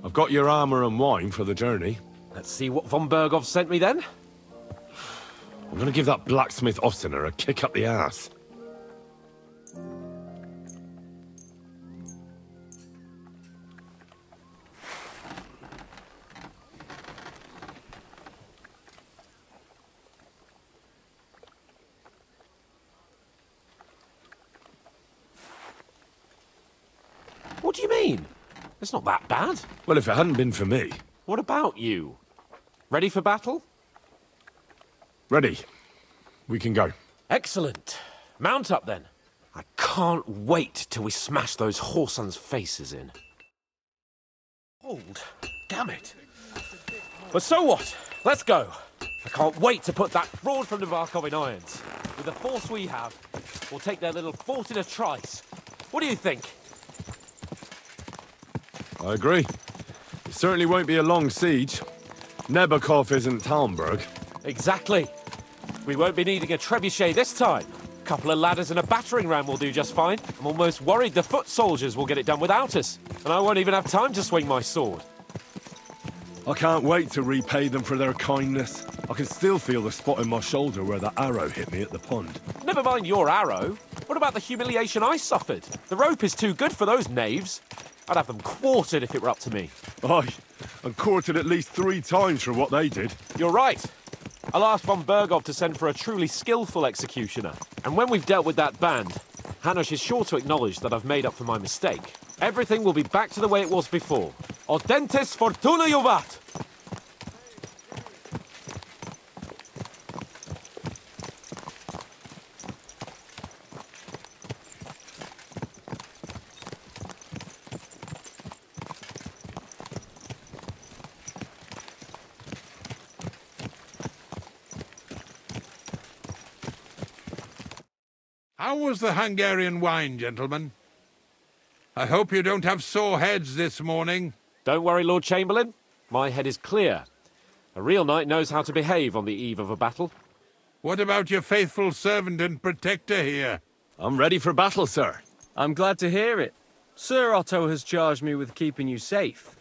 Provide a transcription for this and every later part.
I've got your armor and wine for the journey. Let's see what von Bergov sent me then. I'm gonna give that blacksmith Ossiner a kick up the ass. What do you mean? It's not that bad. Well, if it hadn't been for me... What about you? Ready for battle? Ready. We can go. Excellent. Mount up then. I can't wait till we smash those whoresons' faces in. Hold. Damn it. But so what? Let's go. I can't wait to put that fraud from Novarkov in irons. With the force we have, we'll take their little fort in a trice. What do you think? I agree. It certainly won't be a long siege. Nebakov isn't Talmberg. Exactly. We won't be needing a trebuchet this time. A couple of ladders and a battering ram will do just fine. I'm almost worried the foot soldiers will get it done without us. And I won't even have time to swing my sword. I can't wait to repay them for their kindness. I can still feel the spot in my shoulder where that arrow hit me at the pond. Never mind your arrow. What about the humiliation I suffered? The rope is too good for those knaves. I'd have them quartered if it were up to me. Aye, and quartered at least 3 times for what they did. You're right. I'll ask von Bergov to send for a truly skillful executioner. And when we've dealt with that band, Hanush is sure to acknowledge that I've made up for my mistake. Everything will be back to the way it was before. Audentes fortuna juvat! How was the Hungarian wine, gentlemen? I hope you don't have sore heads this morning. Don't worry, Lord Chamberlain. My head is clear. A real knight knows how to behave on the eve of a battle. What about your faithful servant and protector here? I'm ready for battle, sir. I'm glad to hear it. Sir Otto has charged me with keeping you safe.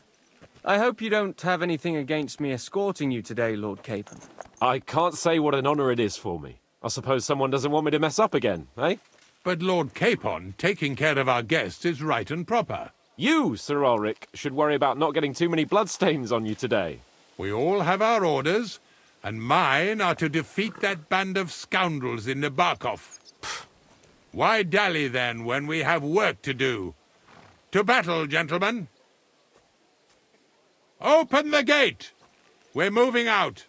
I hope you don't have anything against me escorting you today, Lord Capon. I can't say what an honor it is for me. I suppose someone doesn't want me to mess up again, eh? But Lord Capon, taking care of our guests is right and proper. You, Sir Ulrich, should worry about not getting too many bloodstains on you today. We all have our orders, and mine are to defeat that band of scoundrels in Nebakov. Why dally, then, when we have work to do? To battle, gentlemen! Open the gate! We're moving out!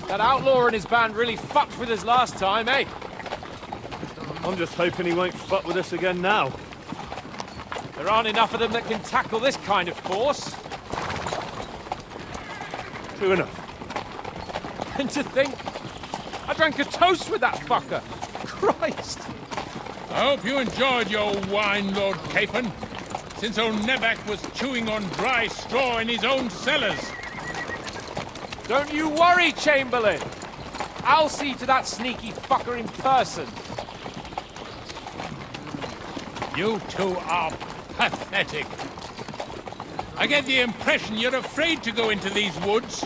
That outlaw and his band really fucked with us last time, eh? I'm just hoping he won't fuck with us again now. There aren't enough of them that can tackle this kind of force. True enough. And to think, I drank a toast with that fucker. Christ. I hope you enjoyed your wine, Lord Capon, since old Nevac was chewing on dry straw in his own cellars. Don't you worry, Chamberlain. I'll see to that sneaky fucker in person. You two are pathetic. I get the impression you're afraid to go into these woods,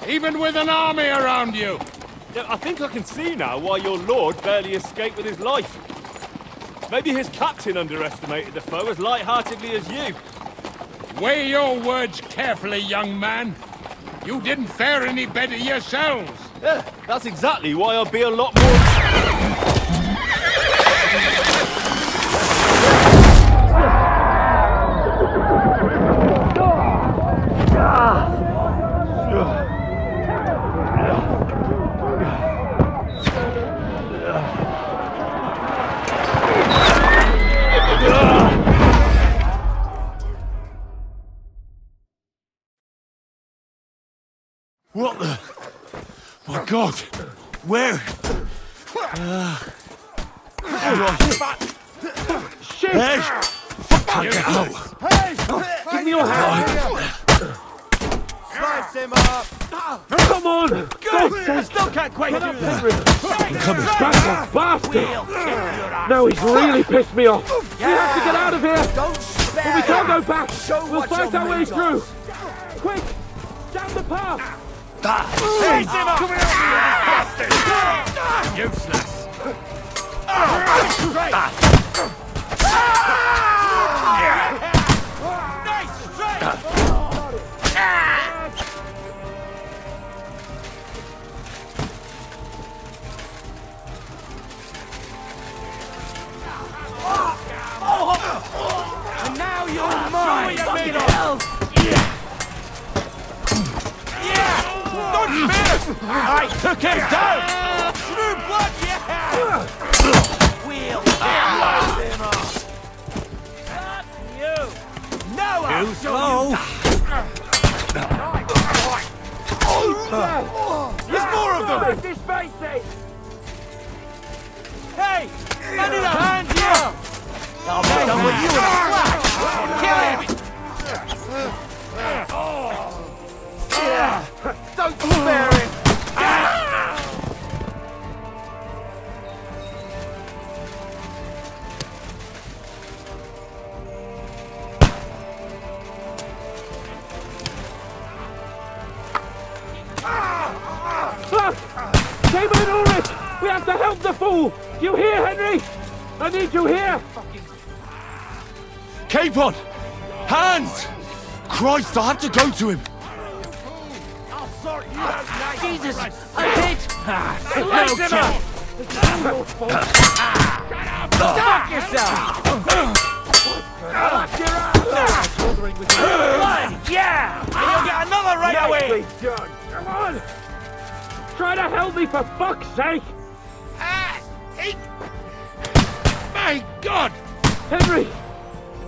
even with an army around you. Yeah, I think I can see now why your lord barely escaped with his life. Maybe his captain underestimated the foe as light-heartedly as you. Weigh your words carefully, young man. You didn't fare any better yourselves. Yeah, that's exactly why I'll be a lot more... What the? My God! Where? Shit! Hey! Can't get out! Give me your hand! Slice him up! Come on! I still can't quite do that! I'm coming! That bastard! Now he's really pissed me off! We have to get out of here! Don't spare But we can't go back! Show We'll what fight you're our way made through! of. Quick! Down the path! Seize him up! Come here, you bastard! Useless. Nice strike! And now you're mine! Don't spare! I took him down! True blood, yeah! We'll get him off! Not you! No, I'll show you! There's more of them! Hey! I need a hand here! I'll be done with you in a flash! Kill him! Don't spare him! Chamberlain Ulrich! We have to help the fool! You hear, Henry? I need you here! Capon! Hands! Christ, I have to go to him! I'll sort you out now! Jesus! I hit! Slice him up! Stop yourself! Blood! Yeah! You'll get another right away! Done. Come on! Try to help me for fuck's sake! My God! Henry!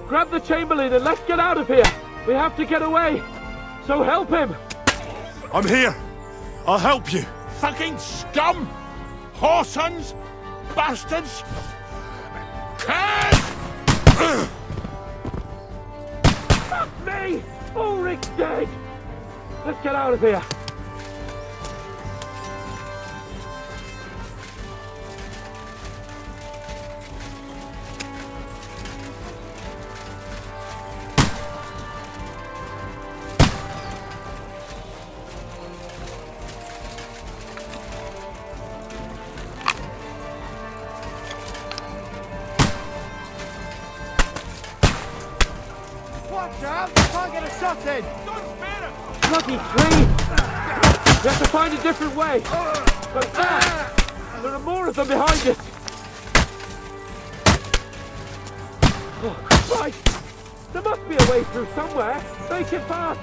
Grab the Chamberlain and let's get out of here! We have to get away! So help him! I'm here! I'll help you! Fucking scum! Whoresons! Bastards! Curs! Fuck me! Ulrich's dead! Let's get out of here! Watch out! Can't get a shot in! Don't spare him! Lucky tree! We have to find a different way! But there are more of them behind us! Oh, Christ! There must be a way through somewhere! Make it fast!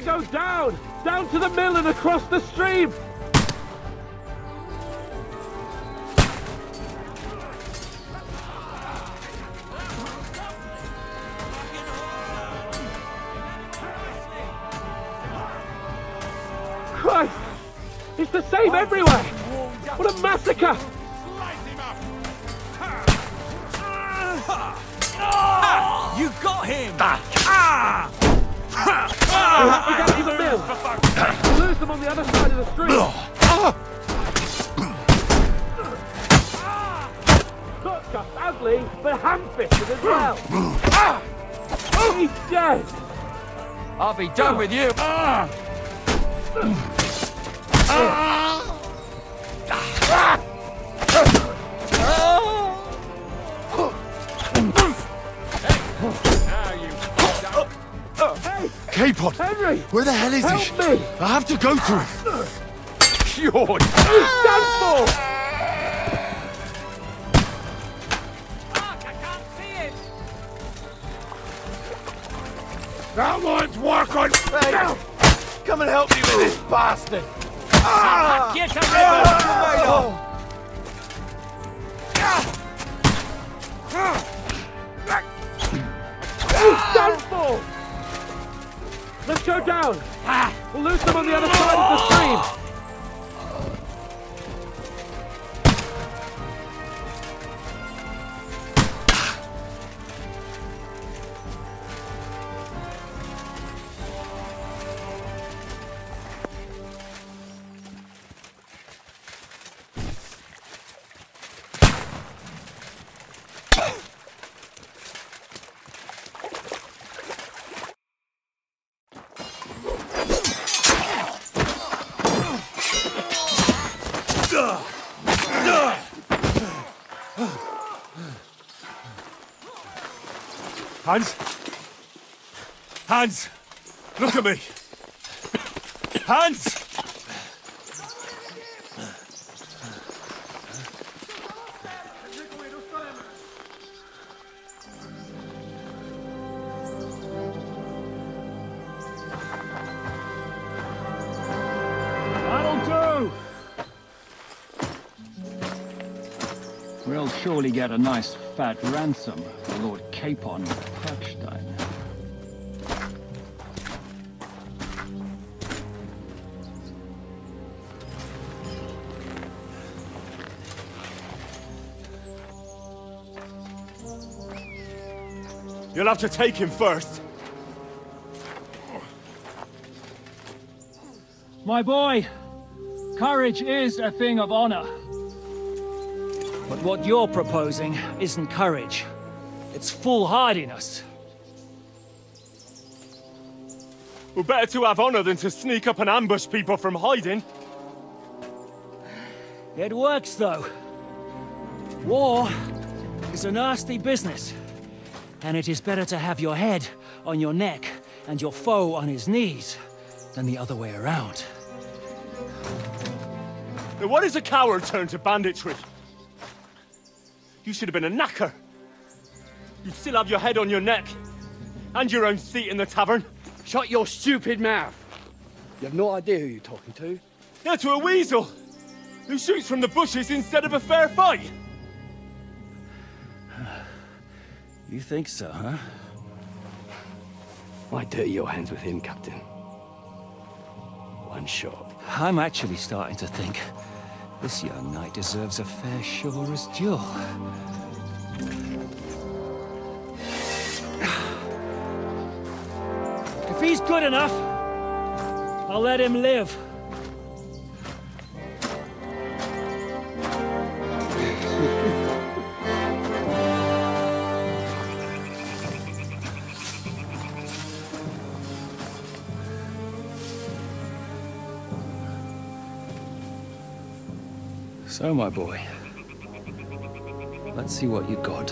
go down! Down to the mill and across the stream! Christ! It's the same everywhere! What a massacre! You got him! We'll have to get to the mill! We'll lose them on the other side of the street! Not just ugly, but ham-fisted as well! He's dead! I'll be done with you! Capon! Henry! Where the hell is he? Help me! I have to go to him! You're done for! Fuck, I can't see it! Someone's work on... Hey, come and help me with this bastard! Get a He's done for! Let's go down! We'll lose them on the other side of the stream! Hans? Hans! Look at me! Hans! That'll do! We'll surely get a nice fat ransom for Lord Capon of Kirkstein. You'll have to take him first. My boy, courage is a thing of honor. But what you're proposing isn't courage. It's foolhardiness. We're better to have honor than to sneak up and ambush people from hiding. It works, though. War is a nasty business. And it is better to have your head on your neck and your foe on his knees than the other way around. Now what is a coward turn to banditry? You should have been a knacker. You'd still have your head on your neck. And your own seat in the tavern. Shut your stupid mouth! You have no idea who you're talking to. Yeah, to a weasel. Who shoots from the bushes instead of a fair fight. You think so, huh? Why dirty your hands with him, Captain? One shot. I'm actually starting to think this young knight deserves a fair chivalrous duel. If he's good enough, I'll let him live. So, my boy, let's see what you got.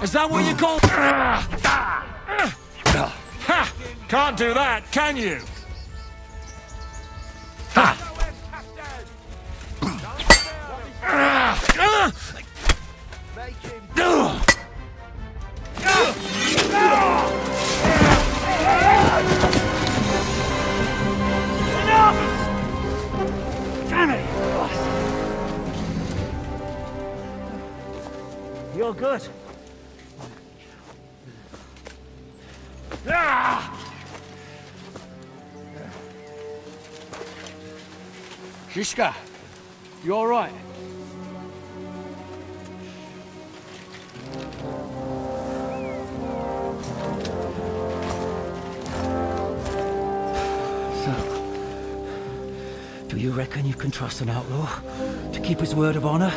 Is that what you call... Ha! Can't do that, can you? Ha! Damn it! You're good. Shishka, you all right? Do you reckon you can trust an outlaw to keep his word of honor?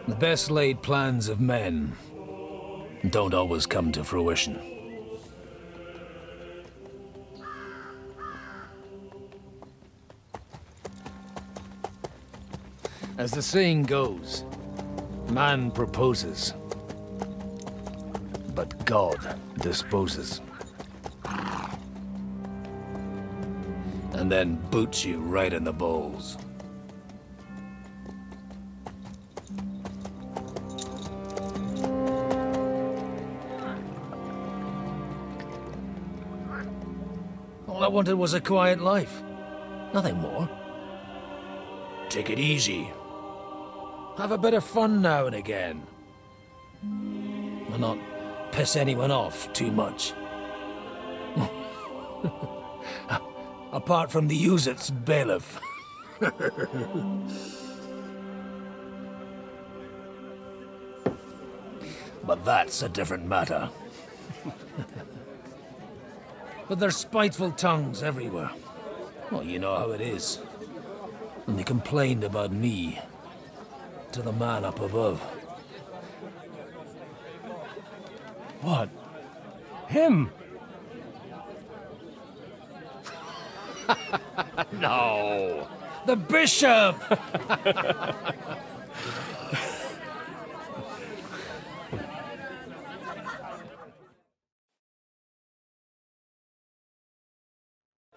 The best laid plans of men don't always come to fruition. As the saying goes, man proposes, but God disposes. And then boots you right in the balls. All I wanted was a quiet life. Nothing more. Take it easy. Have a bit of fun now and again. And not piss anyone off too much. Apart from the use-its bailiff. But that's a different matter. But there's spiteful tongues everywhere. Well, you know how it is. And they complained about me to the man up above. What? Him? No! The bishop!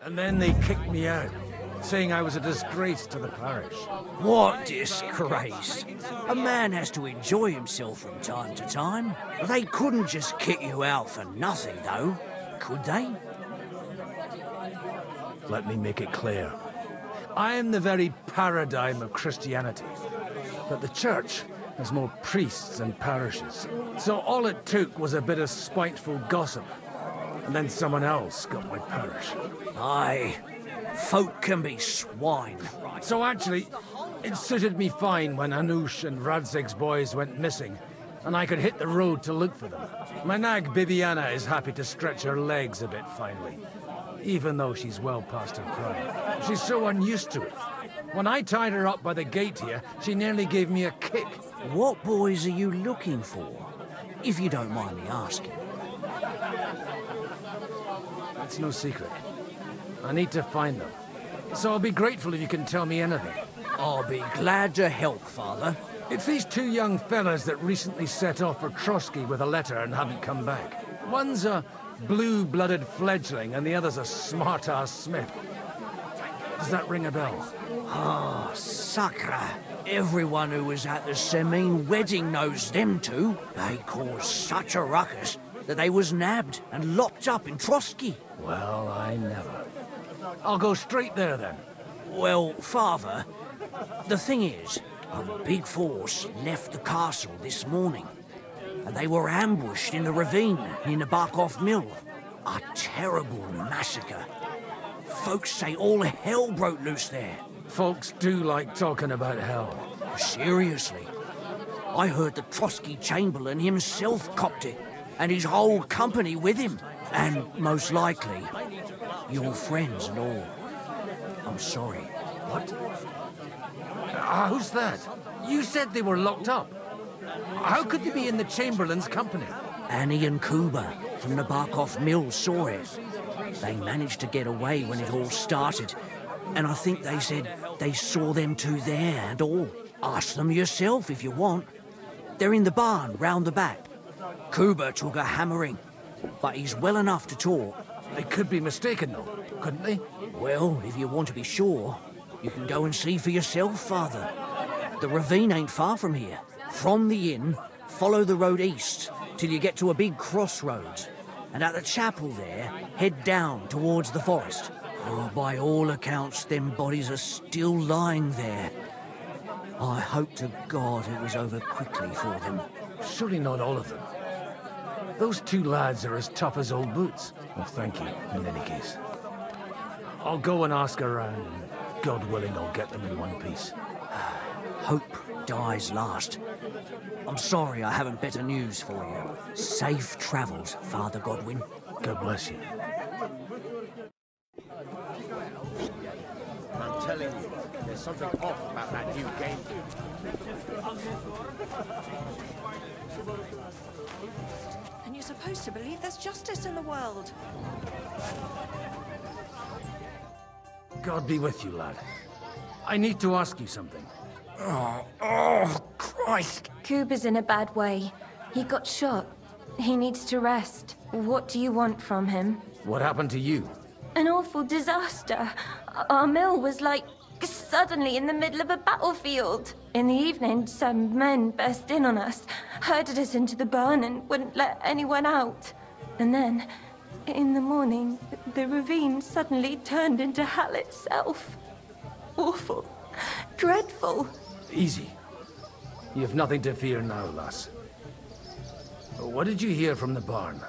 And then they kicked me out, saying I was a disgrace to the parish. What disgrace? A man has to enjoy himself from time to time. They couldn't just kick you out for nothing, though, could they? Let me make it clear. I am the very paradigm of Christianity. But the church has more priests and parishes. So all it took was a bit of spiteful gossip. And then someone else got my parish. Aye, folk can be swine. So actually, it suited me fine when Anush and Radzig's boys went missing, and I could hit the road to look for them. My nag Bibiana is happy to stretch her legs a bit finally, even though she's well past her prime. She's so unused to it. When I tied her up by the gate here, she nearly gave me a kick. What boys are you looking for, if you don't mind me asking? It's no secret. I need to find them. So I'll be grateful if you can tell me anything. I'll be glad to help, Father. It's these two young fellas that recently set off for Trotsky with a letter and haven't come back. One's a blue-blooded fledgling and the other's a smart-ass smith. Does that ring a bell? Ah, sucker. Everyone who was at the Semine wedding knows them two. They caused such a ruckus that they was nabbed and locked up in Trotsky. Well, I never. I'll go straight there, then. Well, Father, the thing is, a big force left the castle this morning, and they were ambushed in the ravine near the Barkov Mill. A terrible massacre. Folks say all hell broke loose there. Folks do like talking about hell. Seriously. I heard the Trotsky Chamberlain himself copped it, and his whole company with him. And most likely, your friends and all. I'm sorry. What? Who's that? You said they were locked up. How could they be in the Chamberlain's company? Annie and Kuba from the Barkov Mill saw it. They managed to get away when it all started, and I think they said they saw them two there and all. Ask them yourself if you want. They're in the barn round the back. Kuba took a hammering, but he's well enough to talk. They could be mistaken, though, couldn't they? Well, if you want to be sure, you can go and see for yourself, Father. The ravine ain't far from here. From the inn, follow the road east till you get to a big crossroads. And at the chapel there, head down towards the forest. Oh, by all accounts, them bodies are still lying there. I hope to God it was over quickly for them. Surely not all of them. Those two lads are as tough as old boots. Well, thank you, in any case. I'll go and ask around, and God willing, I'll get them in one piece. Hope dies last. I'm sorry I haven't better news for you. Safe travels, Father Godwin. God bless you. I'm telling you, there's something off about that new game. And you're supposed to believe there's justice in the world. God be with you, lad. I need to ask you something. Oh, Christ! Kuba's in a bad way. He got shot. He needs to rest. What do you want from him? What happened to you? An awful disaster. Our mill was like suddenly in the middle of a battlefield. In the evening, some men burst in on us, herded us into the barn and wouldn't let anyone out. And then, in the morning, the ravine suddenly turned into hell itself. Awful. Dreadful. Easy. You have nothing to fear now, lass. What did you hear from the barn?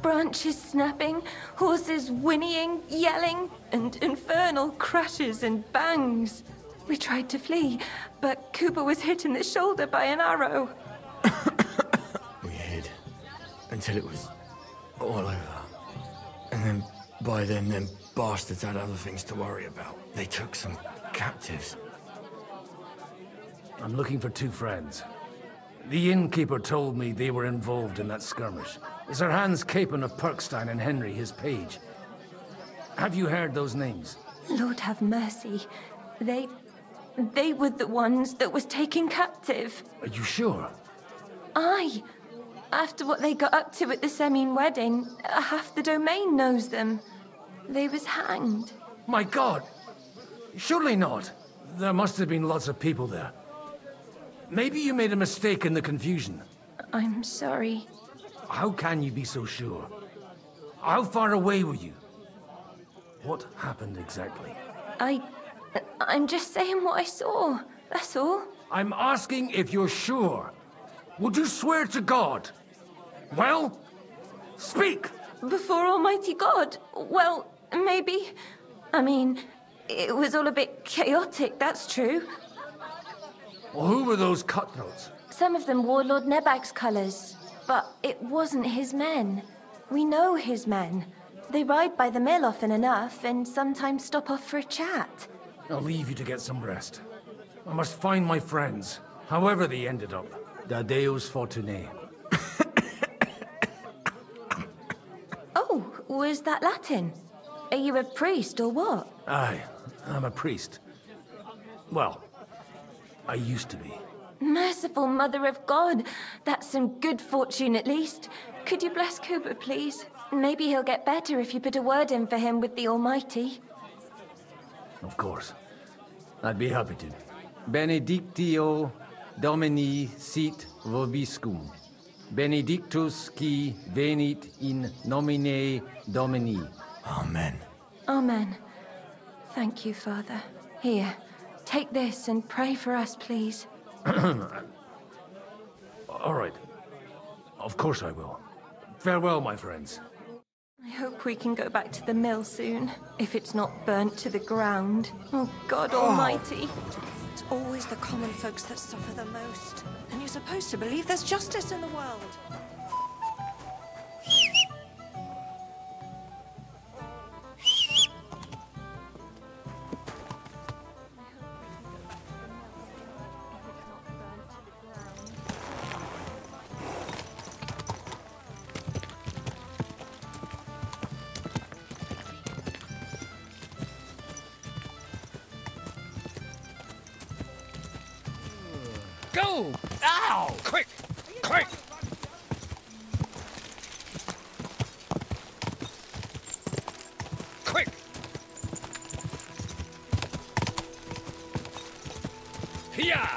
Branches snapping, horses whinnying, yelling, and infernal crashes and bangs. We tried to flee, but Kuba was hit in the shoulder by an arrow. We hid until it was all over. And then, by then, them bastards had other things to worry about. They took some captives. I'm looking for two friends. The innkeeper told me they were involved in that skirmish. Sir Hans Capon of Perkstein and Henry, his page. Have you heard those names? Lord have mercy. They were the ones that was taken captive. Are you sure? Aye. After what they got up to at the Semine wedding, half the domain knows them. They was hanged. My God! Surely not. There must have been lots of people there. Maybe you made a mistake in the confusion. I'm sorry. How can you be so sure? How far away were you? What happened exactly? I'm just saying what I saw. That's all. I'm asking if you're sure. Would you swear to God? Well, speak! Before Almighty God? Well, maybe. I mean, it was all a bit chaotic, that's true. Well, who were those cutthroats? Some of them wore Lord Nebag's colours, but it wasn't his men. We know his men. They ride by the mill often enough, and sometimes stop off for a chat. I'll leave you to get some rest. I must find my friends, however they ended up. Da Deus Fortunae. Oh, was that Latin? Are you a priest or what? Aye, I'm a priest. Well, I used to be. Merciful Mother of God, that's some good fortune at least. Could you bless Kuba, please? Maybe he'll get better if you put a word in for him with the Almighty. Of course. I'd be happy to. Benedictio Domini sit vobiscum. Benedictus qui venit in nomine Domini. Amen. Amen. Thank you, Father. Here, take this and pray for us, please. All right. Of course I will. Farewell, my friends. I hope we can go back to the mill soon, if it's not burnt to the ground. Oh, God Almighty. It's always the common folks that suffer the most. And you're supposed to believe there's justice in the world. Go! Ow! Quick! Quick! Quick! Hiya!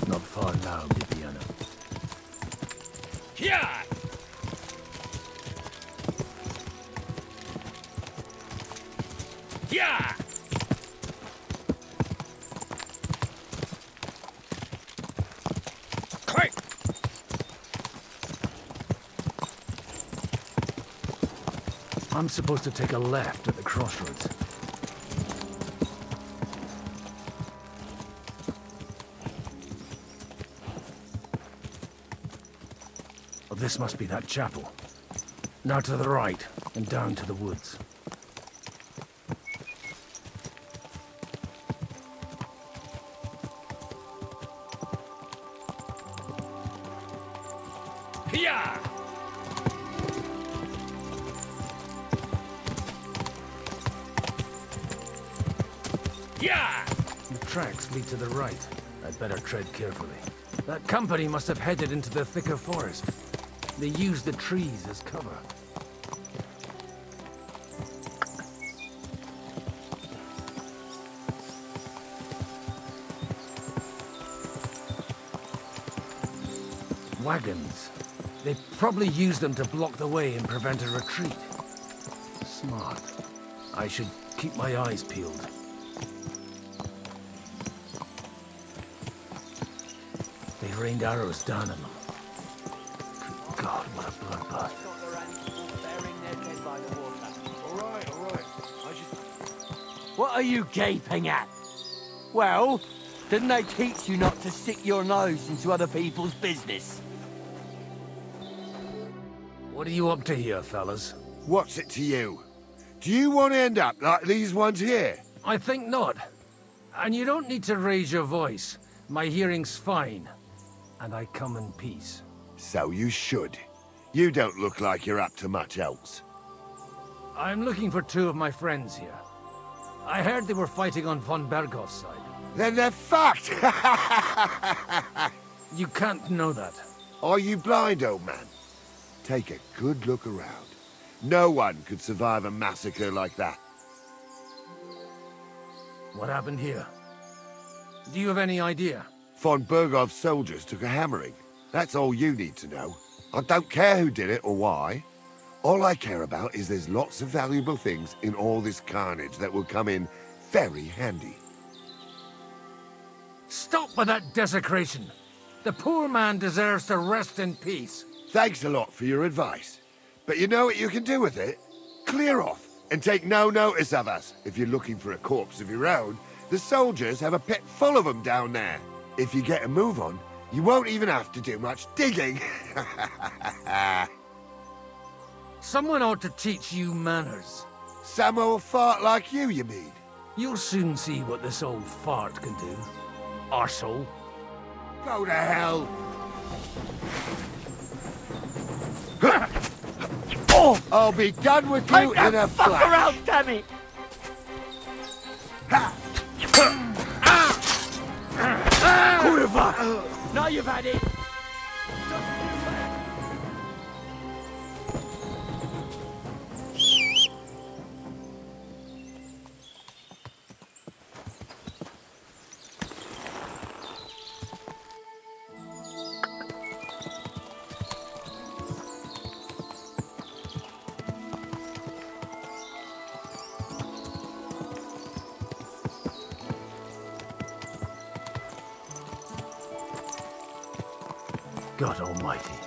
Not far now, Bibiana. Hiya! Hiya! I'm supposed to take a left at the crossroads. Oh, this must be that chapel. Now to the right, and down to the woods. Hiya! Yeah! The tracks lead to the right. I'd better tread carefully. That company must have headed into the thicker forest. They used the trees as cover. Wagons. They probably used them to block the way and prevent a retreat. Smart. I should keep my eyes peeled. They've rained arrows down on them. Good God, what a bloodbath. Alright. What are you gaping at? Well, didn't they teach you not to stick your nose into other people's business? What are you up to here, fellas? What's it to you? Do you want to end up like these ones here? I think not. And you don't need to raise your voice. My hearing's fine. And I come in peace. So you should. You don't look like you're up to much else. I'm looking for two of my friends here. I heard they were fighting on von Bergov's side. Then they're fucked! You can't know that. Are you blind, old man? Take a good look around. No one could survive a massacre like that. What happened here? Do you have any idea? Von Bergov's soldiers took a hammering. That's all you need to know. I don't care who did it or why. All I care about is there's lots of valuable things in all this carnage that will come in very handy. Stop with that desecration! The poor man deserves to rest in peace. Thanks a lot for your advice. But you know what you can do with it? Clear off and take no notice of us. If you're looking for a corpse of your own, the soldiers have a pit full of them down there. If you get a move on, you won't even have to do much digging. Someone ought to teach you manners. Some old fart like you mean? You'll soon see what this old fart can do. Arsehole. Go to hell! Oh, I'll be done with you in a fuck flash! around, damn it! Quiver! Now you've had it! God Almighty.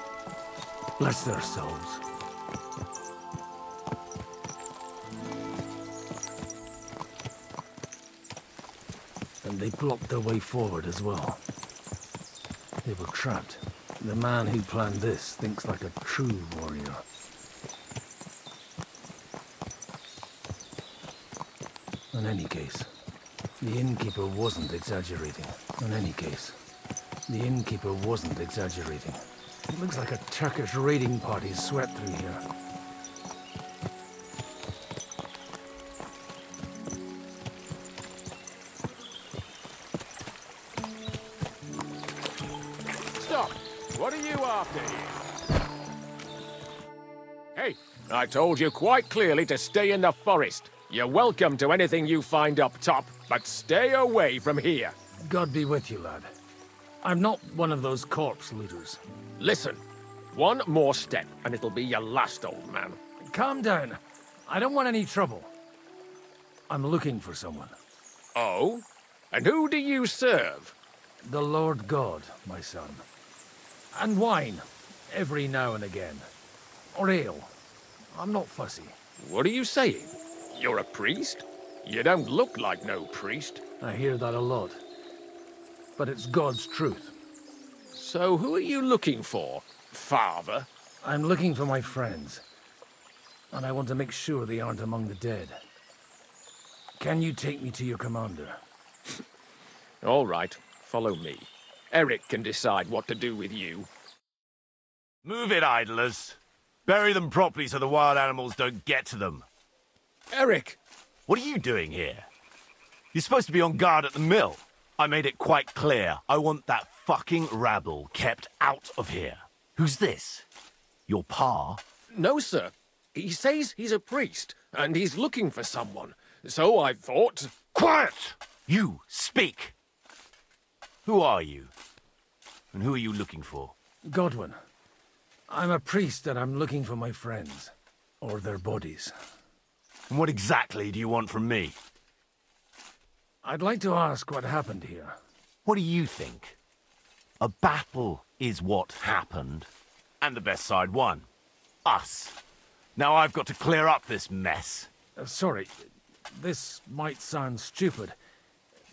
Bless their souls. And they blocked their way forward as well. They were trapped. The man who planned this thinks like a true warrior. In any case, the innkeeper wasn't exaggerating. In any case, the innkeeper wasn't exaggerating. It looks like a Turkish raiding party swept through here. Stop! What are you after here? Hey, I told you quite clearly to stay in the forest. You're welcome to anything you find up top, but stay away from here. God be with you, lad. I'm not one of those corpse looters. Listen, one more step and it'll be your last, old man. Calm down. I don't want any trouble. I'm looking for someone. Oh? And who do you serve? The Lord God, my son. And wine, every now and again. Or ale. I'm not fussy. What are you saying? You're a priest? You don't look like no priest. I hear that a lot. But it's God's truth. So who are you looking for, Father? I'm looking for my friends. And I want to make sure they aren't among the dead. Can you take me to your commander? All right, follow me. Eric can decide what to do with you. Move it, idlers. Bury them properly so the wild animals don't get to them. Eric! What are you doing here? You're supposed to be on guard at the mill. I made it quite clear. I want that fucking rabble kept out of here. Who's this? Your pa? No, sir. He says he's a priest, and he's looking for someone. So I thought... Quiet! You, speak! Who are you? And who are you looking for? Godwin. I'm a priest and I'm looking for my friends. Or their bodies. And what exactly do you want from me? I'd like to ask what happened here. What do you think? A battle is what happened. And the best side won. Us. Now I've got to clear up this mess. Sorry, this might sound stupid,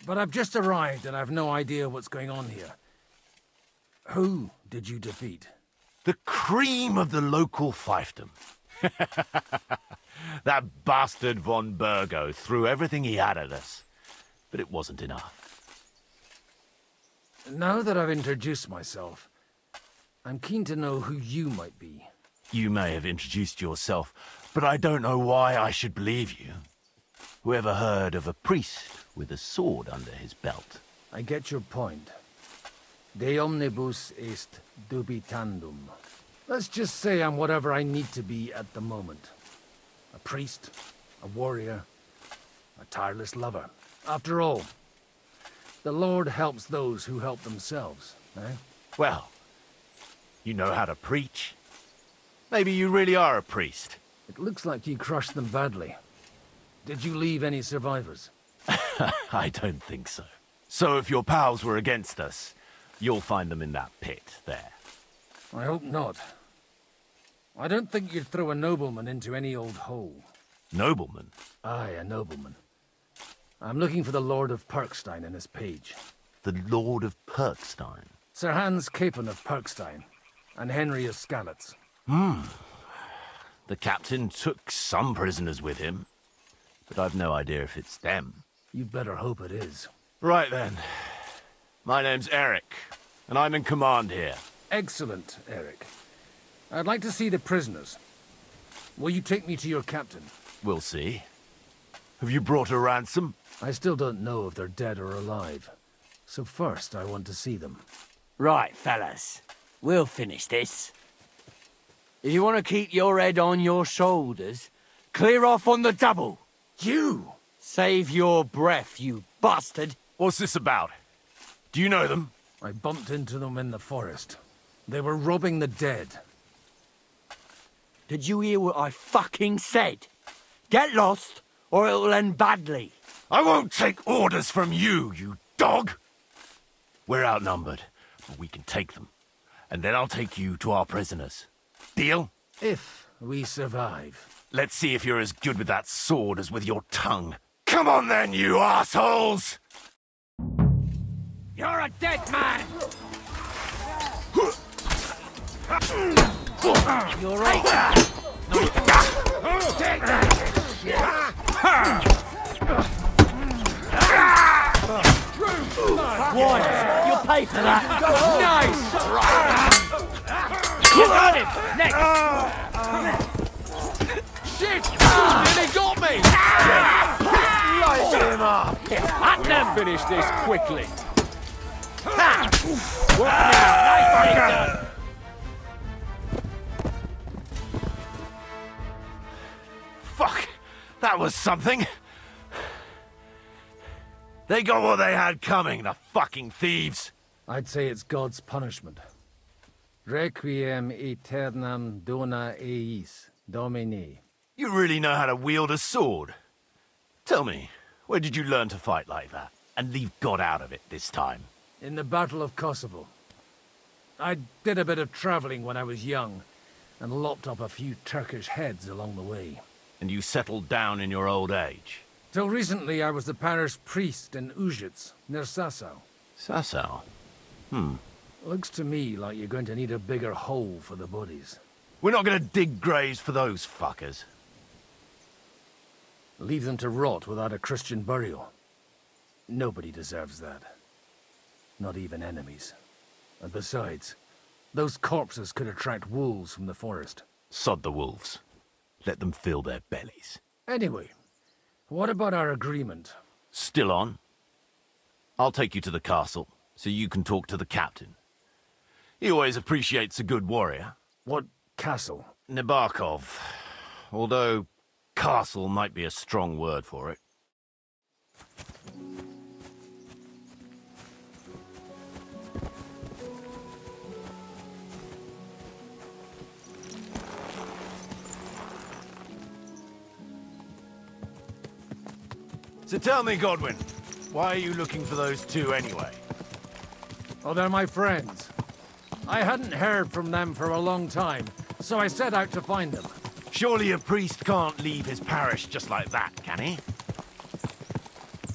but I've just arrived and I've no idea what's going on here. Who did you defeat? The cream of the local fiefdom. That bastard von Burgo threw everything he had at us, but it wasn't enough. Now that I've introduced myself, I'm keen to know who you might be. You may have introduced yourself, but I don't know why I should believe you. Whoever heard of a priest with a sword under his belt? I get your point. De omnibus est dubitandum. Let's just say I'm whatever I need to be at the moment. A priest, a warrior, a tireless lover. After all, the Lord helps those who help themselves, eh? Well, you know how to preach. Maybe you really are a priest. It looks like you crushed them badly. Did you leave any survivors? I don't think so. So if your pals were against us, you'll find them in that pit there. I hope not. I don't think you'd throw a nobleman into any old hole. Nobleman? Aye, a nobleman. I'm looking for the Lord of Perkstein and his page. The Lord of Perkstein? Sir Hans Capon of Perkstein, and Henry of Skalitz. The captain took some prisoners with him, but I've no idea if it's them. You'd better hope it is. Right then. My name's Eric, and I'm in command here. Excellent, Eric. I'd like to see the prisoners. Will you take me to your captain? We'll see. Have you brought a ransom? I still don't know if they're dead or alive. So first, I want to see them. Right, fellas. We'll finish this. If you want to keep your head on your shoulders, clear off on the double. You! Save your breath, you bastard. What's this about? Do you know them? I bumped into them in the forest. They were robbing the dead. Did you hear what I fucking said? Get lost, or it'll end badly. I won't take orders from you, you dog! We're outnumbered, but we can take them. and then I'll take you to our prisoners. Deal? If we survive. Let's see if you're as good with that sword as with your tongue. Come on then, you assholes! You're a dead man! You're right. Take that! One, you'll pay for that. Nice! You got him! Next! Shit! Nearly got me! Light him up! Let's finish this quickly. Fuck! That was something! They got what they had coming, the fucking thieves! I'd say it's God's punishment. Requiem aeternam dona eis, Domini. You really know how to wield a sword? Tell me, where did you learn to fight like that? And leave God out of it this time? In the Battle of Kosovo. I did a bit of traveling when I was young, and lopped up a few Turkish heads along the way. And you settled down in your old age? Till recently I was the parish priest in Ujits, near Sasau. Sasau? Looks to me like you're going to need a bigger hole for the bodies. We're not gonna dig graves for those fuckers. Leave them to rot without a Christian burial. Nobody deserves that. Not even enemies. And besides, those corpses could attract wolves from the forest. Sod the wolves. Let them fill their bellies. Anyway, what about our agreement? Still on? I'll take you to the castle, so you can talk to the captain. He always appreciates a good warrior. What castle? Nabokov. Although, castle might be a strong word for it. So tell me, Godwin, why are you looking for those two anyway? Oh, they're my friends. I hadn't heard from them for a long time, so I set out to find them. Surely a priest can't leave his parish just like that, can he?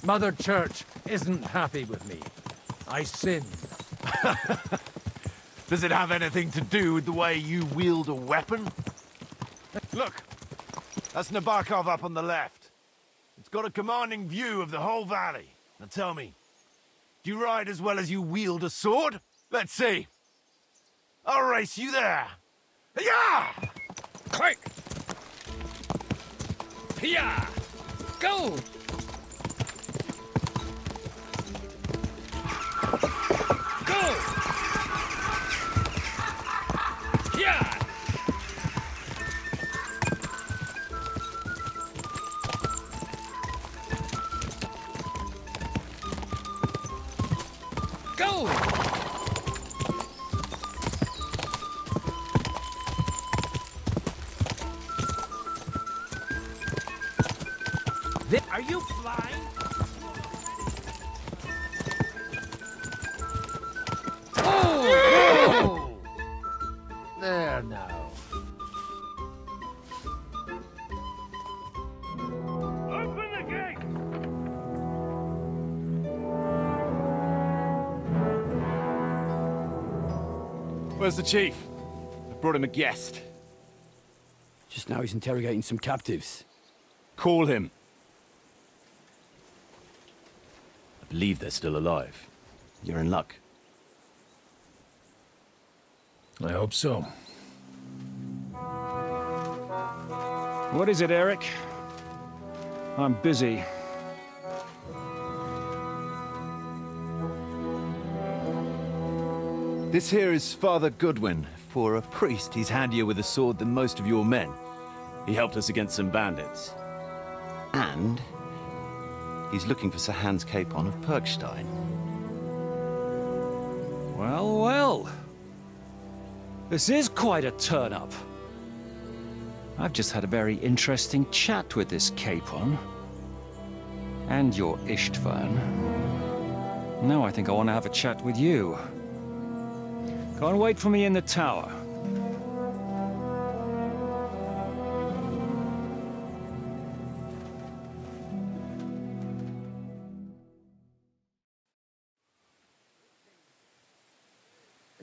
Mother Church isn't happy with me. I sinned. Does it have anything to do with the way you wield a weapon? Look, that's Nabokov up on the left. It's got a commanding view of the whole valley. Now tell me, do you ride as well as you wield a sword? Let's see. I'll race you there. Yeah! Quick! Yeah! Go! Go! Yeah! Go! Are you blind? Oh! There now. Open the gate! Where's the chief? I brought him a guest. Just now he's interrogating some captives. Call him. I believe they're still alive. You're in luck. I hope so. What is it, Eric? I'm busy. This here is Father Goodwin. For a priest, he's handier with a sword than most of your men. He helped us against some bandits. And he's looking for Sir Hans Capon of Perkstein. Well, well. This is quite a turn-up. I've just had a very interesting chat with this Capon. And your Istvan. Now I think I want to have a chat with you. Go and wait for me in the tower.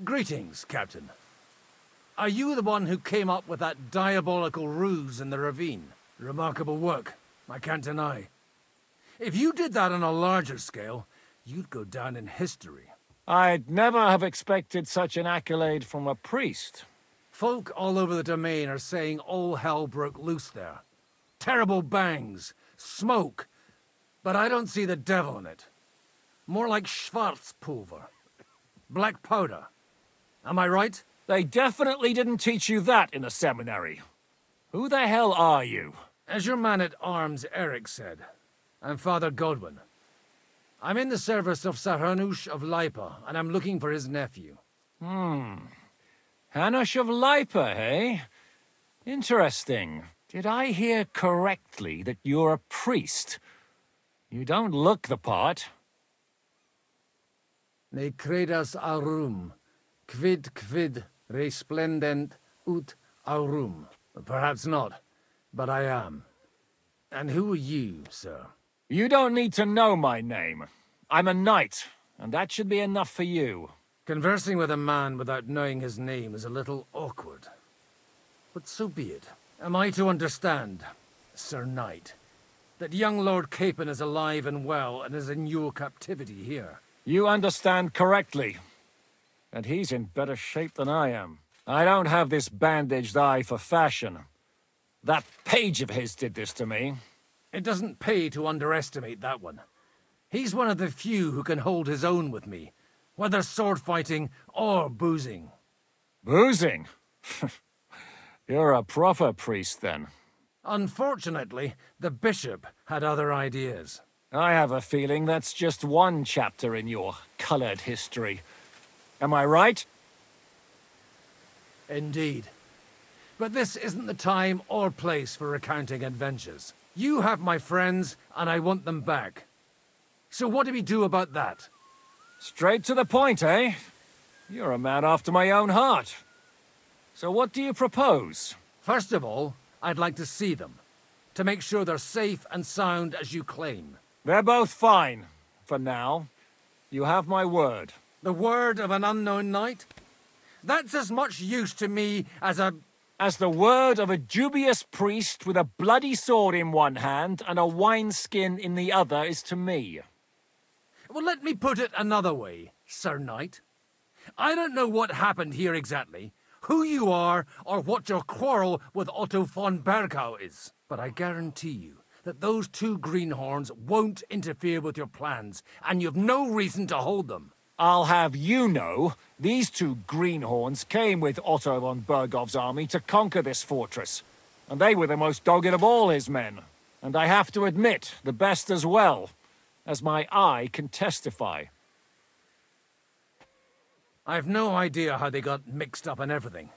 Greetings, Captain. Are you the one who came up with that diabolical ruse in the ravine? Remarkable work, I can't deny. If you did that on a larger scale, you'd go down in history. I'd never have expected such an accolade from a priest. Folk all over the domain are saying all hell broke loose there. Terrible bangs, smoke, but I don't see the devil in it. More like Schwarzpulver. Black powder. Am I right? They definitely didn't teach you that in the seminary. Who the hell are you? As your man-at-arms Eric said, I'm Father Godwin. I'm in the service of Sir Hanush of Lipa, and I'm looking for his nephew. Hanush of Lipa, eh? Interesting. Did I hear correctly that you're a priest? You don't look the part. Ne credas aurum, quid resplendent ut aurum. Perhaps not, but I am. And who are you, sir? You don't need to know my name. I'm a knight, and that should be enough for you. Conversing with a man without knowing his name is a little awkward. But so be it. Am I to understand, Sir Knight, that young Lord Capon is alive and well and is in your captivity here? You understand correctly. And he's in better shape than I am. I don't have this bandaged eye for fashion. That page of his did this to me. It doesn't pay to underestimate that one. He's one of the few who can hold his own with me, whether sword fighting or boozing. Boozing? You're a proper priest, then. Unfortunately, the bishop had other ideas. I have a feeling that's just one chapter in your colored history. Am I right? Indeed. But this isn't the time or place for recounting adventures. You have my friends, and I want them back. So what do we do about that? Straight to the point, eh? You're a man after my own heart. So what do you propose? First of all, I'd like to see them, to make sure they're safe and sound as you claim. They're both fine, for now. You have my word. The word of an unknown knight? That's as much use to me as the word of a dubious priest with a bloody sword in one hand and a wineskin in the other is to me. Well, let me put it another way, Sir Knight. I don't know what happened here exactly, who you are, or what your quarrel with Otto von Bergau is. But I guarantee you that those two greenhorns won't interfere with your plans, and you've no reason to hold them. I'll have you know, these two greenhorns came with Otto von Bergov's army to conquer this fortress, and they were the most dogged of all his men. And I have to admit, the best as well, as my eye can testify. I've no idea how they got mixed up in everything,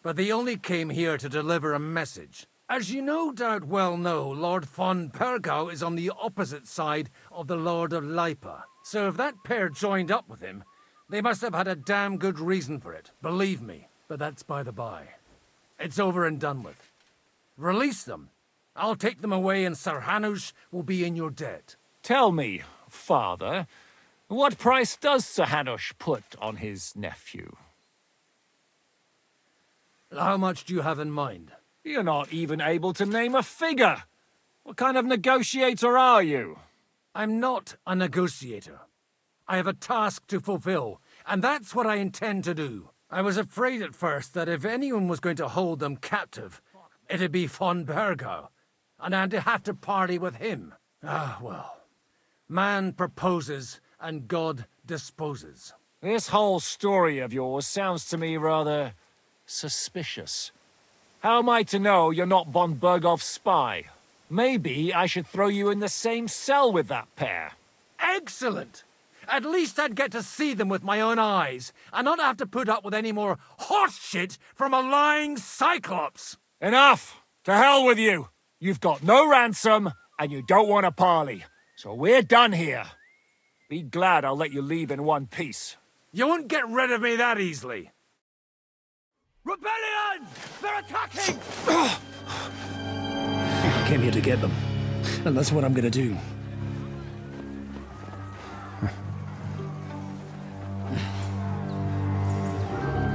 but they only came here to deliver a message. As you no doubt well know, Lord von Bergau is on the opposite side of the Lord of Lipa. So if that pair joined up with him, they must have had a damn good reason for it, believe me. But that's by the by. It's over and done with. Release them. I'll take them away and Sir Hanush will be in your debt. Tell me, Father, what price does Sir Hanush put on his nephew? How much do you have in mind? You're not even able to name a figure. What kind of negotiator are you? I'm not a negotiator. I have a task to fulfill, and that's what I intend to do. I was afraid at first that if anyone was going to hold them captive, it'd be von Bergau, and I'd have to party with him. Ah, well. Man proposes, and God disposes. This whole story of yours sounds to me rather suspicious. How am I to know you're not von Bergov's spy? Maybe I should throw you in the same cell with that pair. Excellent! At least I'd get to see them with my own eyes, and not have to put up with any more horse shit from a lying cyclops! Enough! To hell with you! You've got no ransom, and you don't want a parley. So we're done here. Be glad I'll let you leave in one piece. You won't get rid of me that easily. Rebellion! They're attacking! I came here to get them, and that's what I'm gonna do.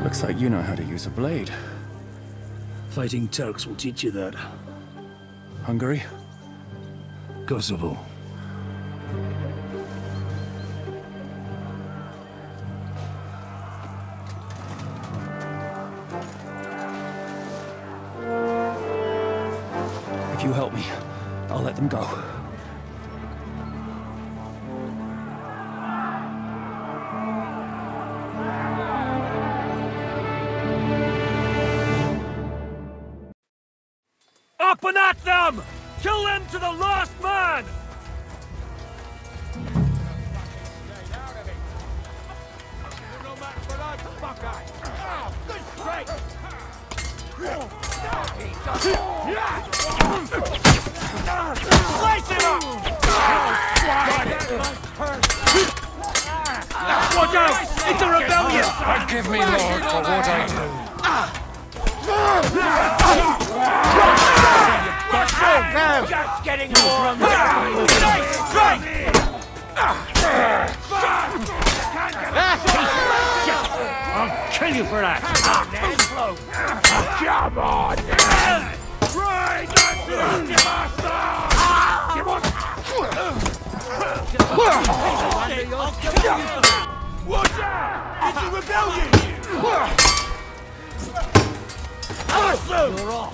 Looks like you know how to use a blade. Fighting Turks will teach you that. Hungary? Kosovo. If you help me, I'll let them go. Up and at them! Kill them to the last man! Slice him up! Watch out! It's a rebellion! Forgive me, Lord, for what I do. Just getting warm. Nice strike! I'll kill you for that! Come on! Right! That's it, master! Watch out! It's a rebellion! Awesome! You're off.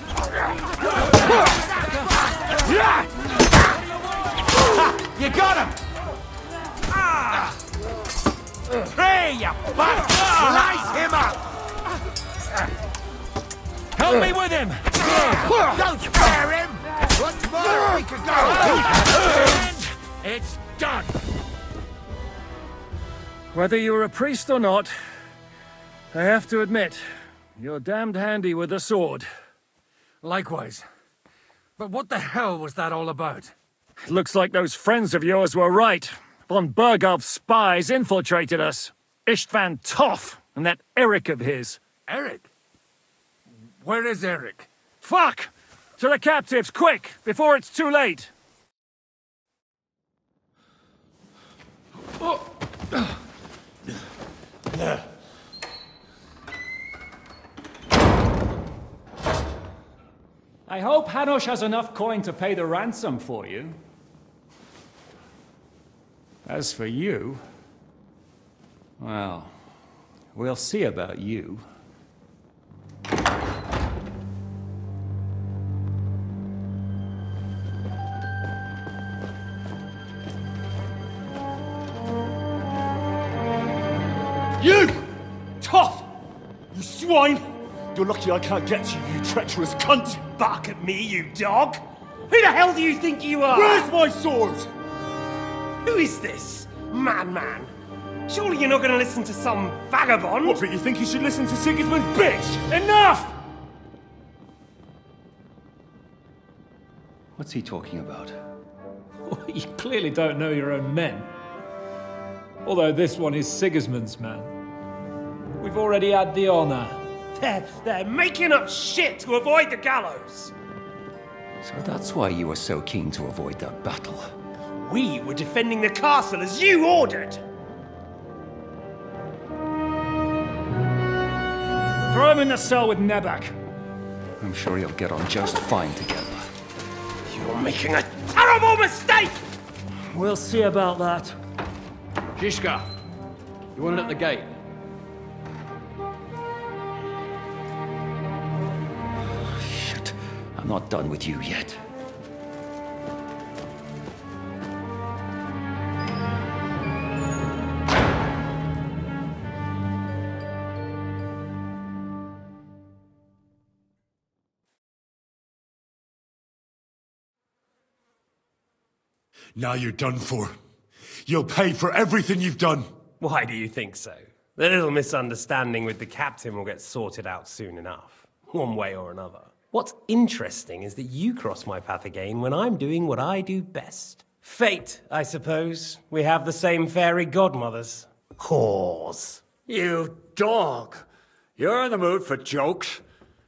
You got him! Hey, you bastard! Slice him up! Help me with him! Don't spare him! Once more we could go! And it's done! Whether you're a priest or not, I have to admit, you're damned handy with a sword. Likewise. But what the hell was that all about? It looks like those friends of yours were right. Von Bergov's spies infiltrated us. Istvan Toff and that Eric of his. Eric? Where is Eric? Fuck! To the captives, quick, before it's too late! I hope Hanush has enough coin to pay the ransom for you. As for you, well, we'll see about you. You! Tough! You swine! You're lucky I can't get to you, you treacherous cunt! Bark at me, you dog! Who the hell do you think you are? Where's my sword? Who is this? Madman? Surely you're not going to listen to some vagabond? What, but you think you should listen to Sigismund's bitch? Enough! What's he talking about? You clearly don't know your own men. Although this one is Sigismund's man. We've already had the honor. They're making up shit to avoid the gallows! So that's why you were so keen to avoid that battle. We were defending the castle as you ordered! Throw him in the cell with Nebak. I'm sure you'll get on just fine together. You're making a terrible mistake! We'll see about that. Zizka, you want it at the gate? Shit, I'm not done with you yet. Now you're done for. You'll pay for everything you've done. Why do you think so? The little misunderstanding with the captain will get sorted out soon enough, one way or another. What's interesting is that you cross my path again when I'm doing what I do best. Fate, I suppose. We have the same fairy godmothers. Whores. You dog! You're in the mood for jokes?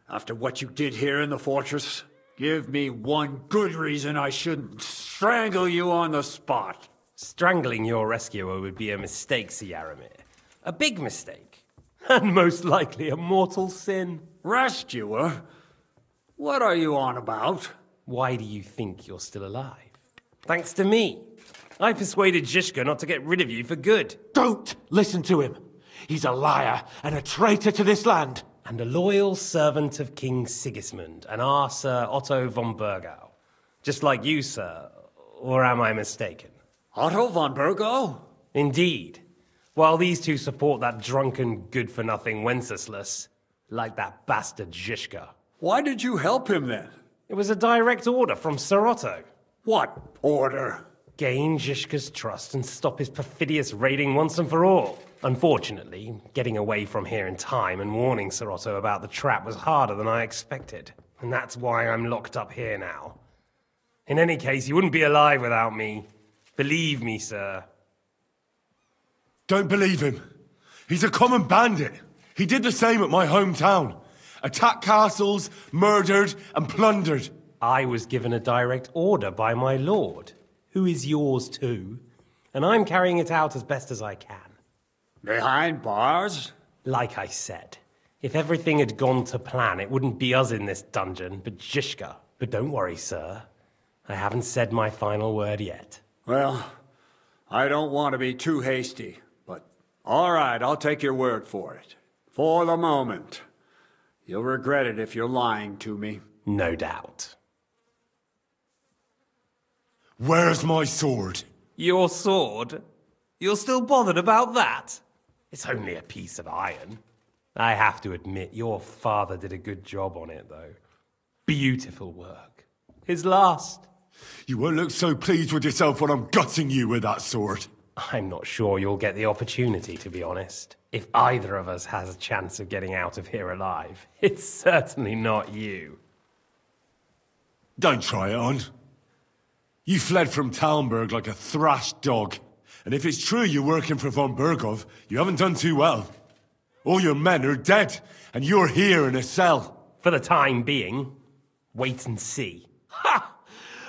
After what you did here in the fortress? Give me one good reason I shouldn't strangle you on the spot. Strangling your rescuer would be a mistake, Sir Yaramir. A big mistake. And most likely a mortal sin. Rescuer? What are you on about? Why do you think you're still alive? Thanks to me. I persuaded Zhishka not to get rid of you for good. Don't listen to him. He's a liar and a traitor to this land. And a loyal servant of King Sigismund and our Sir Otto von Burgau. Just like you, sir. Or am I mistaken? Otto von Burgau? Indeed. While these two support that drunken, good-for-nothing Wenceslas, like that bastard Zhishka. Why did you help him then? It was a direct order from Sir Otto. What order? Gain Zhishka's trust and stop his perfidious raiding once and for all. Unfortunately, getting away from here in time and warning Sir Otto about the trap was harder than I expected. And that's why I'm locked up here now. In any case, you wouldn't be alive without me. Believe me, sir. Don't believe him. He's a common bandit. He did the same at my hometown. Attacked castles, murdered, and plundered. I was given a direct order by my lord, who is yours too, and I'm carrying it out as best as I can. Behind bars? Like I said, if everything had gone to plan, it wouldn't be us in this dungeon, but Zhishka. But don't worry, sir. I haven't said my final word yet. Well, I don't want to be too hasty, but all right, I'll take your word for it. For the moment. You'll regret it if you're lying to me. No doubt. Where's my sword? Your sword? You're still bothered about that? It's only a piece of iron. I have to admit, your father did a good job on it, though. Beautiful work. His last. You won't look so pleased with yourself when I'm gutting you with that sword. I'm not sure you'll get the opportunity, to be honest. If either of us has a chance of getting out of here alive, it's certainly not you. Don't try it on. You fled from Talmberg like a thrashed dog. And if it's true you're working for von Burgov, you haven't done too well. All your men are dead, and you're here in a cell. For the time being, wait and see. Ha!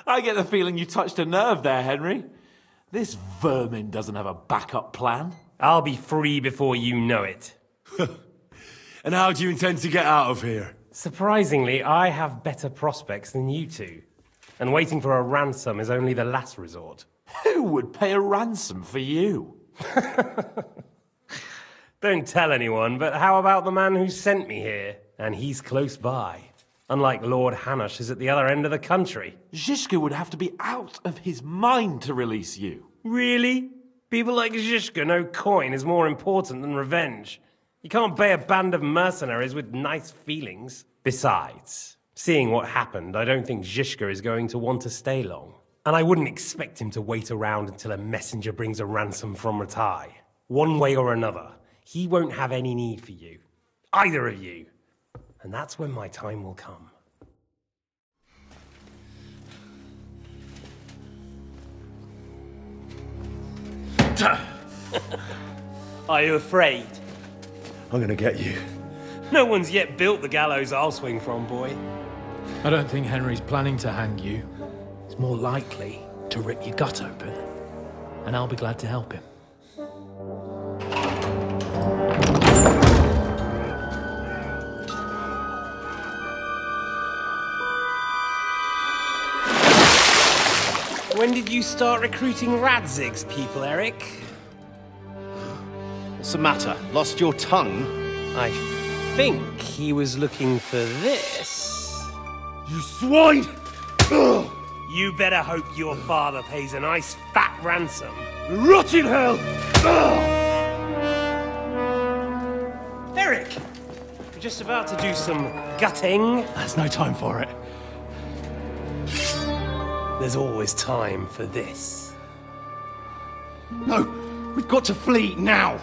I get the feeling you touched a nerve there, Henry. This vermin doesn't have a backup plan. I'll be free before you know it. And how do you intend to get out of here? Surprisingly, I have better prospects than you two. And waiting for a ransom is only the last resort. Who would pay a ransom for you? Don't tell anyone, but how about the man who sent me here? And he's close by. Unlike Lord Hanush is at the other end of the country. Zhishka would have to be out of his mind to release you. Really? People like Zhishka know coin is more important than revenge. You can't pay a band of mercenaries with nice feelings. Besides, seeing what happened, I don't think Zhishka is going to want to stay long. And I wouldn't expect him to wait around until a messenger brings a ransom from Ratai. One way or another, he won't have any need for you. Either of you. And that's when my time will come. Are you afraid? I'm gonna get you. No one's yet built the gallows I'll swing from, boy. I don't think Henry's planning to hang you. He's more likely to rip your gut open. And I'll be glad to help him. When did you start recruiting Radzig's people, Eric? What's the matter? Lost your tongue? I think he was looking for this. You swine! Ugh. You better hope your father pays a nice fat ransom. Rot in hell! Eric! We're just about to do some gutting. There's no time for it. There's always time for this. No! We've got to flee now!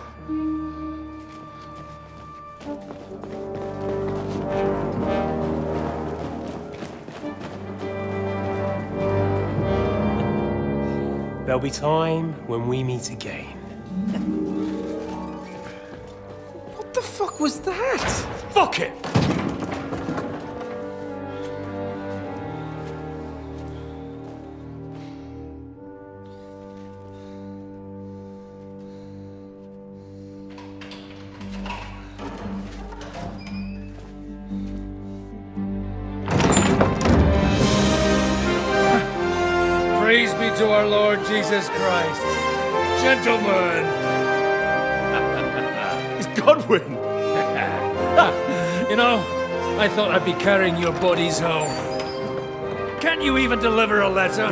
There'll be time when we meet again. was that? Fuck it! Praise be to our Lord Jesus Christ. Gentlemen! It's Godwin! You know, I thought I'd be carrying your bodies home. Can't you even deliver a letter?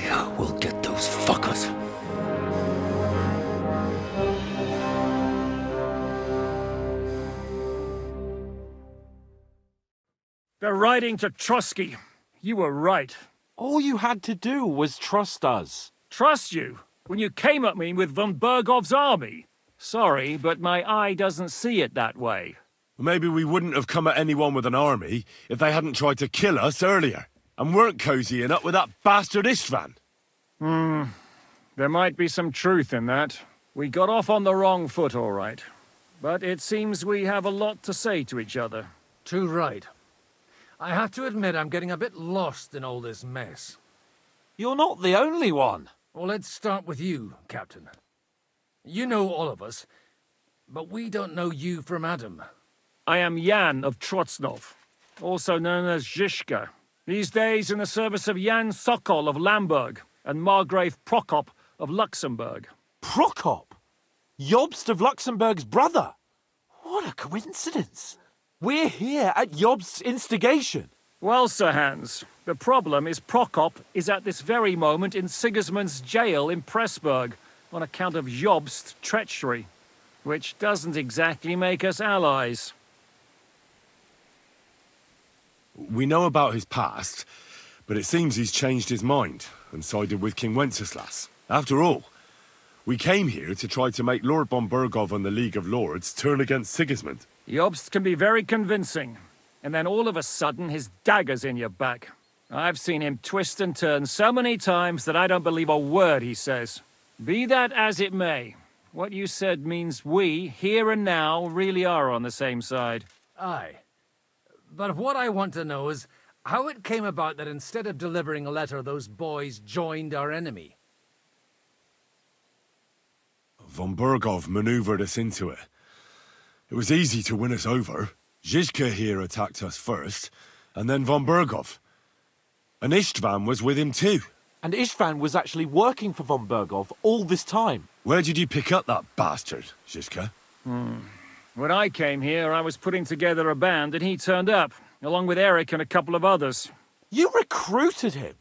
I will get those fuckers. They're riding to Trusky. You were right. All you had to do was trust us. Trust you? When you came at me with von Bergov's army? Sorry, but my eye doesn't see it that way. Maybe we wouldn't have come at anyone with an army if they hadn't tried to kill us earlier, and weren't cozying up with that bastard Istvan. There might be some truth in that. We got off on the wrong foot, all right. But it seems we have a lot to say to each other. Too right. I have to admit I'm getting a bit lost in all this mess. You're not the only one. Well, let's start with you, Captain. You know all of us, but we don't know you from Adam. I am Jan of Trotsnov, also known as Zhishka. These days in the service of Jan Sokol of Lamberg and Margrave Prokop of Luxembourg. Prokop? Jobst of Luxembourg's brother? What a coincidence. We're here at Jobst's instigation. Well, Sir Hans, the problem is Prokop is at this very moment in Sigismund's jail in Pressburg on account of Jobst's treachery, which doesn't exactly make us allies. We know about his past, but it seems he's changed his mind and sided with King Wenceslas. After all, we came here to try to make Lord von Bergov and the League of Lords turn against Sigismund. Jobst can be very convincing, and then all of a sudden his dagger's in your back. I've seen him twist and turn so many times that I don't believe a word he says. Be that as it may, what you said means we, here and now, really are on the same side. Aye. But what I want to know is how it came about that instead of delivering a letter, those boys joined our enemy. Von Bergov maneuvered us into it. It was easy to win us over. Zhizka here attacked us first, and then von Bergov. And Istvan was with him too. And Istvan was actually working for von Bergov all this time. Where did you pick up that bastard, Zhizka? When I came here, I was putting together a band, and he turned up, along with Eric and a couple of others. You recruited him?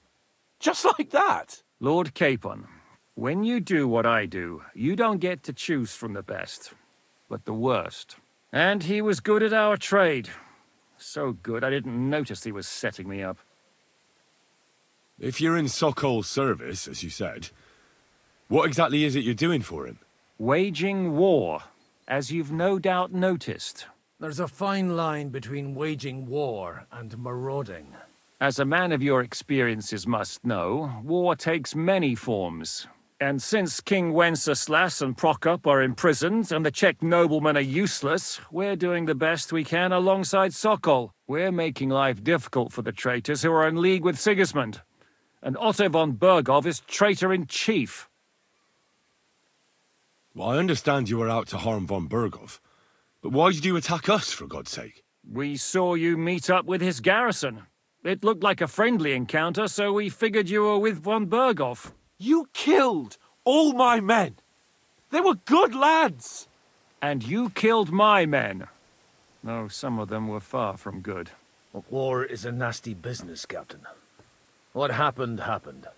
Just like that? Lord Capon, when you do what I do, you don't get to choose from the best, but the worst. And he was good at our trade. So good, I didn't notice he was setting me up. If you're in Sokol's service, as you said, what exactly is it you're doing for him? Waging war, as you've no doubt noticed. There's a fine line between waging war and marauding. As a man of your experiences must know, war takes many forms. And since King Wenceslas and Prokop are imprisoned and the Czech noblemen are useless, we're doing the best we can alongside Sokol. We're making life difficult for the traitors who are in league with Sigismund. And Otto von Bergov is traitor-in-chief. Well, I understand you were out to harm von Bergov, but why did you attack us, for God's sake? We saw you meet up with his garrison. It looked like a friendly encounter, so we figured you were with von Bergov. You killed all my men. They were good lads. And you killed my men. Though some of them were far from good. War is a nasty business, Captain. What happened, happened.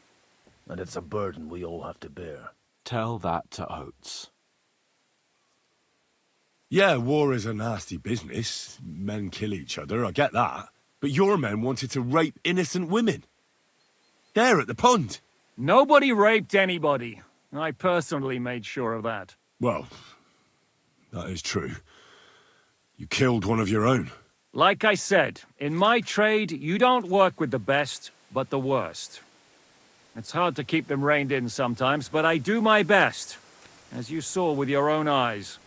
And it's a burden we all have to bear. Tell that to Oates. Yeah, war is a nasty business. Men kill each other, I get that. But your men wanted to rape innocent women. There at the pond. Nobody raped anybody. I personally made sure of that. Well, that is true. You killed one of your own. Like I said, in my trade, you don't work with the best, but the worst. It's hard to keep them reined in sometimes, but I do my best, as you saw with your own eyes.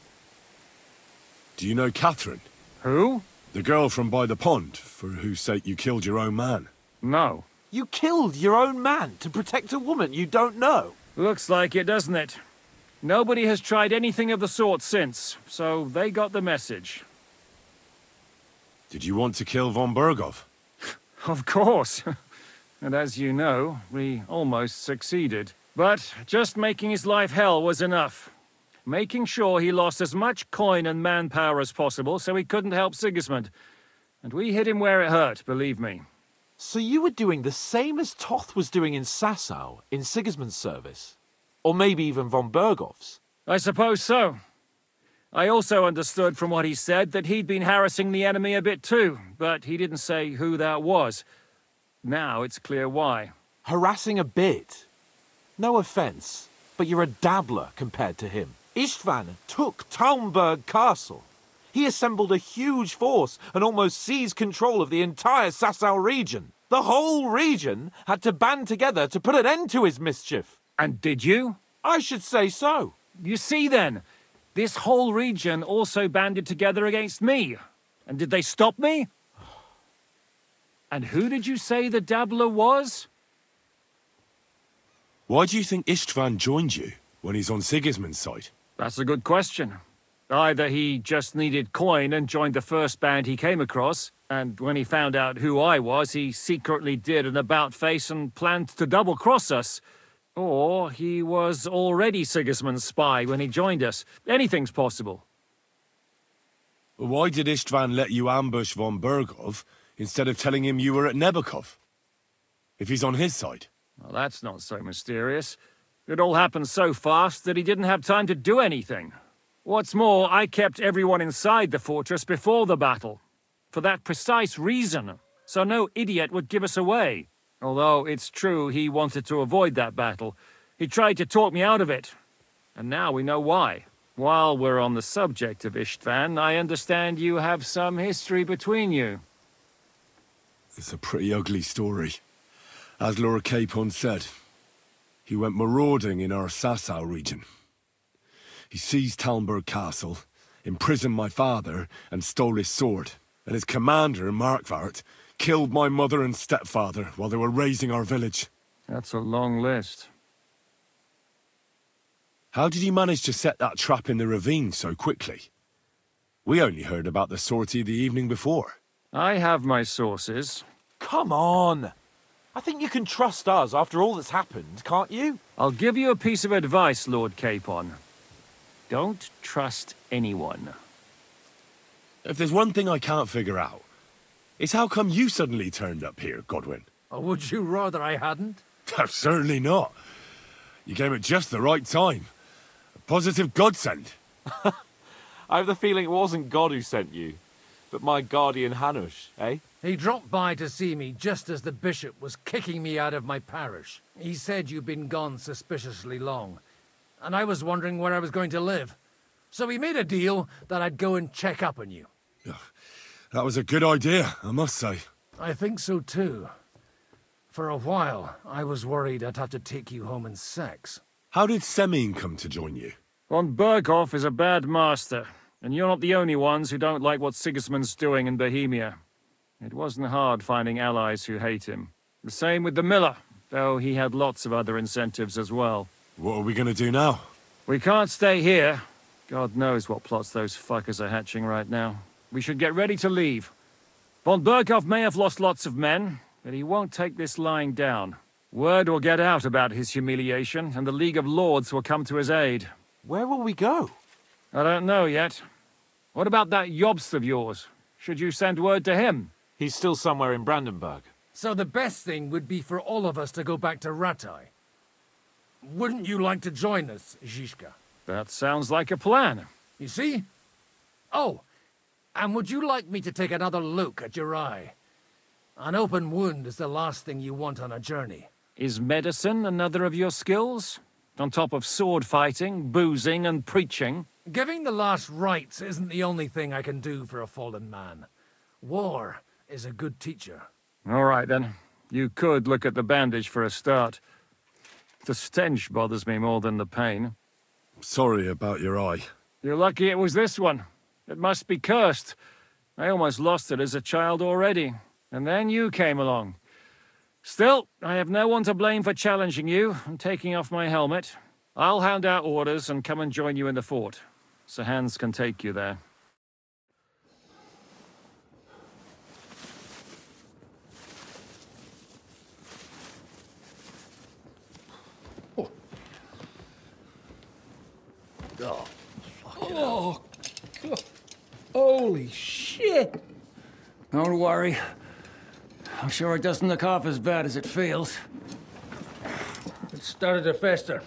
Do you know Catherine? Who? The girl from by the pond, for whose sake you killed your own man. No. You killed your own man to protect a woman you don't know? Looks like it, doesn't it? Nobody has tried anything of the sort since, so they got the message. Did you want to kill von Berghoff? Of course. And as you know, we almost succeeded. But just making his life hell was enough. Making sure he lost as much coin and manpower as possible so he couldn't help Sigismund. And we hit him where it hurt, believe me. So you were doing the same as Toth was doing in Sasau, in Sigismund's service? Or maybe even von Berghoff's? I suppose so. I also understood from what he said that he'd been harassing the enemy a bit too, but he didn't say who that was. Now it's clear why. Harassing a bit? No offence, but you're a dabbler compared to him. Istvan took Talmberg Castle. He assembled a huge force and almost seized control of the entire Sasau region. The whole region had to band together to put an end to his mischief. And did you? I should say so. You see then, this whole region also banded together against me. And did they stop me? And who did you say the dabbler was? Why do you think Istvan joined you when he's on Sigismund's side? That's a good question. Either he just needed coin and joined the first band he came across, and when he found out who I was, he secretly did an about-face and planned to double-cross us. Or he was already Sigismund's spy when he joined us. Anything's possible. Why did Istvan let you ambush von Berghoff instead of telling him you were at Nebukov? If he's on his side. Well, that's not so mysterious. It all happened so fast that he didn't have time to do anything. What's more, I kept everyone inside the fortress before the battle. For that precise reason, so no idiot would give us away. Although it's true he wanted to avoid that battle. He tried to talk me out of it. And now we know why. While we're on the subject of Istvan, I understand you have some history between you. It's a pretty ugly story. As Lord Capon said, he went marauding in our Sasau region. He seized Talmberg Castle, imprisoned my father, and stole his sword. And his commander, Markvart, killed my mother and stepfather while they were raising our village. That's a long list. How did you manage to set that trap in the ravine so quickly? We only heard about the sortie the evening before. I have my sources. Come on! I think you can trust us after all that's happened, can't you? I'll give you a piece of advice, Lord Capon. Don't trust anyone. If there's one thing I can't figure out, it's how come you suddenly turned up here, Godwin? Or would you rather I hadn't? Certainly not. You came at just the right time. A positive godsend. I have the feeling it wasn't God who sent you, but my guardian Hanush, eh? He dropped by to see me just as the bishop was kicking me out of my parish. He said you'd been gone suspiciously long, and I was wondering where I was going to live. So we made a deal that I'd go and check up on you. That was a good idea, I must say. I think so too. For a while, I was worried I'd have to take you home in sex. How did Semyon come to join you? Von Berghoff is a bad master, and you're not the only ones who don't like what Sigismund's doing in Bohemia. It wasn't hard finding allies who hate him. The same with the miller, though he had lots of other incentives as well. What are we gonna do now? We can't stay here. God knows what plots those fuckers are hatching right now. We should get ready to leave. Von Berghoff may have lost lots of men, but he won't take this lying down. Word will get out about his humiliation, and the League of Lords will come to his aid. Where will we go? I don't know yet. What about that Jobst of yours? Should you send word to him? He's still somewhere in Brandenburg. So the best thing would be for all of us to go back to Ratai. Wouldn't you like to join us, Zizka? That sounds like a plan. You see? Oh, and would you like me to take another look at your eye? An open wound is the last thing you want on a journey. Is medicine another of your skills? On top of sword fighting, boozing, and preaching? Giving the last rites isn't the only thing I can do for a fallen man. War is a good teacher. All right, then. You could look at the bandage for a start. The stench bothers me more than the pain. Sorry about your eye. You're lucky it was this one. It must be cursed. I almost lost it as a child already. And then you came along. Still, I have no one to blame for challenging you and taking off my helmet. I'll hand out orders and come and join you in the fort. Sir Hans can take you there. Oh, oh, God. Holy shit! Don't worry. I'm sure it doesn't look half as bad as it feels. It started to fester.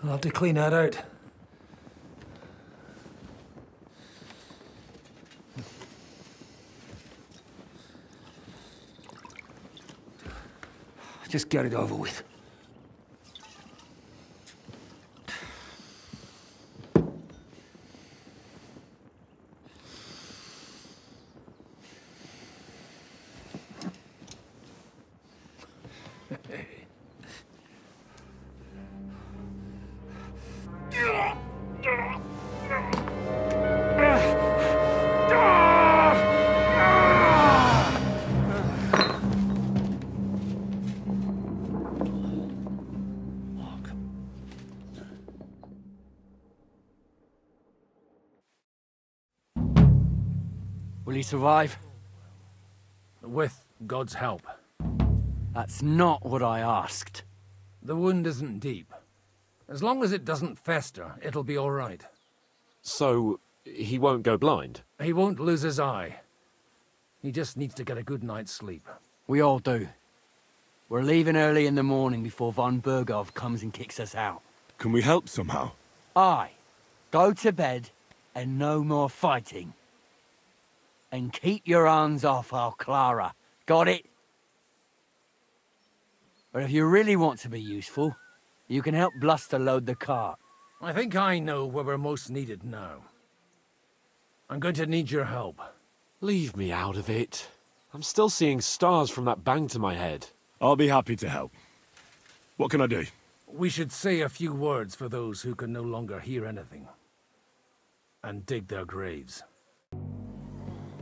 I'll have to clean that out. Just get it over with. Will he survive? With God's help. That's not what I asked. The wound isn't deep. As long as it doesn't fester, it'll be all right. So, he won't go blind? He won't lose his eye. He just needs to get a good night's sleep. We all do. We're leaving early in the morning before von Bergov comes and kicks us out. Can we help somehow? Aye. Go to bed and no more fighting. And keep your hands off our Clara. Got it? But if you really want to be useful, you can help Bluster load the cart. I think I know where we're most needed now. I'm going to need your help. Leave me out of it. I'm still seeing stars from that bang to my head. I'll be happy to help. What can I do? We should say a few words for those who can no longer hear anything. And dig their graves.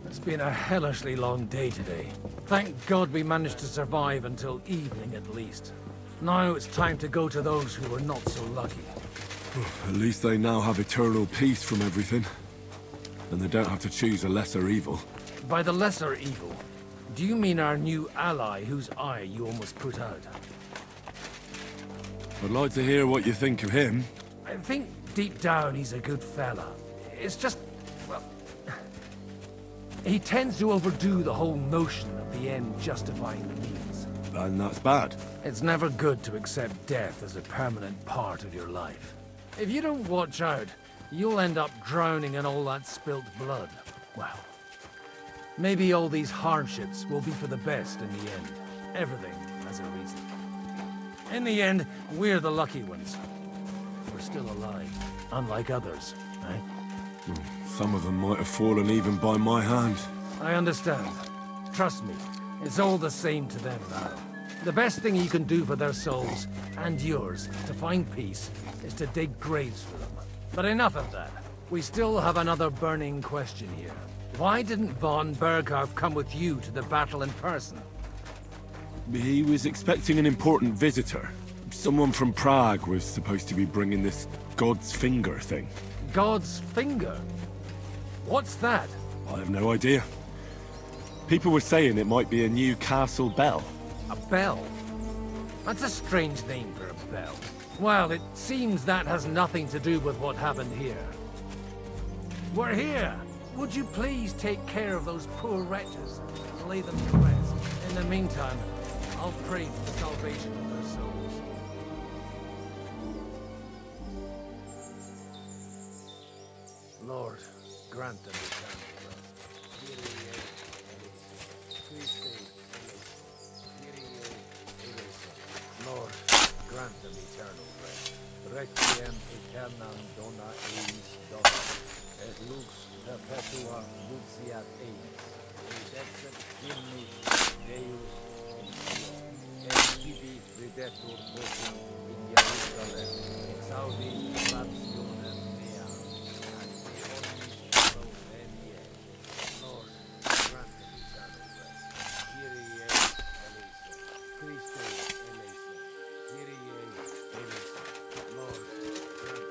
It's been a hellishly long day today. Thank God we managed to survive until evening at least. Now it's time to go to those who were not so lucky. At least they now have eternal peace from everything. And they don't have to choose a lesser evil. By the lesser evil, do you mean our new ally whose eye you almost put out? I'd like to hear what you think of him. I think deep down he's a good fella. It's just, well, he tends to overdo the whole notion of the end justifying the means. And that's bad. It's never good to accept death as a permanent part of your life. If you don't watch out, you'll end up drowning in all that spilt blood. Well, maybe all these hardships will be for the best in the end. Everything has a reason. In the end, we're the lucky ones. We're still alive, unlike others, right? Some of them might have fallen even by my hand. I understand. Trust me, it's all the same to them now. The best thing you can do for their souls, and yours, to find peace, is to dig graves for them. But enough of that. We still have another burning question here. Why didn't von Berghoff come with you to the battle in person? He was expecting an important visitor. Someone from Prague was supposed to be bringing this God's Finger thing. God's Finger? What's that? I have no idea. People were saying it might be a new castle bell. A bell? That's a strange name for a bell. Well, it seems that has nothing to do with what happened here. We're here! Would you please take care of those poor wretches and lay them to rest? In the meantime, I'll pray for the salvation of their souls. Lord, grant them eternal rest. Please save Requiem aeternam dona eis Dona, et lux perpetua luciat eis, edexit hymnus Deus in Sion, et tibi videtur vocem in Jerusalem, exaudi rationem mea, and omnis pro venie, nos grantem eternal rest, Kyrie eleison, Christe eleison, Kyrie eleison, Lord grantem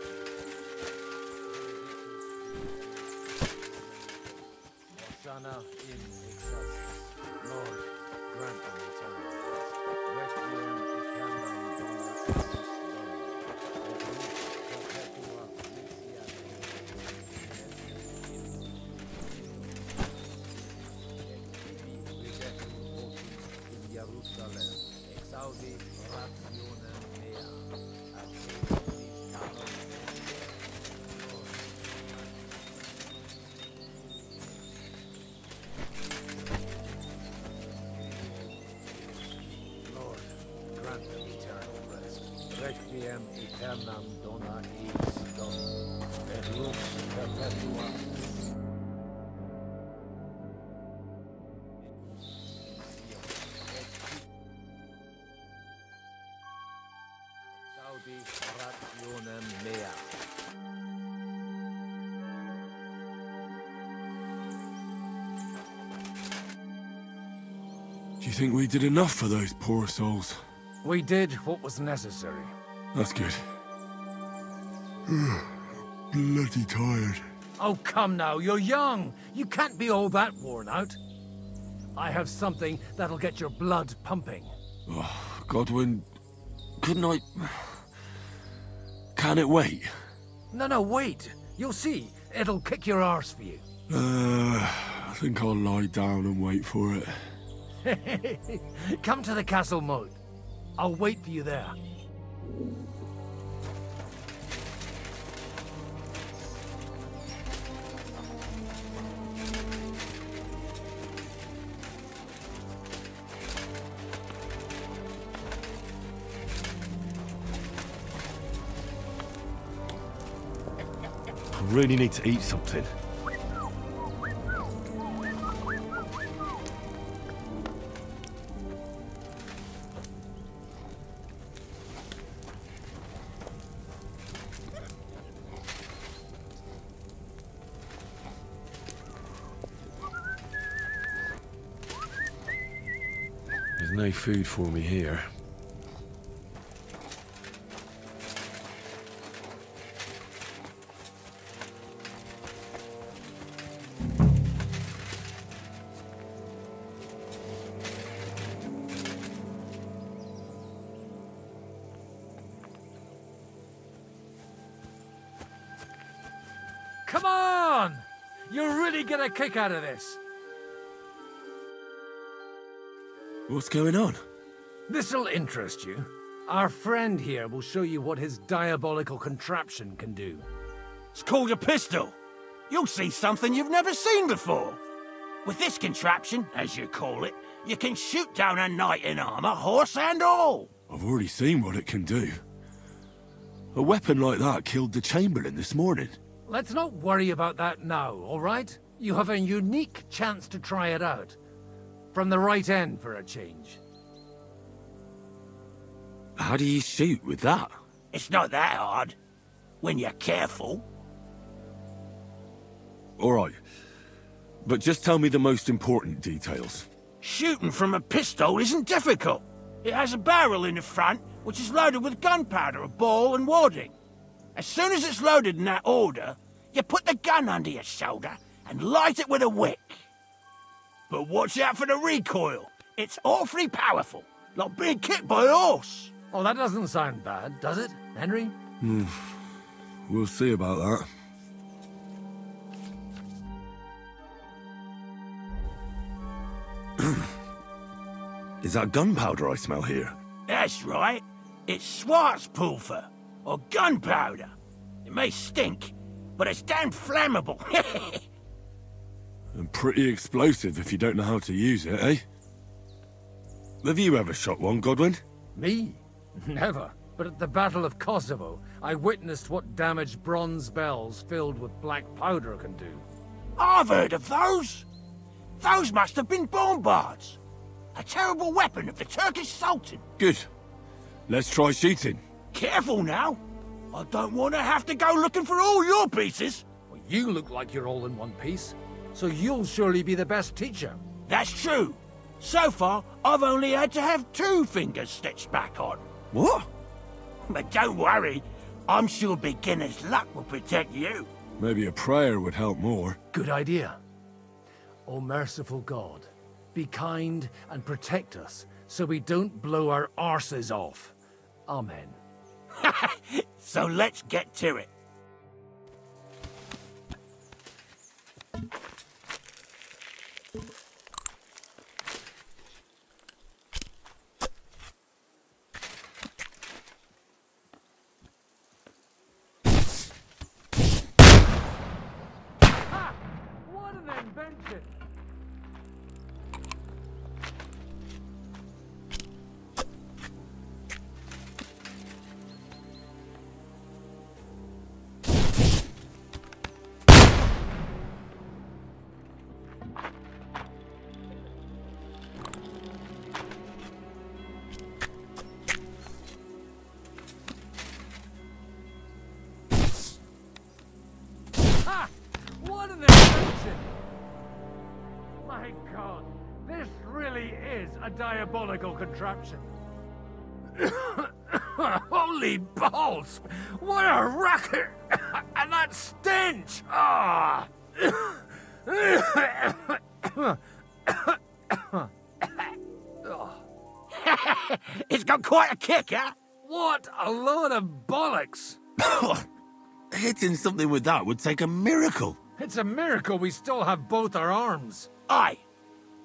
Hosanna in excelsis, Lord grantem eternal rest, Requiem aeternam dona eis Domini, et lux perpetua luciat eis, et tibi videtur vocem in Jerusalem, exaudi rationem mea, ad eis canon Lord, grantem eternal rest. Requiem aeternam dona eis Domini, et lux perpetua Saudi rationem mea. Do you think we did enough for those poor souls? We did what was necessary. That's good. Bloody tired. Oh, come now, you're young. You can't be all that worn out. I have something that'll get your blood pumping. Oh, Godwin, couldn't I... Can it wait? No, wait. You'll see. It'll kick your arse for you. I think I'll lie down and wait for it. Come to the castle moat. I'll wait for you there. I really need to eat something. There's no food for me here. Come on! You'll really get a kick out of this. What's going on? This'll interest you. Our friend here will show you what his diabolical contraption can do. It's called a pistol. You'll see something you've never seen before. With this contraption, as you call it, you can shoot down a knight in armor, horse and all. I've already seen what it can do. A weapon like that killed the Chamberlain this morning. Let's not worry about that now, all right? You have a unique chance to try it out. From the right end for a change. How do you shoot with that? It's not that hard, when you're careful. Alright, but just tell me the most important details. Shooting from a pistol isn't difficult. It has a barrel in the front, which is loaded with gunpowder, a ball and wadding. As soon as it's loaded in that order, you put the gun under your shoulder and light it with a wick. But watch out for the recoil. It's awfully powerful, like being kicked by a horse. Oh, that doesn't sound bad, does it, Henry? We'll see about that. Is that gunpowder I smell here? That's right. It's Schwarzpulver, or gunpowder. It may stink, but it's damn flammable. And pretty explosive if you don't know how to use it, eh? Have you ever shot one, Godwin? Me? Never. but at the Battle of Kosovo, I witnessed what damage bronze bells filled with black powder can do. I've heard of those. Those must have been bombards. A terrible weapon of the Turkish Sultan. Good. Let's try shooting. Careful now. I don't want to have to go looking for all your pieces. Well, you look like you're all in one piece, so you'll surely be the best teacher. That's true. So far, I've only had to have 2 fingers stitched back on. What? But don't worry. I'm sure beginner's luck will protect you. Maybe a prayer would help more. Good idea. O merciful God, be kind and protect us so we don't blow our arses off. Amen. So let's get to it. What an invention! What an invention! My God, this really is a diabolical contraption. Holy balls! What a racket! And that stench! Ah! It's got quite a kick, huh? What a load of bollocks! Hitting something with that would take a miracle. It's a miracle we still have both our arms. Aye.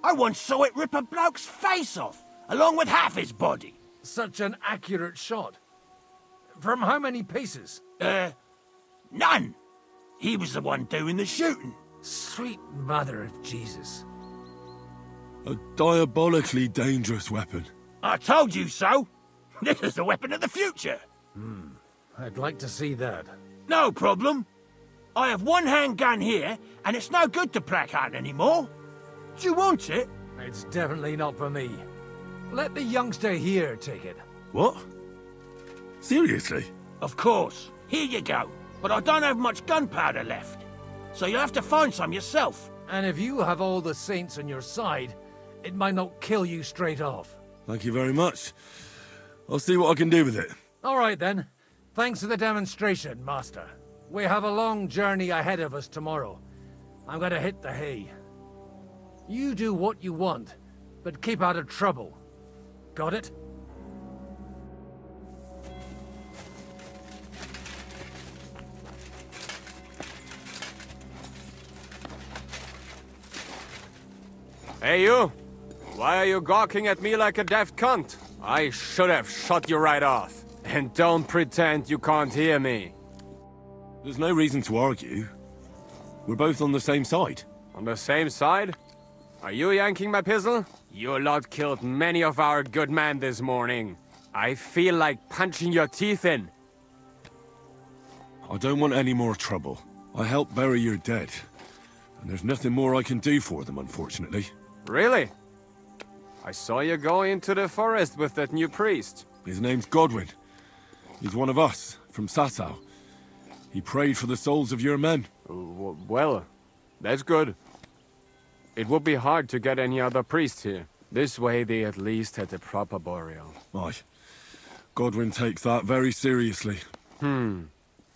I once saw it rip a bloke's face off, along with half his body. Such an accurate shot. From how many paces? None. He was the one doing the shooting. Sweet mother of Jesus. A diabolically dangerous weapon. I told you so. This is the weapon of the future. I'd like to see that. No problem. I have one handgun here, and it's no good to placard anymore. Do you want it? It's definitely not for me. Let the youngster here take it. What? Seriously? Of course. Here you go. But I don't have much gunpowder left. So you'll have to find some yourself. And if you have all the saints on your side, it might not kill you straight off. Thank you very much. I'll see what I can do with it. All right, then. Thanks for the demonstration, Master. We have a long journey ahead of us tomorrow. I'm gonna hit the hay. You do what you want, but keep out of trouble. Got it? Hey, you! Why are you gawking at me like a deaf cunt? I should have shot you right off. And don't pretend you can't hear me. There's no reason to argue. We're both on the same side. On the same side? Are you yanking my pistol? You lot killed many of our good men this morning. I feel like punching your teeth in. I don't want any more trouble. I helped bury your dead. And there's nothing more I can do for them, unfortunately. Really? I saw you go into the forest with that new priest. His name's Godwin. He's one of us, from Sasau. He prayed for the souls of your men. Well, that's good. It would be hard to get any other priest here. This way they at least had a proper burial. Aye. Godwin takes that very seriously.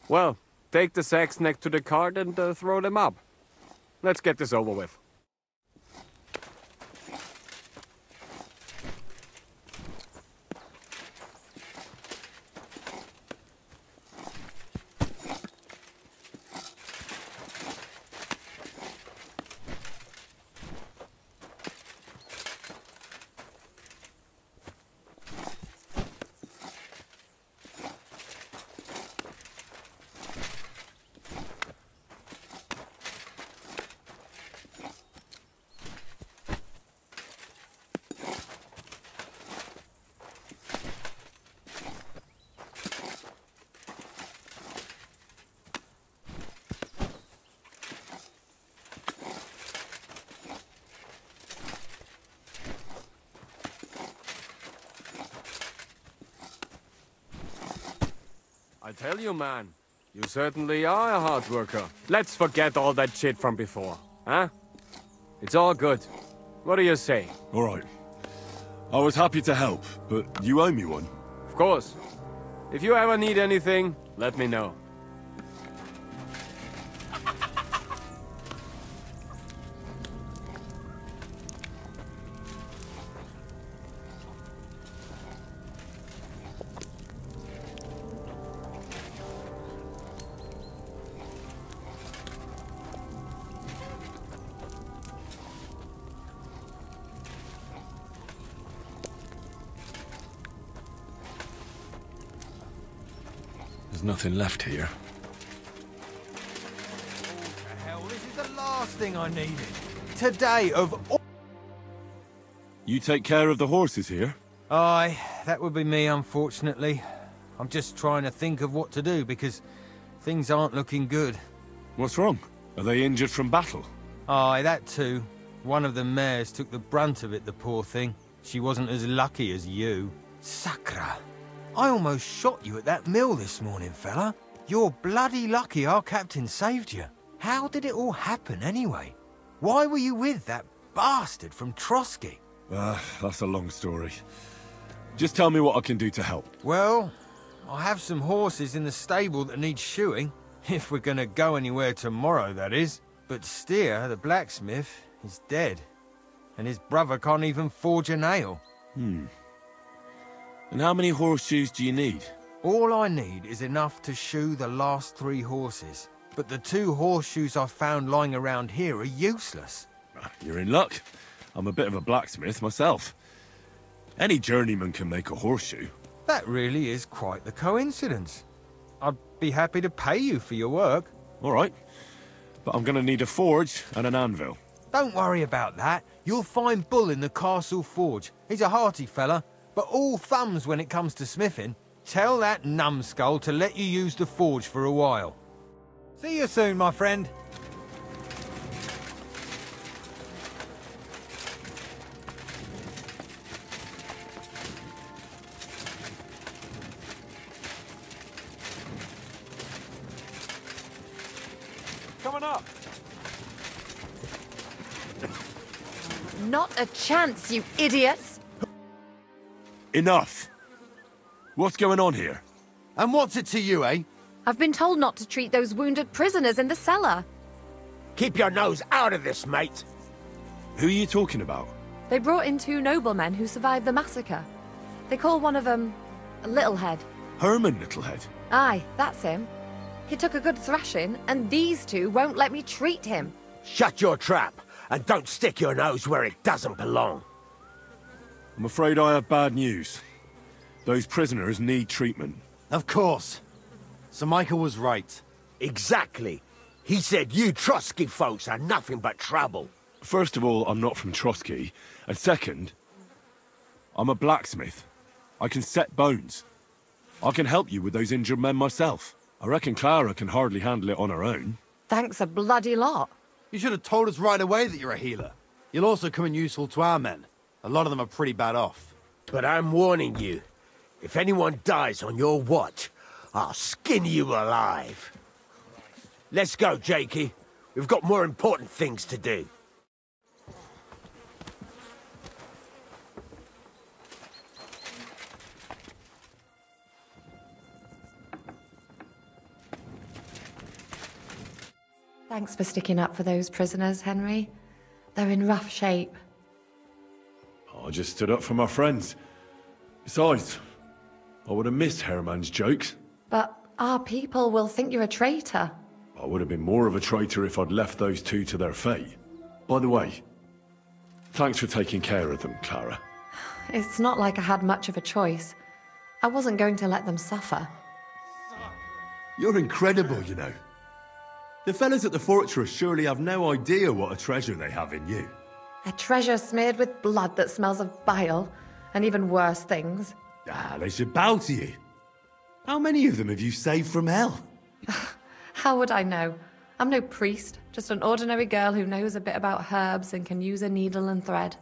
Well, take the sacks next to the cart and throw them up. Let's get this over with. I tell you, man, you certainly are a hard worker. Let's forget all that shit from before, huh? It's all good. What do you say? All right. I was happy to help, but you owe me one. Of course. If you ever need anything, let me know. There's nothing left here. Hell, this is the last thing I needed. Today of all... You take care of the horses here? Aye, that would be me, unfortunately. I'm just trying to think of what to do, because things aren't looking good. What's wrong? Are they injured from battle? Aye, that too. One of the mares took the brunt of it, the poor thing. She wasn't as lucky as you. Sacra. I almost shot you at that mill this morning, fella. You're bloody lucky our captain saved you. How did it all happen, anyway? Why were you with that bastard from Trotsky? That's a long story. Just tell me what I can do to help. Well, I have some horses in the stable that need shoeing. If we're gonna go anywhere tomorrow, that is. But Steer, the blacksmith, is dead. And his brother can't even forge a nail. And how many horseshoes do you need? All I need is enough to shoe the last 3 horses. But the 2 horseshoes I found lying around here are useless. You're in luck. I'm a bit of a blacksmith myself. Any journeyman can make a horseshoe. That really is quite the coincidence. I'd be happy to pay you for your work. All right. But I'm gonna need a forge and an anvil. Don't worry about that. You'll find Bull in the castle forge. He's a hearty fella, but all thumbs when it comes to smithing. Tell that numbskull to let you use the forge for a while. See you soon, my friend. Coming up. Not a chance, you idiots! Enough! What's going on here? And what's it to you, eh? I've been told not to treat those wounded prisoners in the cellar. Keep your nose out of this, mate! Who are you talking about? They brought in 2 noblemen who survived the massacre. They call one of them Littlehead. Herman Littlehead? Aye, that's him. He took a good thrashing, and these 2 won't let me treat him. Shut your trap, and don't stick your nose where it doesn't belong. I'm afraid I have bad news. Those prisoners need treatment. Of course. Sir Michael was right. Exactly. He said you Trotsky folks are nothing but trouble. First of all, I'm not from Trotsky. And second, I'm a blacksmith. I can set bones. I can help you with those injured men myself. I reckon Clara can hardly handle it on her own. Thanks a bloody lot. You should have told us right away that you're a healer. You'll also come in useful to our men. A lot of them are pretty bad off. But I'm warning you. If anyone dies on your watch, I'll skin you alive. Let's go, Jakey. We've got more important things to do. Thanks for sticking up for those prisoners, Henry. They're in rough shape. I just stood up for my friends. Besides, I would have missed Herman's jokes. But our people will think you're a traitor. I would have been more of a traitor if I'd left those 2 to their fate. By the way, thanks for taking care of them, Clara. It's not like I had much of a choice. I wasn't going to let them suffer. You're incredible, you know. The fellas at the fortress surely have no idea what a treasure they have in you. A treasure smeared with blood that smells of bile, and even worse things. They should bow to you. How many of them have you saved from hell? How would I know? I'm no priest, just an ordinary girl who knows a bit about herbs and can use a needle and thread.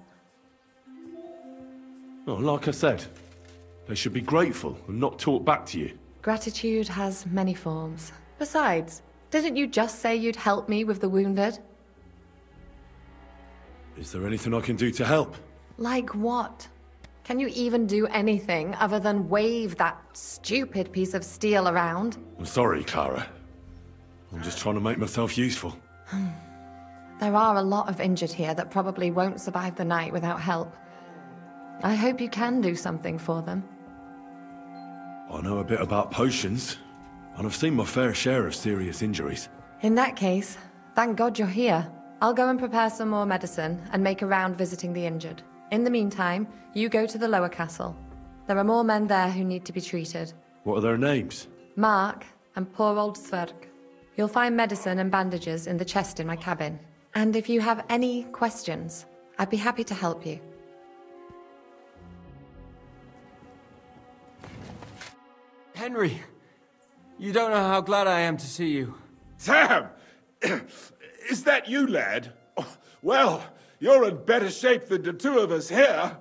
Well, like I said, they should be grateful and not talk back to you. Gratitude has many forms. Besides, didn't you just say you'd help me with the wounded? Is there anything I can do to help? Like what? Can you even do anything other than wave that stupid piece of steel around? I'm sorry, Clara. I'm just trying to make myself useful. There are a lot of injured here that probably won't survive the night without help. I hope you can do something for them. I know a bit about potions, and I've seen my fair share of serious injuries. In that case, thank God you're here. I'll go and prepare some more medicine and make a round visiting the injured. In the meantime, you go to the lower castle. There are more men there who need to be treated. What are their names? Mark and poor old Sverk. You'll find medicine and bandages in the chest in my cabin. And if you have any questions, I'd be happy to help you. Henry, you don't know how glad I am to see you. Sam! Is that you, lad? Well, you're in better shape than the two of us here.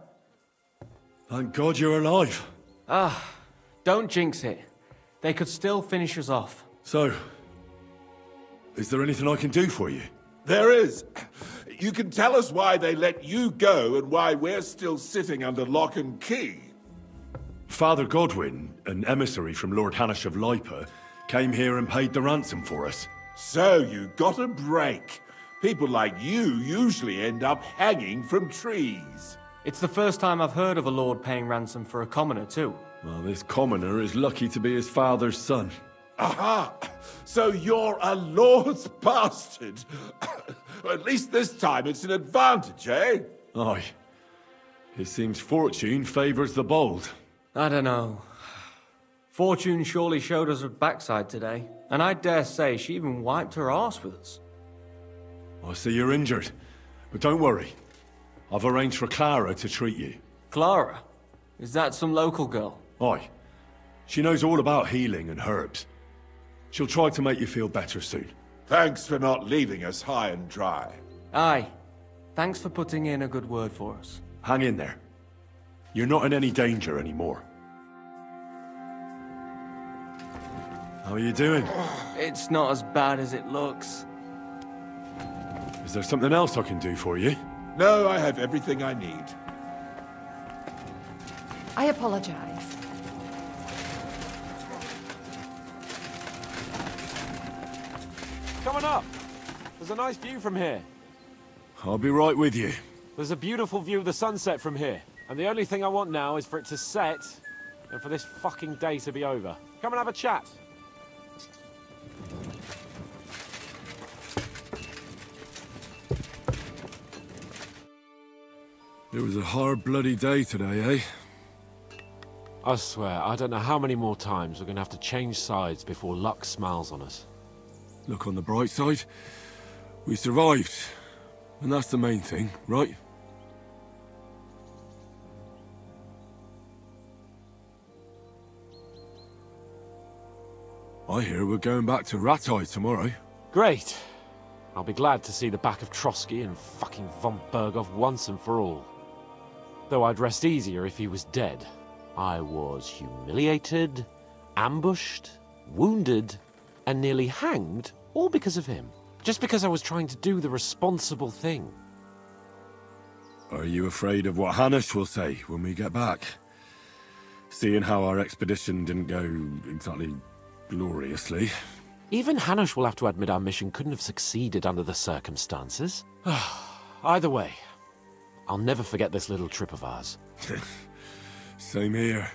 Thank God you're alive. Ah, don't jinx it. They could still finish us off. So, is there anything I can do for you? There is. You can tell us why they let you go and why we're still sitting under lock and key. Father Godwin, an emissary from Lord Hanish of Lipa, came here and paid the ransom for us. So you got a break. People like you usually end up hanging from trees. It's the first time I've heard of a lord paying ransom for a commoner, too. Well, this commoner is lucky to be his father's son. Aha! So you're a lord's bastard. At least this time it's an advantage, eh? Aye. It seems fortune favours the bold. I don't know. Fortune surely showed us her backside today, and I dare say she even wiped her arse with us. I see you're injured, but don't worry. I've arranged for Clara to treat you. Clara? Is that some local girl? Aye. She knows all about healing and herbs. She'll try to make you feel better soon. Thanks for not leaving us high and dry. Aye. Thanks for putting in a good word for us. Hang in there. You're not in any danger anymore. How are you doing? It's not as bad as it looks. Is there something else I can do for you? No, I have everything I need. I apologize. Coming up. There's a nice view from here. I'll be right with you. There's a beautiful view of the sunset from here. And the only thing I want now is for it to set, and for this fucking day to be over. Come and have a chat. It was a hard bloody day today, eh? I swear, I don't know how many more times we're gonna have to change sides before luck smiles on us. Look on the bright side. We survived. And that's the main thing, right? I hear we're going back to Rattay tomorrow. Great. I'll be glad to see the back of Trotsky and fucking von Berghoff once and for all. Though I'd rest easier if he was dead. I was humiliated, ambushed, wounded, and nearly hanged, all because of him. Just because I was trying to do the responsible thing. Are you afraid of what Hanish will say when we get back? Seeing how our expedition didn't go exactly gloriously. Even Hanish will have to admit our mission couldn't have succeeded under the circumstances. Either way, I'll never forget this little trip of ours. Same here.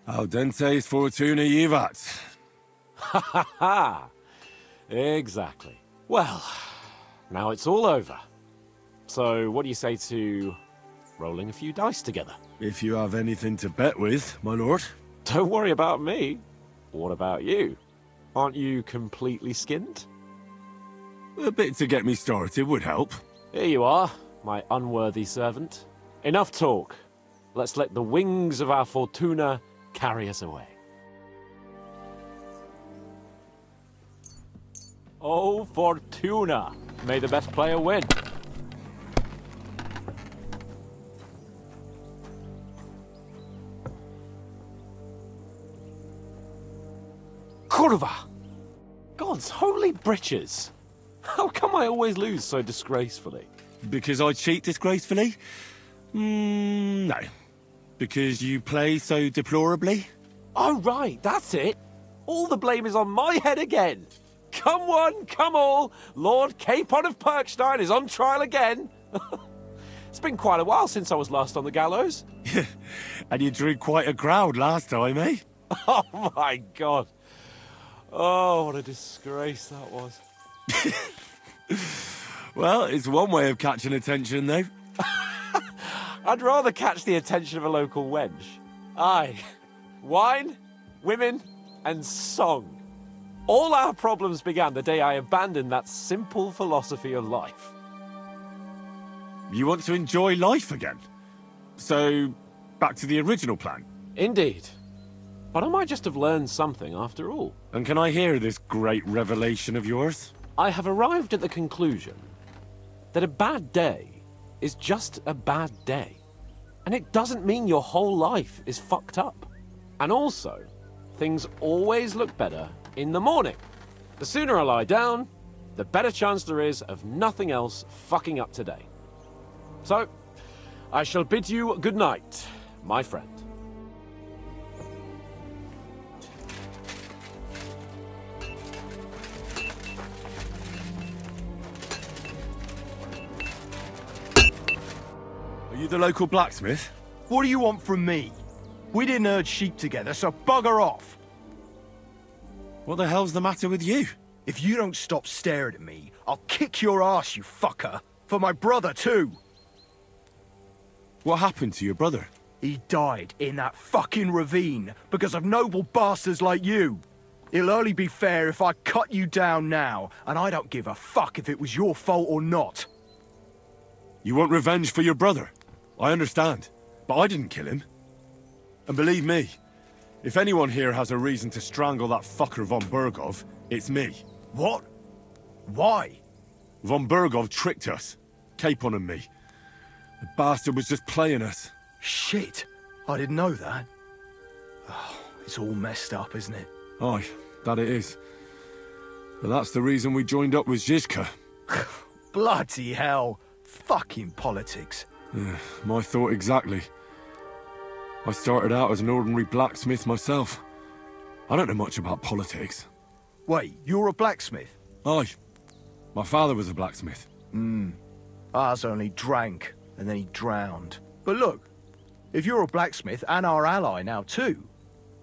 Audentes fortuna jivat. Ha ha ha! Exactly. Well, now it's all over. So what do you say to rolling a few dice together? If you have anything to bet with, my lord. Don't worry about me. What about you? Aren't you completely skinned? A bit to get me started would help. Here you are, my unworthy servant. Enough talk. Let's let the wings of our Fortuna carry us away. Oh, Fortuna! May the best player win. Kurva! God's holy britches! How come I always lose so disgracefully? Because I cheat disgracefully? No. Because you play so deplorably? Oh, right, that's it. All the blame is on my head again. Come one, come all. Lord Capon of Perkstein is on trial again. It's been quite a while since I was last on the gallows. And you drew quite a crowd last time, eh? Oh, my God. Oh, what a disgrace that was. Well, it's one way of catching attention, though. I'd rather catch the attention of a local wench. Aye. Wine, women, and song. All our problems began the day I abandoned that simple philosophy of life. You want to enjoy life again? So, back to the original plan? Indeed. But I might just have learned something after all. And can I hear this great revelation of yours? I have arrived at the conclusion that a bad day is just a bad day. And it doesn't mean your whole life is fucked up. And also, things always look better in the morning. The sooner I lie down, the better chance there is of nothing else fucking up today. So, I shall bid you good night, my friend. Are you the local blacksmith? What do you want from me? We didn't herd sheep together, so bugger off. What the hell's the matter with you? If you don't stop staring at me, I'll kick your ass, you fucker. For my brother, too. What happened to your brother? He died in that fucking ravine because of noble bastards like you. It'll only be fair if I cut you down now, and I don't give a fuck if it was your fault or not. You want revenge for your brother? I understand, but I didn't kill him. And believe me, if anyone here has a reason to strangle that fucker von Bergov, it's me. What? Why? Von Bergov tricked us. Capon and me. The bastard was just playing us. Shit, I didn't know that. Oh, it's all messed up, isn't it? Aye, that it is. But that's the reason we joined up with Zizka. Bloody hell. Fucking politics. Yeah, my thought exactly. I started out as an ordinary blacksmith myself. I don't know much about politics. Wait, you're a blacksmith? Aye. My father was a blacksmith. Ours only drank, and then he drowned. But look, if you're a blacksmith and our ally now too,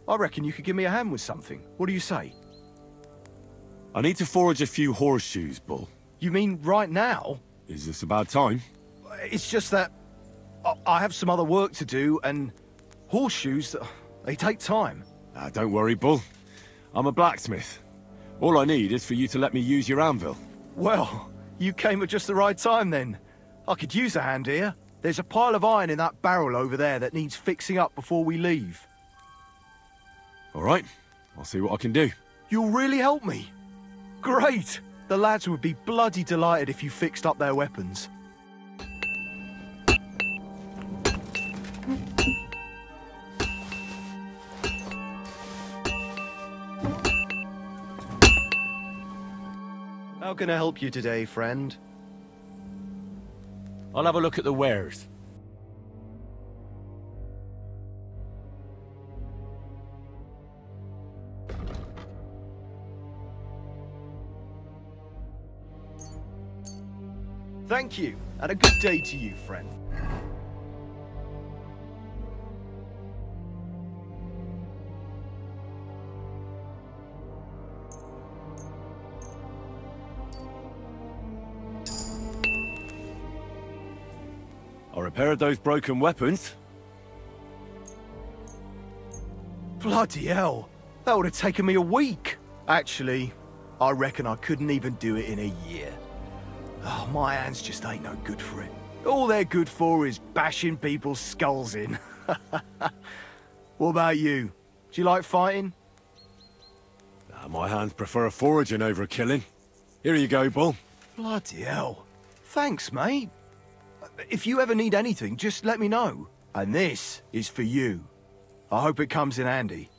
I reckon you could give me a hand with something. What do you say? I need to forge a few horseshoes, Bull. You mean right now? Is this a bad time? It's just that I have some other work to do, and horseshoes, they take time. Don't worry, Bull. I'm a blacksmith. All I need is for you to let me use your anvil. Well, you came at just the right time then. I could use a hand here. There's a pile of iron in that barrel over there that needs fixing up before we leave. All right, I'll see what I can do. You'll really help me? Great! The lads would be bloody delighted if you fixed up their weapons. How can I help you today, friend? I'll have a look at the wares. Thank you, and a good day to you, friend. I repaired those broken weapons. Bloody hell, that would have taken me a week. Actually, I reckon I couldn't even do it in a year. Oh, my hands just ain't no good for it. All they're good for is bashing people's skulls in. What about you? Do you like fighting? My hands prefer foraging over killing. Here you go, Bull. Bloody hell. Thanks, mate. If you ever need anything, just let me know. And this is for you. I hope it comes in handy.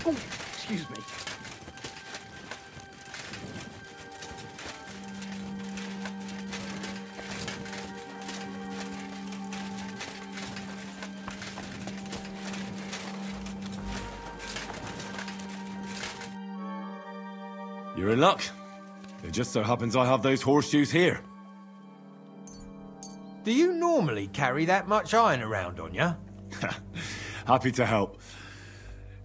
Oh, excuse me. You're in luck. It just so happens I have those horseshoes here. Do you normally carry that much iron around on you? Happy to help.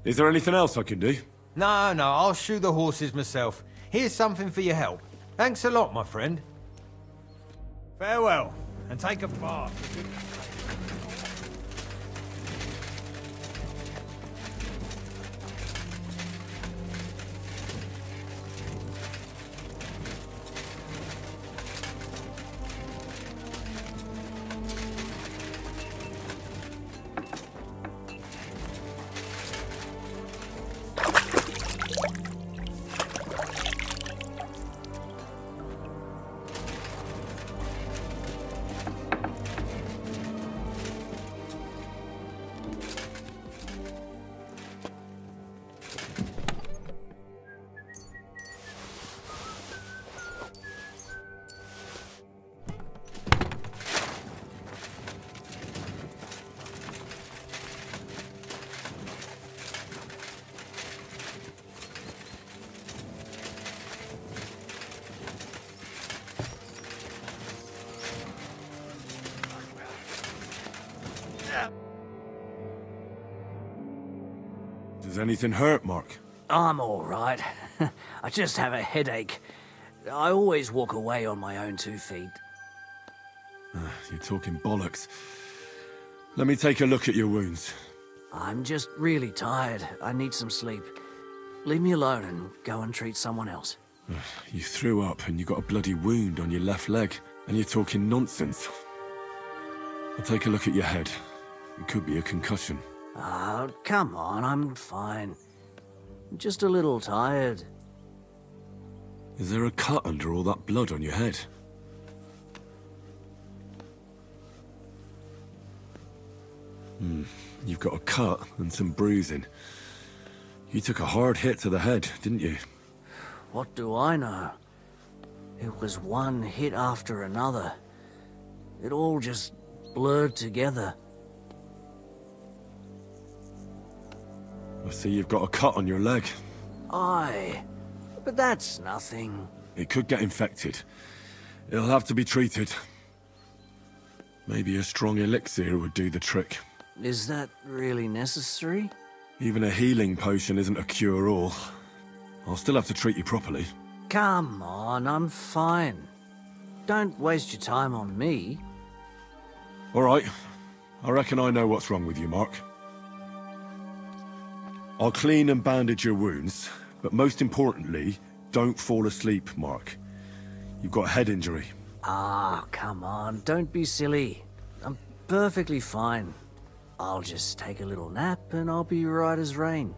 Is there anything else I can do? No, I'll shoe the horses myself. Here's something for your help. Thanks a lot, my friend. Farewell, and take a bath. Does anything hurt, Mark? I'm all right. I just have a headache. I always walk away on my own 2 feet. You're talking bollocks. Let me take a look at your wounds. I'm just really tired. I need some sleep. Leave me alone and go and treat someone else. You threw up and you got a bloody wound on your left leg, and you're talking nonsense. I'll take a look at your head. It could be a concussion. Oh, come on, I'm fine. Just a little tired. Is there a cut under all that blood on your head? You've got a cut and some bruising. You took a hard hit to the head, didn't you? What do I know? It was one hit after another. It all just blurred together. I see you've got a cut on your leg. Aye, but that's nothing. It could get infected. It'll have to be treated. Maybe a strong elixir would do the trick. Is that really necessary? Even a healing potion isn't a cure-all. I'll still have to treat you properly. Come on, I'm fine. Don't waste your time on me. All right. I reckon I know what's wrong with you, Mark. I'll clean and bandage your wounds, but most importantly, don't fall asleep, Mark. You've got a head injury. Ah, come on, don't be silly. I'm perfectly fine. I'll just take a little nap and I'll be right as rain.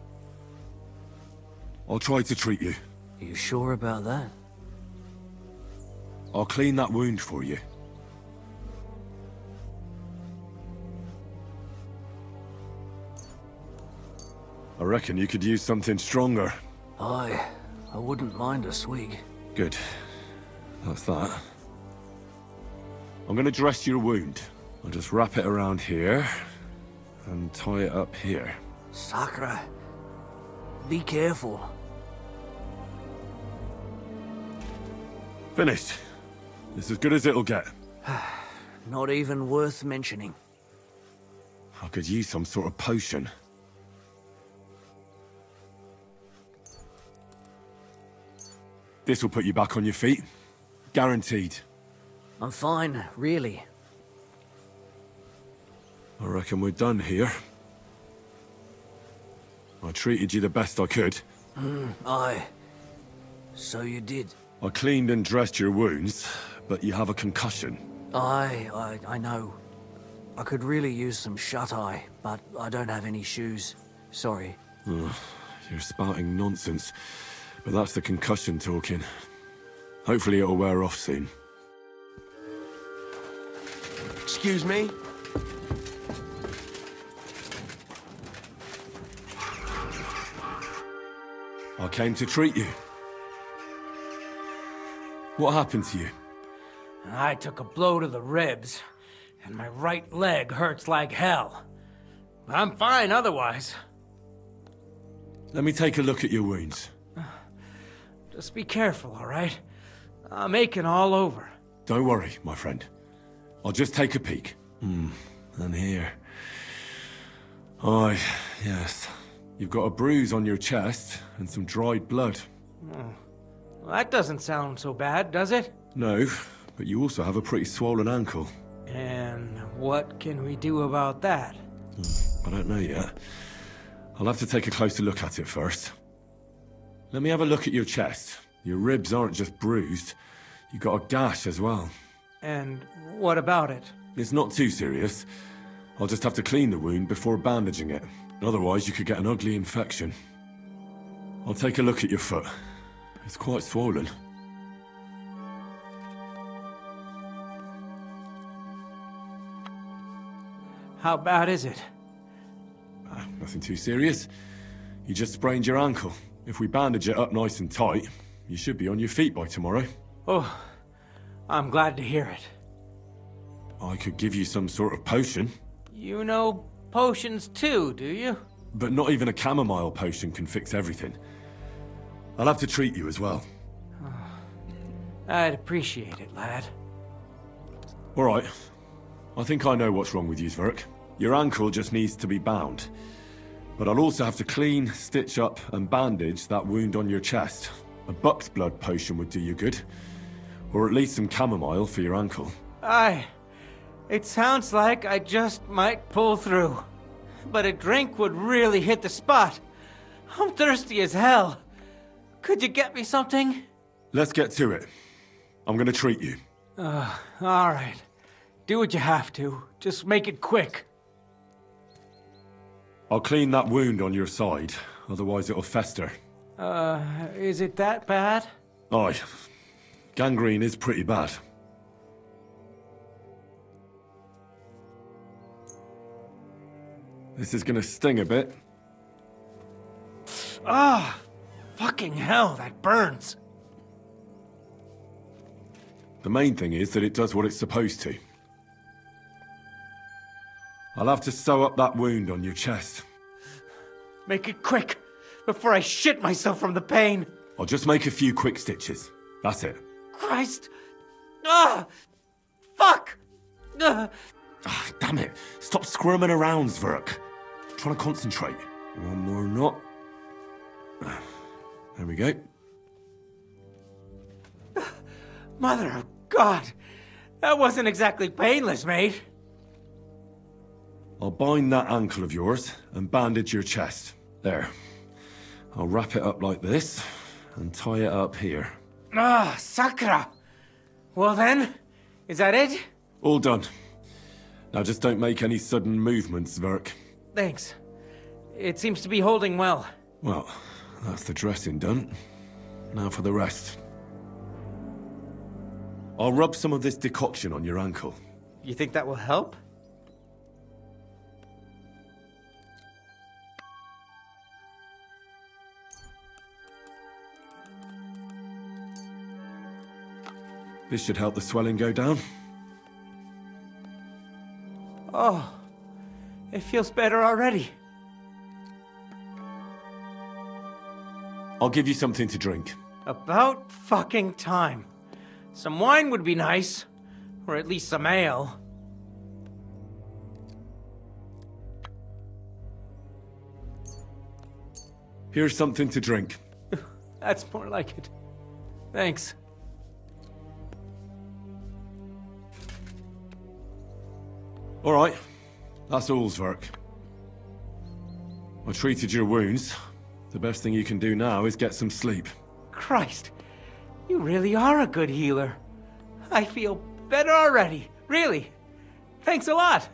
I'll try to treat you. You sure about that? I'll clean that wound for you. I reckon you could use something stronger. Aye, I wouldn't mind a swig. Good. That's that. I'm gonna dress your wound. I'll just wrap it around here and tie it up here. Sakra, be careful. Finished. It's as good as it'll get. Not even worth mentioning. I could use some sort of potion. This will put you back on your feet. Guaranteed. I'm fine, really. I reckon we're done here. I treated you the best I could. Aye. So you did. I cleaned and dressed your wounds, but you have a concussion. Aye, I know. I could really use some shut-eye, but I don't have any shoes. Sorry. You're spouting nonsense, but that's the concussion talking. Hopefully it'll wear off soon. Excuse me? I came to treat you. What happened to you? I took a blow to the ribs, and my right leg hurts like hell. I'm fine otherwise. Let me take a look at your wounds. Just be careful, all right? I'm aching all over. Don't worry, my friend. I'll just take a peek. And here. Aye, yes. You've got a bruise on your chest and some dried blood. Well, that doesn't sound so bad, does it? No, but you also have a pretty swollen ankle. And what can we do about that? I don't know yet. I'll have to take a closer look at it first. Let me have a look at your chest. Your ribs aren't just bruised. You've got a gash as well. And what about it? It's not too serious. I'll just have to clean the wound before bandaging it. Otherwise, you could get an ugly infection. I'll take a look at your foot. It's quite swollen. How bad is it? Nothing too serious. You just sprained your ankle. If we bandage it up nice and tight, you should be on your feet by tomorrow. Oh, I'm glad to hear it. I could give you some sort of potion. You know potions too, do you? But not even a chamomile potion can fix everything. I'll have to treat you as well. I'd appreciate it, lad. All right. I think I know what's wrong with you, Zverk. Your ankle just needs to be bound. But I'll also have to clean, stitch up, and bandage that wound on your chest. A buck's blood potion would do you good. Or at least some chamomile for your ankle. It sounds like I just might pull through. But a drink would really hit the spot. I'm thirsty as hell. Could you get me something? Let's get to it. I'm gonna treat you. All right. Do what you have to. Just make it quick. I'll clean that wound on your side, otherwise it'll fester. Is it that bad? Aye. Gangrene is pretty bad. This is gonna sting a bit. Fucking hell, that burns. The main thing is that it does what it's supposed to. I'll have to sew up that wound on your chest. Make it quick, before I shit myself from the pain. I'll just make a few quick stitches. That's it. Christ! Fuck! Damn it. Stop squirming around, Zverk. I'm trying to concentrate. One more knot. There we go. Mother of God! That wasn't exactly painless, mate. I'll bind that ankle of yours and bandage your chest. There. I'll wrap it up like this and tie it up here. Sakra! Well then, is that it? All done. Now just don't make any sudden movements, Zverk. Thanks. It seems to be holding well. Well, that's the dressing done. Now for the rest. I'll rub some of this decoction on your ankle. You think that will help? This should help the swelling go down. Oh, it feels better already. I'll give you something to drink. About fucking time. Some wine would be nice. Or at least some ale. Here's something to drink. That's more like it. Thanks. All right. That's all, Zverk. I treated your wounds. The best thing you can do now is get some sleep. Christ, you really are a good healer. I feel better already, really. Thanks a lot.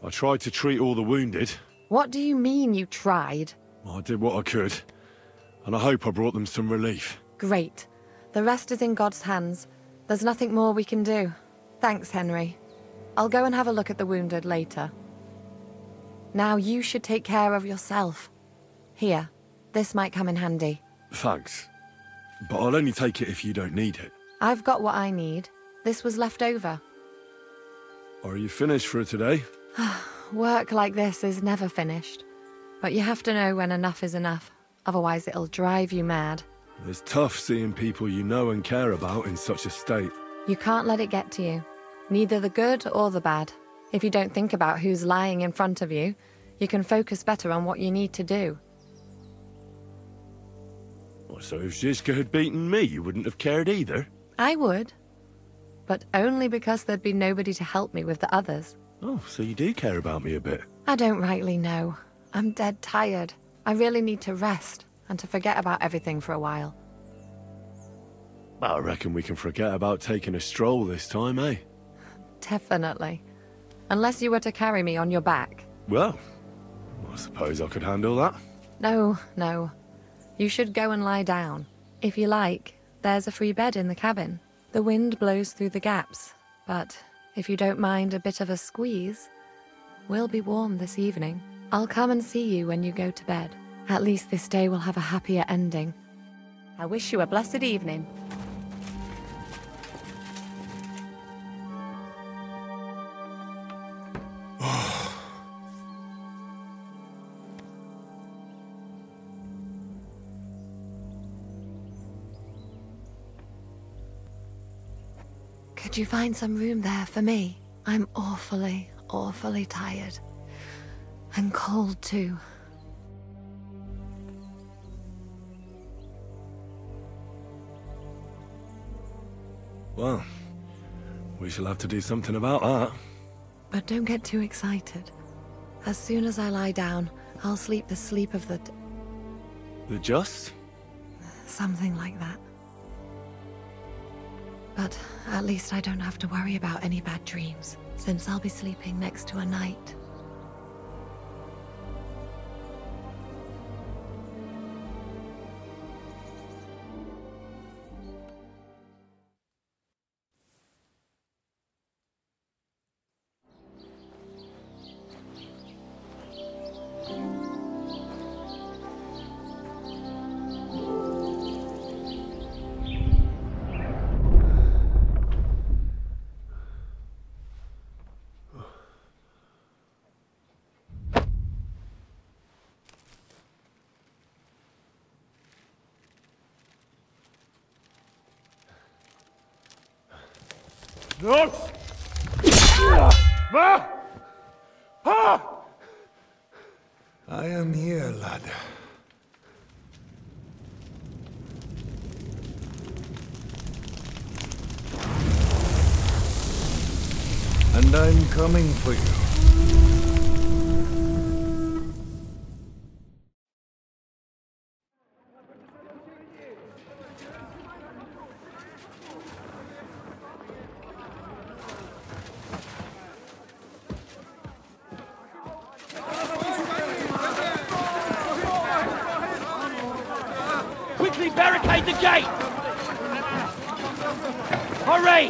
I tried to treat all the wounded. What do you mean you tried? I did what I could, and I hope I brought them some relief. Great. The rest is in God's hands. There's nothing more we can do. Thanks, Henry. I'll go and have a look at the wounded later. Now you should take care of yourself. Here, this might come in handy. Thanks. But I'll only take it if you don't need it. I've got what I need. This was left over. Are you finished for today? Work like this is never finished. But you have to know when enough is enough. Otherwise it'll drive you mad. It's tough seeing people you know and care about in such a state. You can't let it get to you. Neither the good or the bad. If you don't think about who's lying in front of you, you can focus better on what you need to do. So if Zizka had beaten me, you wouldn't have cared either? I would. But only because there'd be nobody to help me with the others. Oh, so you do care about me a bit? I don't rightly know. I'm dead tired. I really need to rest and to forget about everything for a while. I reckon we can forget about taking a stroll this time, eh? Definitely. Unless you were to carry me on your back. Well, I suppose I could handle that. No, no. You should go and lie down. If you like, there's a free bed in the cabin. The wind blows through the gaps, but if you don't mind a bit of a squeeze, we'll be warm this evening. I'll come and see you when you go to bed. At least this day will have a happier ending. I wish you a blessed evening. Could you find some room there for me? I'm awfully, awfully tired. And cold too. Well, we shall have to do something about that. But don't get too excited. As soon as I lie down, I'll sleep the sleep of the... The just? Something like that. But at least I don't have to worry about any bad dreams, since I'll be sleeping next to a knight. No! Ma! Ah! I am here, lad. And I'm coming for you. Quickly barricade the gate! Hurry!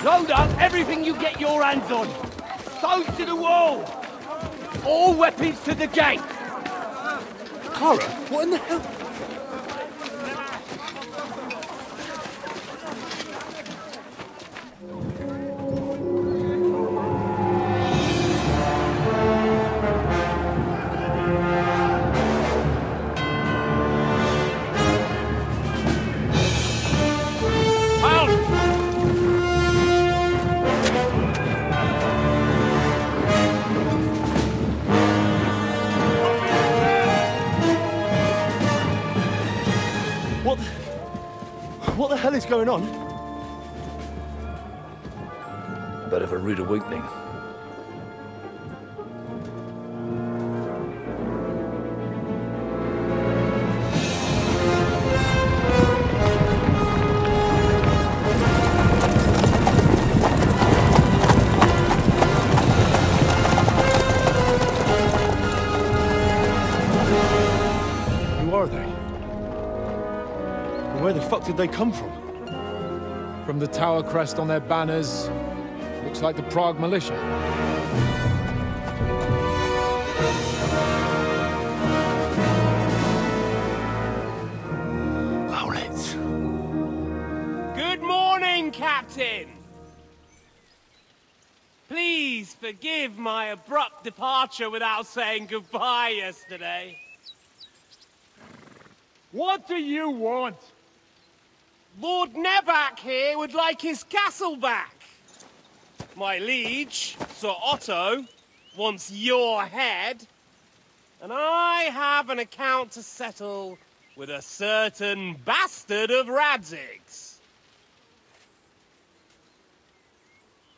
Load up everything you get your hands on. Stones to the wall! All weapons to the gate! Clara, what in the hell? What the hell is going on? Bit of a rude awakening. did they come from? From the tower crest on their banners, looks like the Prague militia. Good morning, Captain! Please forgive my abrupt departure without saying goodbye yesterday. What do you want? Lord Nebak here would like his castle back. My liege, Sir Otto, wants your head. And I have an account to settle with a certain bastard of Radzig's.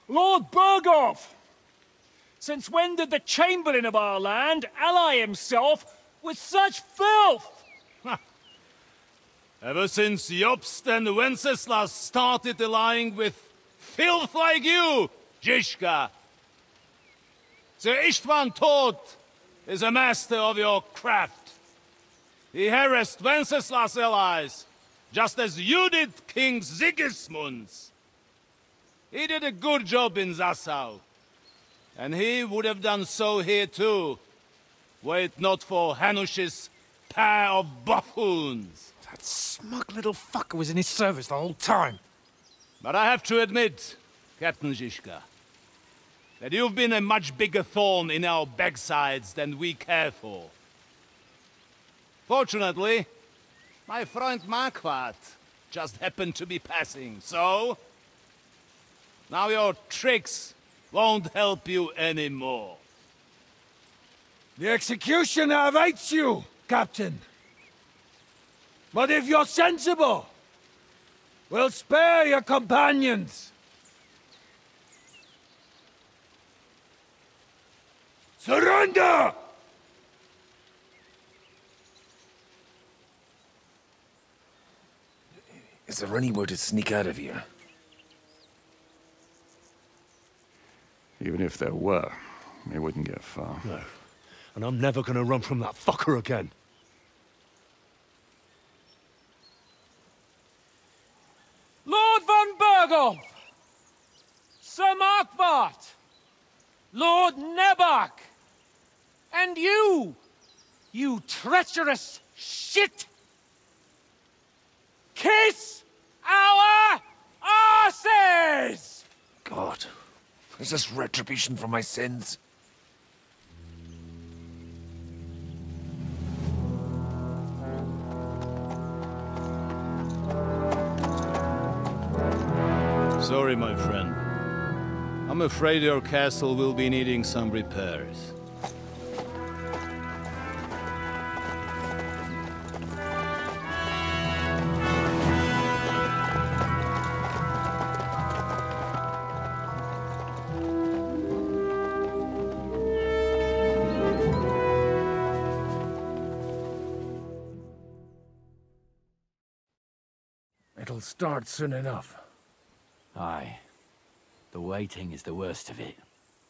Lord Bergov! Since when did the Chamberlain of our land ally himself with such filth? Ever since Jobst and Wenceslas started allying with filth like you, Zizka. Sir Istvan Tod is a master of your craft. He harassed Wenceslas' allies, just as you did King Sigismund's. He did a good job in Zassau, and he would have done so here too, were it not for Hanush's pair of buffoons. That smug little fucker was in his service the whole time. But I have to admit, Captain Zizka, that you've been a much bigger thorn in our backsides than we care for. Fortunately, my friend Marquardt just happened to be passing, so now your tricks won't help you anymore. The executioner awaits you, Captain. But if you're sensible, we'll spare your companions. Surrender! Is there anywhere to sneak out of here? Even if there were, we wouldn't get far. No. And I'm never gonna run from that fucker again. Lord von Bergov! Sir Marquardt! Lord Nebak! And you! You treacherous shit! Kiss our arses! God, is this retribution for my sins? Sorry, my friend. I'm afraid your castle will be needing some repairs. It'll start soon enough. Aye. The waiting is the worst of it.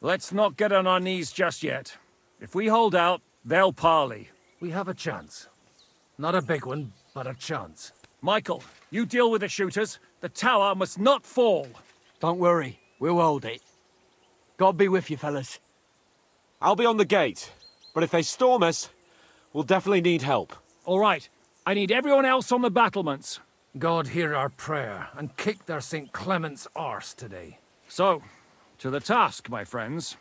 Let's not get on our knees just yet. If we hold out, they'll parley. We have a chance. Not a big one, but a chance. Michael, you deal with the shooters. The tower must not fall. Don't worry. We'll hold it. God be with you, fellas. I'll be on the gate. But if they storm us, we'll definitely need help. All right. I need everyone else on the battlements. God hear our prayer, and kick their St. Clement's arse today. So, to the task, my friends.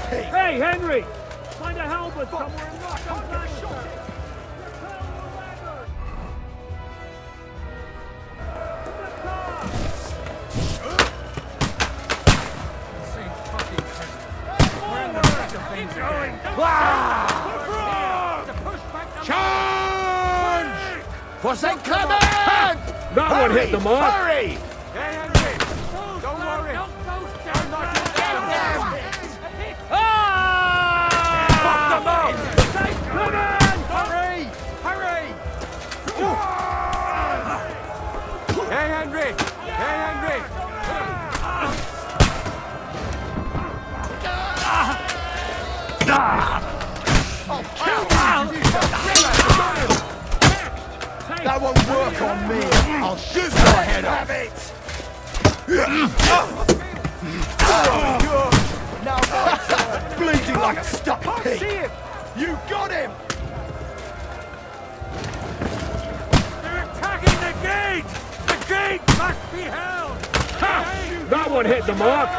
Hey, Henry! Find a halberd somewhere and knock out that shot! Reinforcements ain't coming! That one hit the mark. Hurry! Hey, Henry! Don't worry! I'm not down! Fuck them up! Come on! Hurry! Hurry! Hey, Henry! Hey, Henry! That won't work on me. I'll shoot your head off. Now bleeding like a stuck pig. See him. You got him. They're attacking the gate. The gate must be held. That one hit the mark.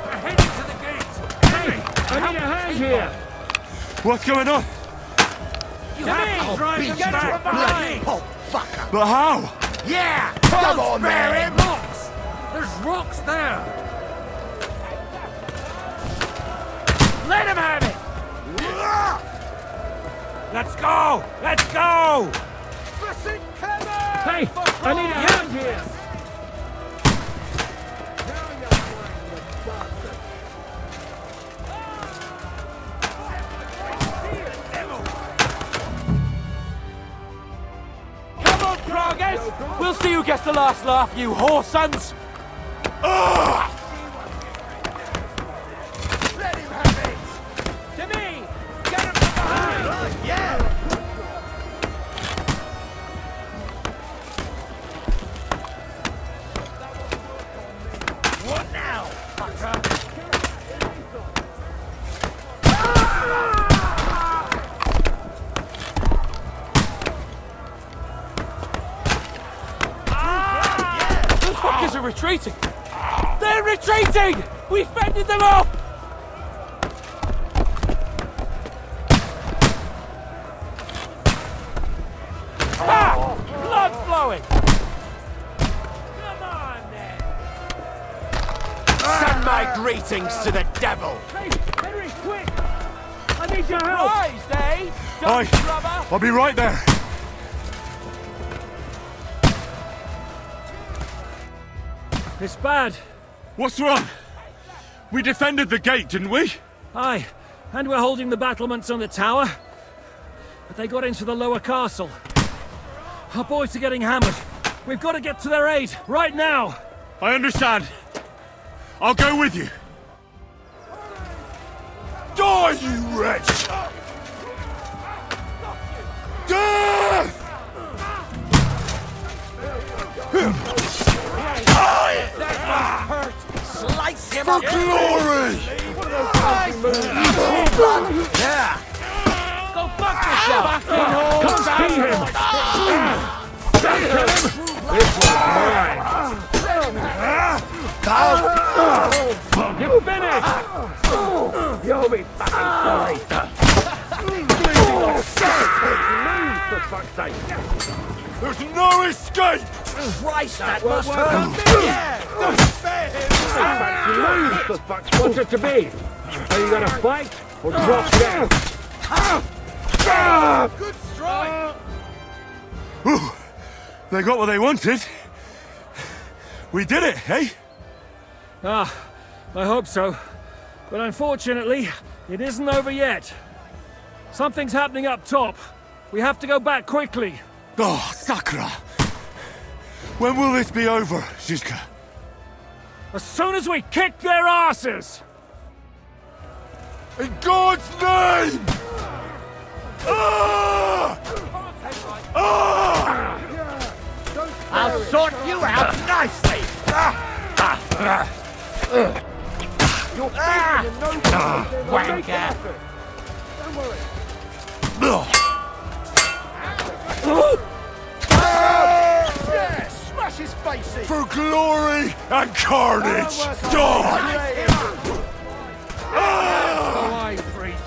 We're heading to the gate. Hey, I need a hand here. What's going on? You have to drive them back behind. Fucker. But how? Yeah. Come on, man. Rocks. There's rocks there. Let him have it. Let's go. Let's go. Hey, I need a hand here. We'll see who gets the last laugh, you whore sons! Let him have it. To me. Get him from behind. Yeah. What now, fucker? Fuckers are retreating! They're retreating! We fended them off! Ah! Blood flowing! Come on, then. Send my greetings to the devil. Hey, Henry, quick! I need your help! Rise, eh? Aye. I'll be right there. It's bad. What's wrong? We defended the gate, didn't we? Aye, and we're holding the battlements on the tower. But they got into the lower castle. Our boys are getting hammered. We've got to get to their aid, right now! I understand. I'll go with you. Die, you wretch! Death! Slice him For up. glory! Yeah. Go fuck yourself. Come see him! This one's mine! You finished! You'll be fucking sorry! Move, for fuck's sake! There's no escape! Christ, that must hurt me. Move, for fuck's sake! What's it to be? Are you gonna fight or drop down? Good strike. Whew. They got what they wanted. We did it, eh? Ah, I hope so. But unfortunately, it isn't over yet. Something's happening up top. We have to go back quickly. Oh, Sakura! When will this be over, Zizka? As soon as we kick their asses! In God's name! Ah! Ah! I'll sort you out nicely. You're bigger than nobody. Wanker. Don't worry. Yeah, smash his face in. For glory and carnage! Die! Why, priest?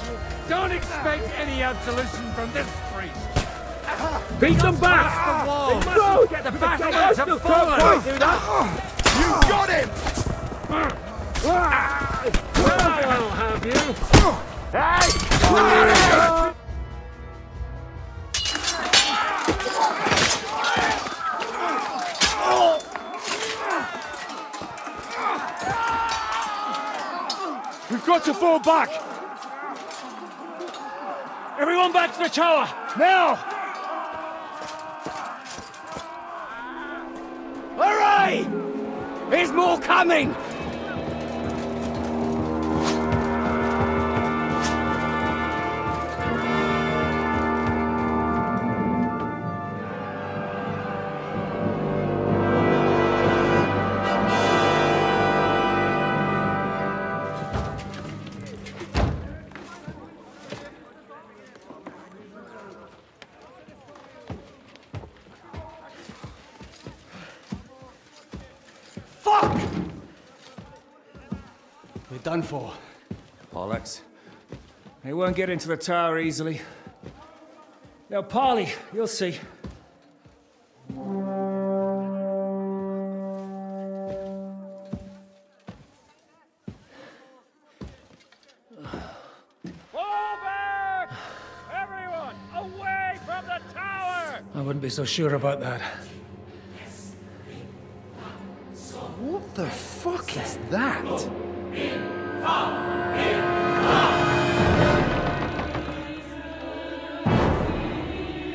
Don't expect any absolution from this priest. Beat them back! The wall. No! The battlements have fallen. You got him. I'll have you. got to fall back! Everyone back to the tower! Now! Hooray! There's more coming! Fuck! We're done for. Bollocks. They won't get into the tower easily. Now, Parley, you'll see. I wouldn't be so sure about that. What the fuck is that?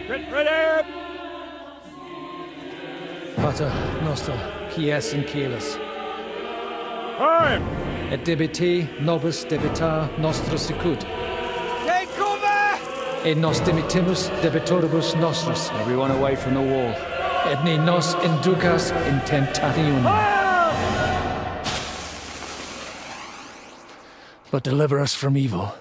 Get ready! Pater Noster, Quies in Caelus. Time! Et debiti nobis debitar nostros sicut. Take cover! Et nos dimitimus debitoribus nostros. Everyone away from the wall. Et ni nos inducas in tentationem. But deliver us from evil.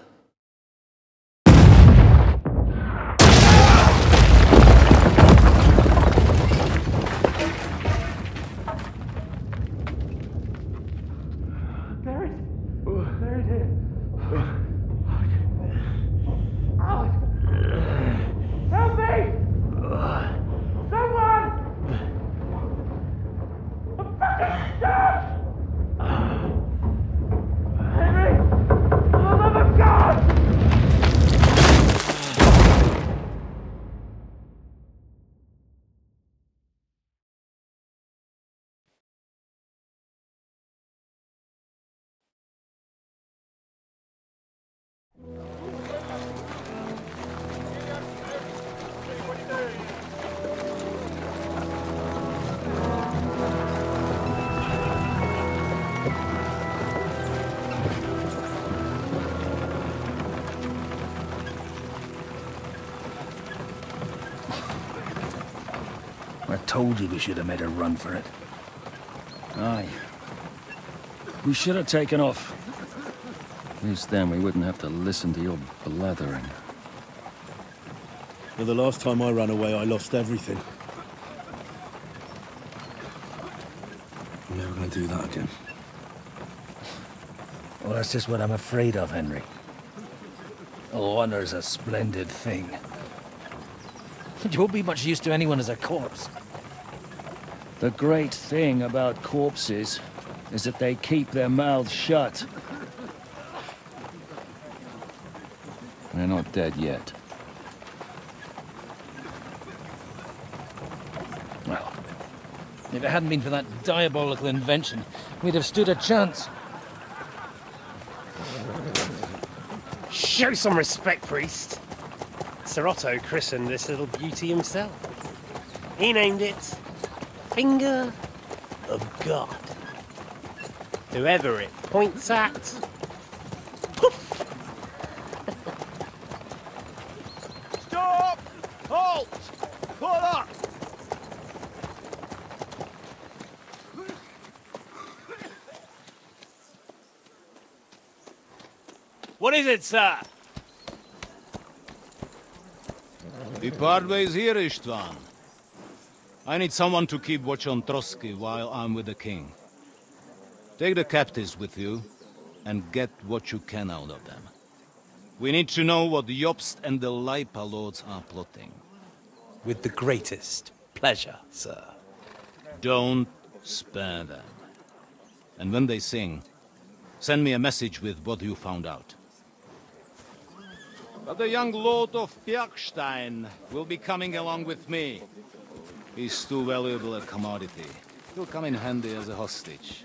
I told you we should have made a run for it. Aye. We should have taken off. At least then we wouldn't have to listen to your blathering. Well, the last time I ran away, I lost everything. I'm never gonna do that again. Well, that's just what I'm afraid of, Henry. Honor's a splendid thing. You won't be much use to anyone as a corpse. The great thing about corpses is that they keep their mouths shut. They're not dead yet. Well, if it hadn't been for that diabolical invention, we'd have stood a chance. Show some respect, priest. Sir Otto christened this little beauty himself. He named it Finger of God. Whoever it points at, poof! Stop! Halt! Pull up! What is it, sir? The Padway's here, Istvan. I need someone to keep watch on Trotsky while I'm with the king. Take the captives with you, and get what you can out of them. We need to know what the Jobst and the Leipa lords are plotting. With the greatest pleasure, sir. Don't spare them. And when they sing, send me a message with what you found out. But the young lord of Bjergstein will be coming along with me. He's too valuable a commodity. He'll come in handy as a hostage,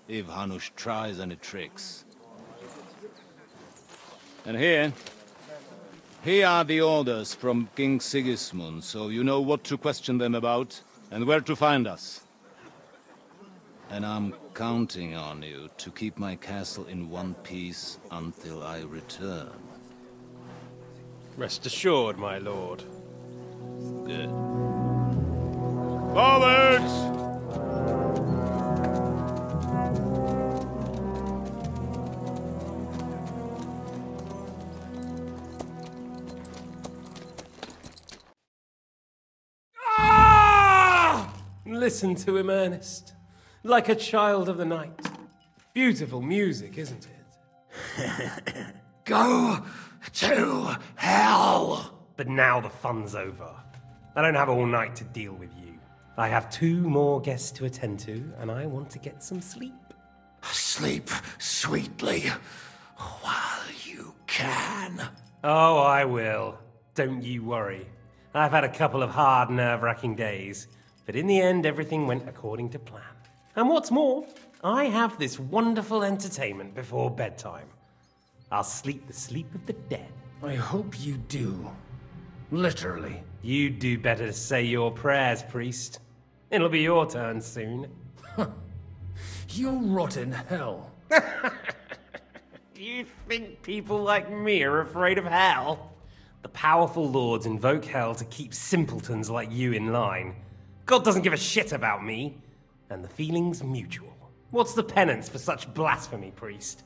if Hanush tries any tricks. And here are the orders from King Sigismund, so you know what to question them about and where to find us. And I'm counting on you to keep my castle in one piece until I return. Rest assured, my lord. Good. Forwards! Listen to him, Ernest. Like a child of the night. Beautiful music, isn't it? Go to hell! But now the fun's over. I don't have all night to deal with you. I have 2 more guests to attend to, and I want to get some sleep. Sleep sweetly while you can. Oh, I will. Don't you worry. I've had a couple of hard, nerve-wracking days, but in the end, everything went according to plan. And what's more, I have this wonderful entertainment before bedtime. I'll sleep the sleep of the dead. I hope you do. Literally. You'd do better to say your prayers, priest. It'll be your turn soon. You'll rot in hell. Do you think people like me are afraid of hell? The powerful lords invoke hell to keep simpletons like you in line. God doesn't give a shit about me. And the feeling's mutual. What's the penance for such blasphemy, priest?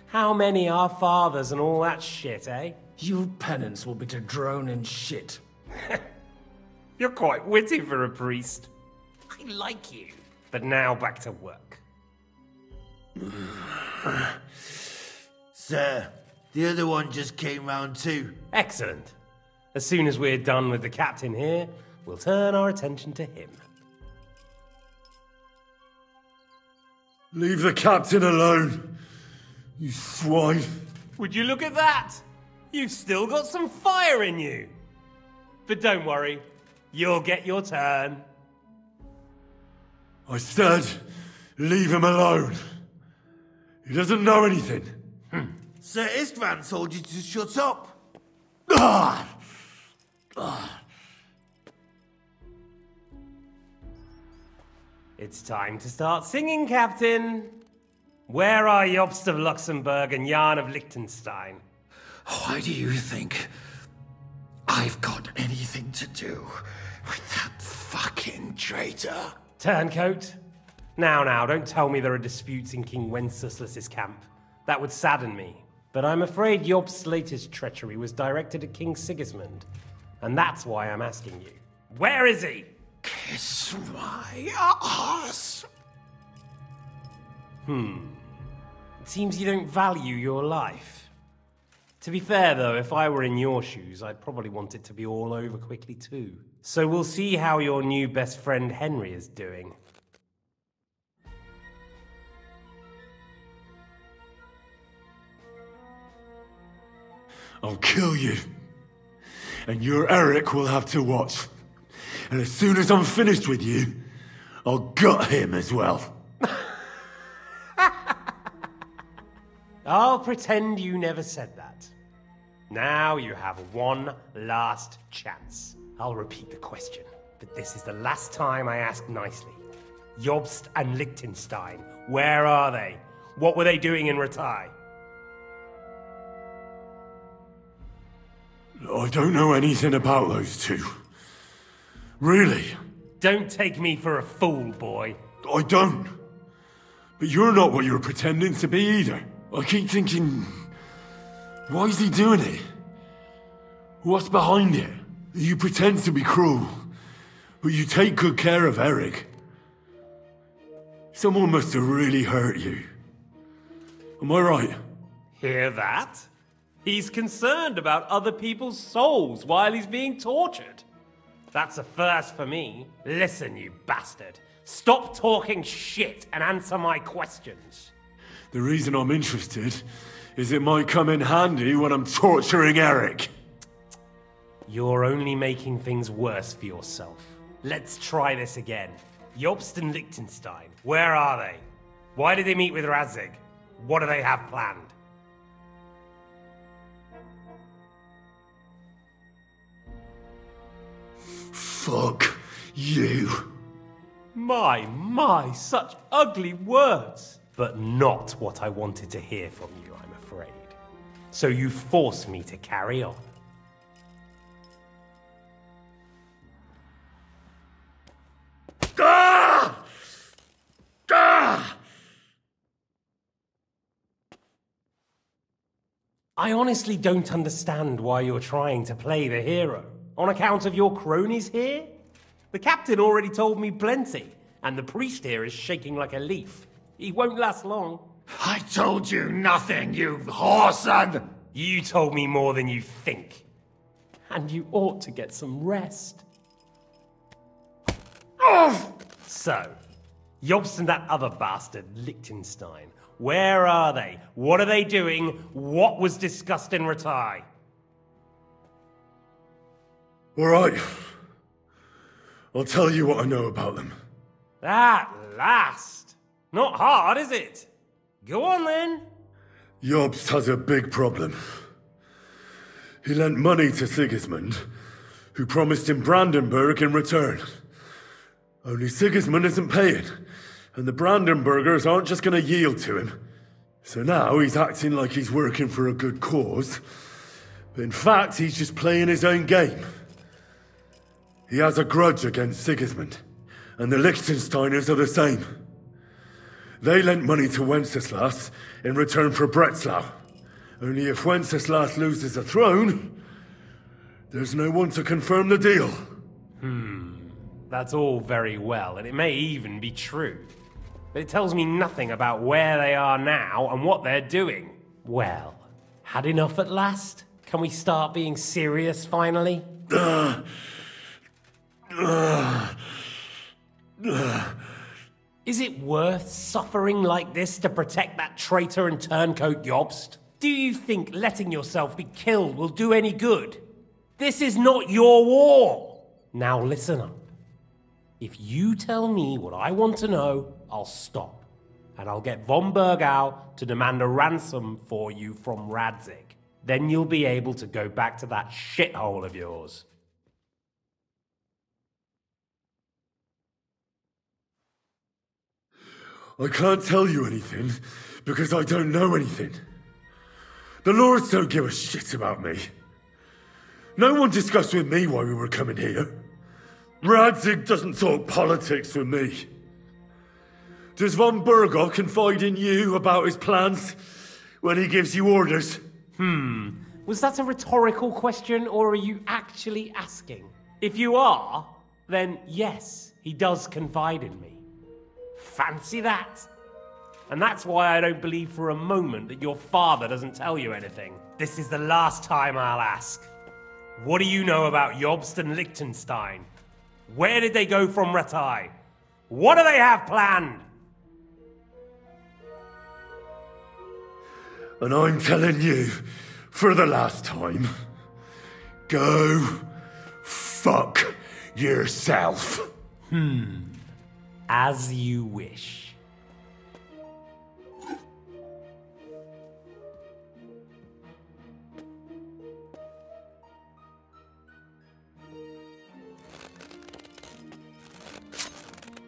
How many are fathers and all that shit, eh? Your penance will be to drown in shit. You're quite witty for a priest. I like you. But now back to work. Sir, the other one just came round too. Excellent. As soon as we're done with the captain here, we'll turn our attention to him. Leave the captain alone, you swine. Would you look at that? You've still got some fire in you. But don't worry, you'll get your turn. I said, leave him alone. He doesn't know anything. Sir Istvan told you to shut up. It's time to start singing, Captain. Where are Jobst of Luxembourg and Jan of Liechtenstein? Why do you think I've got anything to do with that fucking traitor? Turncoat? Now, don't tell me there are disputes in King Wenceslas's camp. That would sadden me. But I'm afraid Jobst's latest treachery was directed at King Sigismund. And that's why I'm asking you. Where is he? Kiss my ass. It seems you don't value your life. To be fair, though, if I were in your shoes, I'd probably want it to be all over quickly, too. So we'll see how your new best friend Henry is doing. I'll kill you. And your Eric will have to watch. And as soon as I'm finished with you, I'll gut him as well. I'll pretend you never said that. Now you have one last chance. I'll repeat the question, but this is the last time I ask nicely. Jobst and Liechtenstein, where are they? What were they doing in Ratai? I don't know anything about those two. Really? Don't take me for a fool, boy. I don't. But you're not what you're pretending to be either. I keep thinking, why is he doing it? What's behind it? You pretend to be cruel, but you take good care of Eric. Someone must have really hurt you. Am I right? Hear that? He's concerned about other people's souls while he's being tortured. That's a first for me. Listen, you bastard. Stop talking shit and answer my questions. The reason I'm interested is it might come in handy when I'm torturing Eric. You're only making things worse for yourself. Let's try this again. Jobst and Liechtenstein, where are they? Why did they meet with Radzig? What do they have planned? Fuck you. My, such ugly words. But not what I wanted to hear from you, I'm afraid. So you force me to carry on. Ah! Ah! I honestly don't understand why you're trying to play the hero. On account of your cronies here? The captain already told me plenty, and the priest here is shaking like a leaf. He won't last long. I told you nothing, you whoreson! You told me more than you think. And you ought to get some rest. Oh! So, Jobst and that other bastard, Liechtenstein, where are they? What are they doing? What was discussed in Ratai? Alright. I'll tell you what I know about them. At last! Not hard, is it? Go on then. Jobst has a big problem. He lent money to Sigismund, who promised him Brandenburg in return. Only Sigismund isn't paying, and the Brandenburgers aren't just going to yield to him. So now he's acting like he's working for a good cause, but in fact he's just playing his own game. He has a grudge against Sigismund, and the Liechtensteiners are the same. They lent money to Wenceslas in return for Breslau. Only if Wenceslas loses the throne, there's no one to confirm the deal. That's all very well, and it may even be true. But it tells me nothing about where they are now and what they're doing. Well, had enough at last? Can we start being serious finally? Is it worth suffering like this to protect that traitor and turncoat Jobst? Do you think letting yourself be killed will do any good? This is not your war! Now listen up. If you tell me what I want to know, I'll stop. And I'll get von Bergau to demand a ransom for you from Radzig. Then you'll be able to go back to that shithole of yours. I can't tell you anything, because I don't know anything. The Lords don't give a shit about me. No one discussed with me why we were coming here. Radzig doesn't talk politics with me. Does von Bergov confide in you about his plans when he gives you orders? Was that a rhetorical question, or are you actually asking? If you are, then yes, he does confide in me. Fancy that? And that's why I don't believe for a moment that your father doesn't tell you anything. This is the last time I'll ask. What do you know about Jobst and Liechtenstein? Where did they go from Ratai? What do they have planned? And I'm telling you, for the last time, go fuck yourself. As you wish.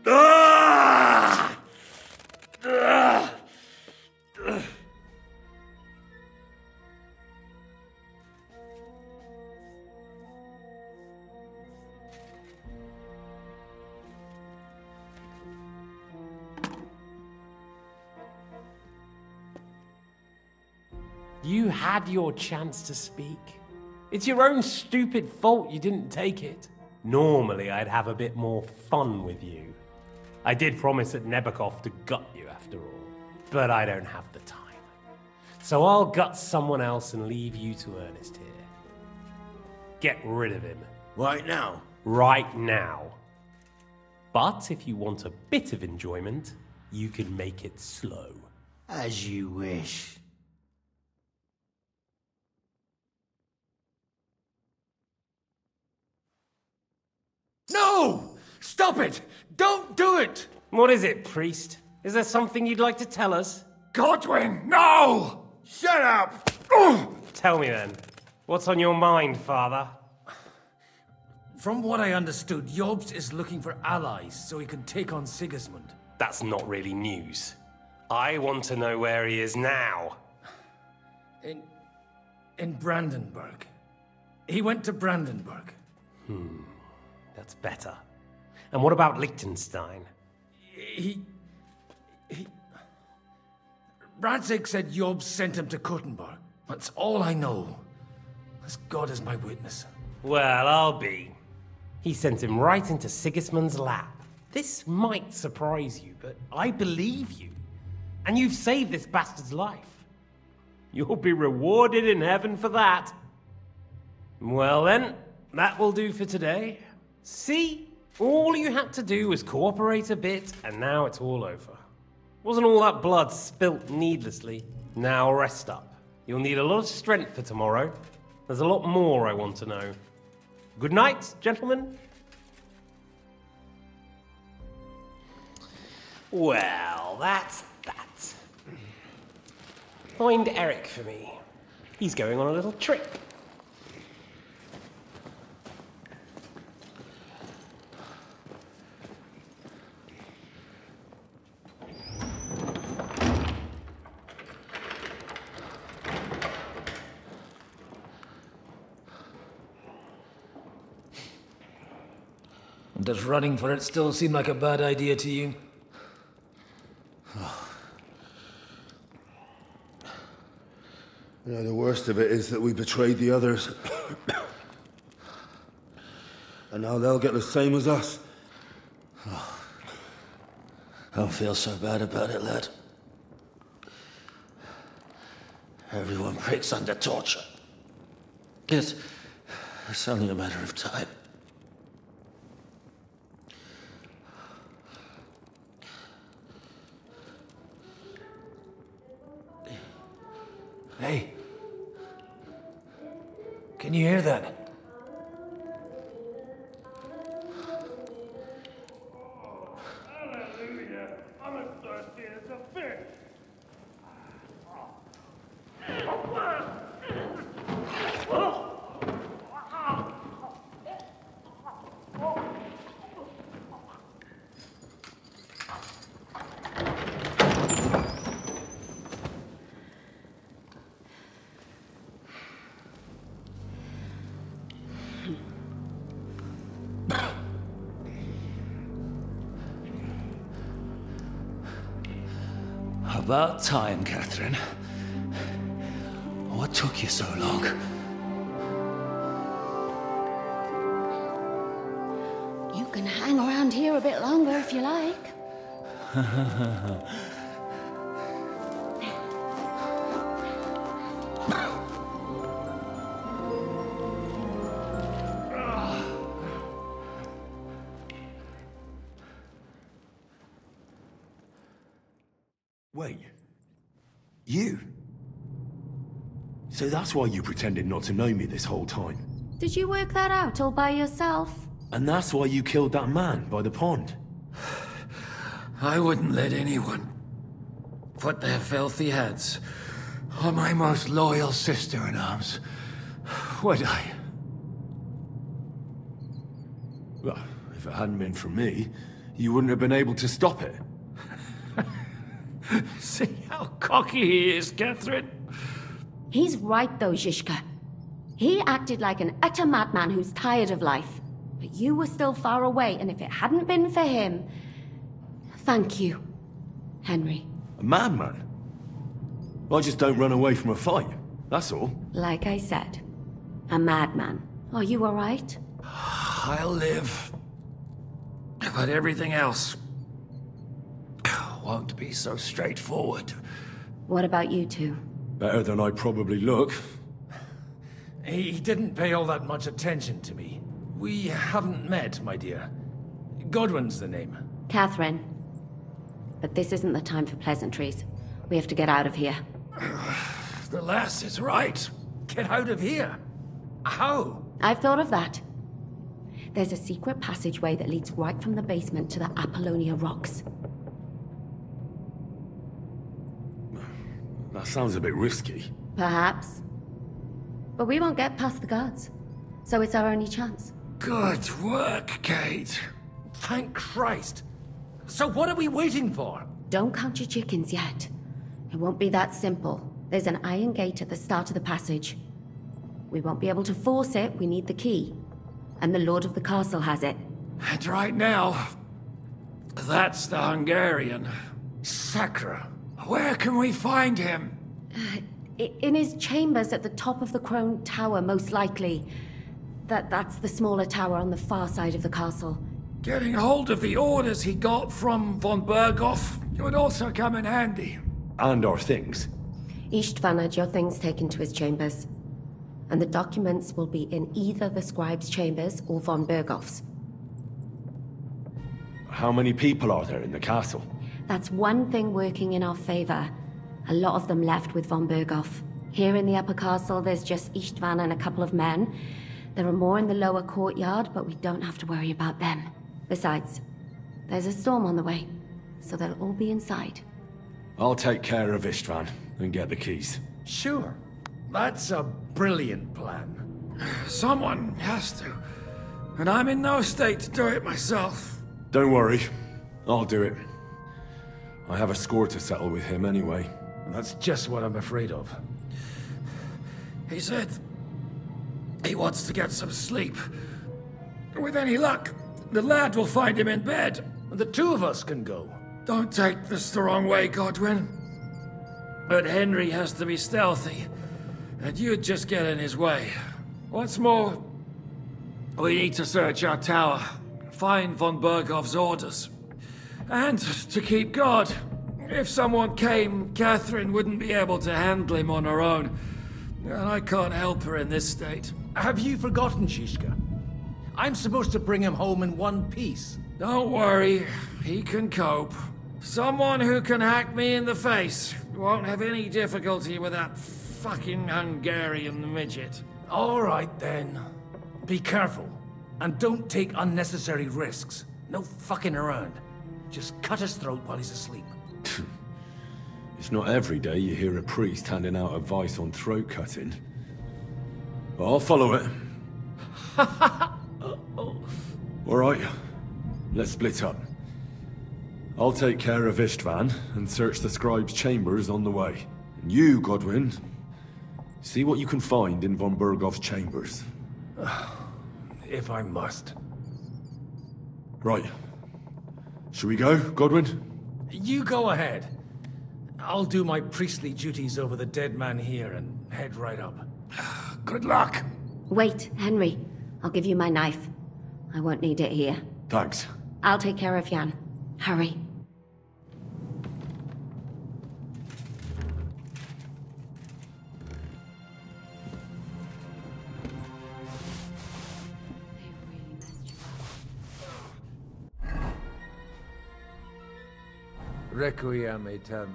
Ah! You had your chance to speak. It's your own stupid fault you didn't take it. Normally, I'd have a bit more fun with you. I did promise at Nebakov to gut you after all, but I don't have the time. So I'll gut someone else and leave you to Ernest here. Get rid of him. Right now? Right now. But if you want a bit of enjoyment, you can make it slow. As you wish. No! Stop it! Don't do it! What is it, priest? Is there something you'd like to tell us? Godwin, no! Shut up! Tell me then. What's on your mind, father? From what I understood, Jobs is looking for allies so he can take on Sigismund. That's not really news. I want to know where he is now. In Brandenburg. He went to Brandenburg. That's better. And what about Liechtenstein? Radzig said Jobs sent him to Kuttenberg. That's all I know. As God is my witness. Well, I'll be. He sent him right into Sigismund's lap. This might surprise you, but I believe you. And you've saved this bastard's life. You'll be rewarded in heaven for that. Well then, that will do for today. See? All you had to do was cooperate a bit, and now it's all over. Wasn't all that blood spilt needlessly? Now rest up. You'll need a lot of strength for tomorrow. There's a lot more I want to know. Good night, gentlemen. Well, that's that. Find Eric for me. He's going on a little trip. Does running for it still seem like a bad idea to you? You know, the worst of it is that we betrayed the others. And now they'll get the same as us. Don't feel so bad about it, lad. Everyone breaks under torture. It's only a matter of time. Hey. Can you hear that? Hallelujah. I'm as thirsty as a fish. About time, Catherine. What took you so long? You can hang around here a bit longer if you like. Wait. You? So that's why you pretended not to know me this whole time? Did you work that out all by yourself? And that's why you killed that man by the pond? I wouldn't let anyone put their filthy heads on my most loyal sister-in-arms, would I? Well, if it hadn't been for me, you wouldn't have been able to stop it. See how cocky he is, Catherine? He's right though, Zizka. He acted like an utter madman who's tired of life. But you were still far away, and if it hadn't been for him... Thank you, Henry. A madman? I just don't run away from a fight, that's all. Like I said, a madman. Are you all right? I'll live. But everything else won't be so straightforward. What about you two? Better than I probably look. He didn't pay all that much attention to me. We haven't met, my dear. Godwin's the name. Catherine. But this isn't the time for pleasantries. We have to get out of here. The lass is right. Get out of here. How? I've thought of that. There's a secret passageway that leads right from the basement to the Apollonia Rocks. That sounds a bit risky. Perhaps. But we won't get past the guards. So it's our only chance. Good work, Kate. Thank Christ. So what are we waiting for? Don't count your chickens yet. It won't be that simple. There's an iron gate at the start of the passage. We won't be able to force it, we need the key. And the Lord of the Castle has it. And right now, that's the Hungarian. Sakra. Where can we find him? In his chambers at the top of the Crone Tower, most likely. That's the smaller tower on the far side of the castle. Getting hold of the orders he got from von Berghoff would also come in handy. And our things. Istvan had your things taken to his chambers. And the documents will be in either the scribe's chambers or von Berghoff's. How many people are there in the castle? That's one thing working in our favor. A lot of them left with von Berghoff. Here in the upper castle, there's just Istvan and a couple of men. There are more in the lower courtyard, but we don't have to worry about them. Besides, there's a storm on the way, so they'll all be inside. I'll take care of Istvan and get the keys. Sure. That's a brilliant plan. Someone has to. And I'm in no state to do it myself. Don't worry. I'll do it. I have a score to settle with him anyway. That's just what I'm afraid of. He said he wants to get some sleep. With any luck, the lad will find him in bed. And the two of us can go. Don't take this the wrong way, Godwin. But Henry has to be stealthy. And you'd just get in his way. What's more, we need to search our tower. Find von Berghoff's orders. And to keep guard. If someone came, Catherine wouldn't be able to handle him on her own. And I can't help her in this state. Have you forgotten, Shishka? I'm supposed to bring him home in one piece. Don't worry, he can cope. Someone who can hack me in the face won't have any difficulty with that fucking Hungarian midget. All right, then. Be careful. And don't take unnecessary risks. No fucking around. Just cut his throat while he's asleep. It's not every day you hear a priest handing out advice on throat cutting. But I'll follow it. Alright, let's split up. I'll take care of Istvan and search the scribe's chambers on the way. And you, Godwin, see what you can find in von Berghoff's chambers. If I must. Right. Shall we go, Godwin? You go ahead. I'll do my priestly duties over the dead man here and head right up. Good luck. Wait, Henry. I'll give you my knife. I won't need it here. Thanks. I'll take care of Jan. Hurry. Requiem aeternam.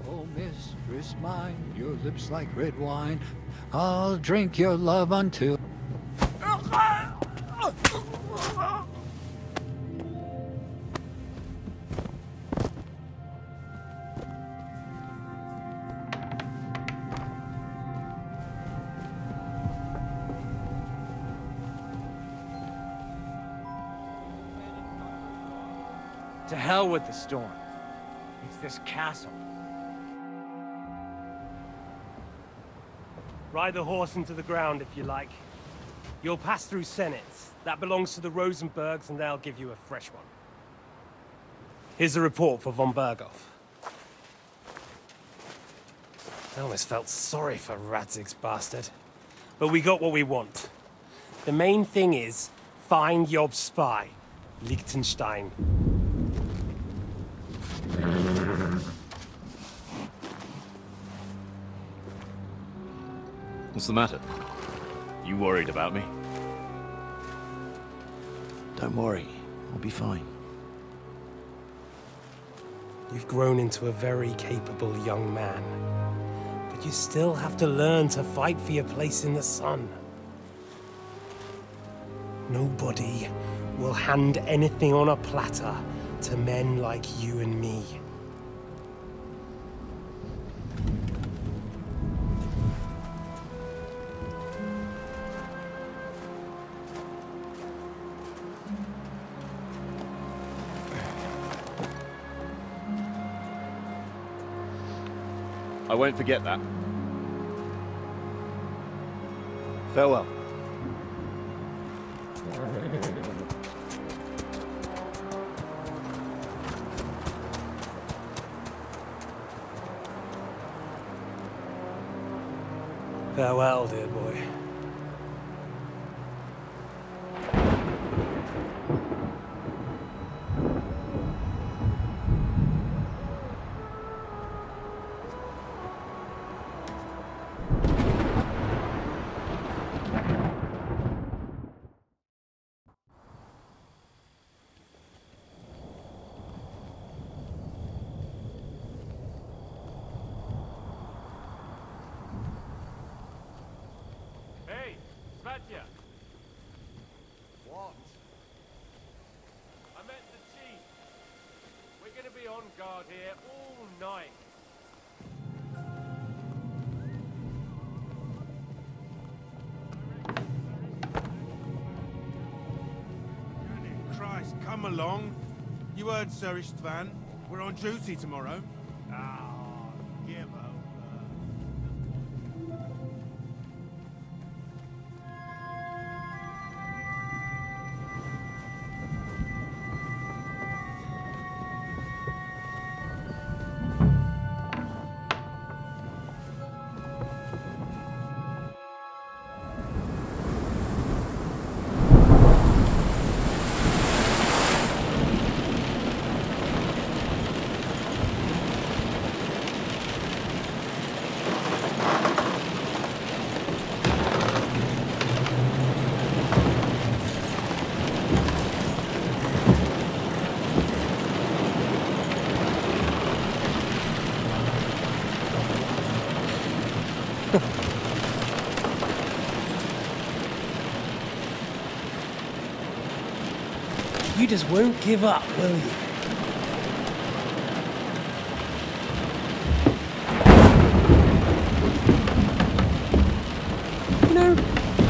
Oh, mistress mine, your lips like red wine. I'll drink your love until... To hell with the storm. It's this castle. Ride the horse into the ground if you like. You'll pass through Senates. That belongs to the Rosenbergs, and they'll give you a fresh one. Here's the report for von Berghoff. I almost felt sorry for Radzig's bastard. But we got what we want. The main thing is, find Job's spy, Liechtenstein. What's the matter? You worried about me? Don't worry, I'll be fine. You've grown into a very capable young man. But You still have to learn to fight for your place in the sun. Nobody will hand anything on a platter to men like you and me. I won't forget that. Farewell. Farewell, dear boy. What? I met the chief. We're gonna be on guard here all night. Christ, come along. You heard Sir Istvan. We're on duty tomorrow. Ah, give over. You just won't give up, will you? You know,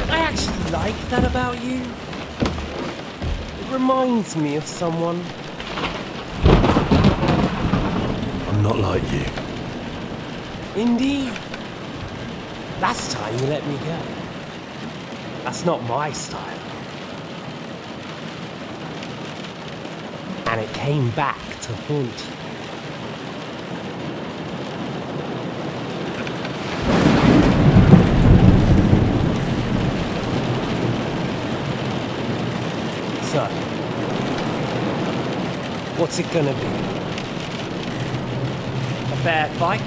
I actually like that about you. It reminds me of someone. I'm not like you. Indeed. Last time you let me go. That's not my style. And it came back to haunt you. So, what's it gonna be? A fair fight?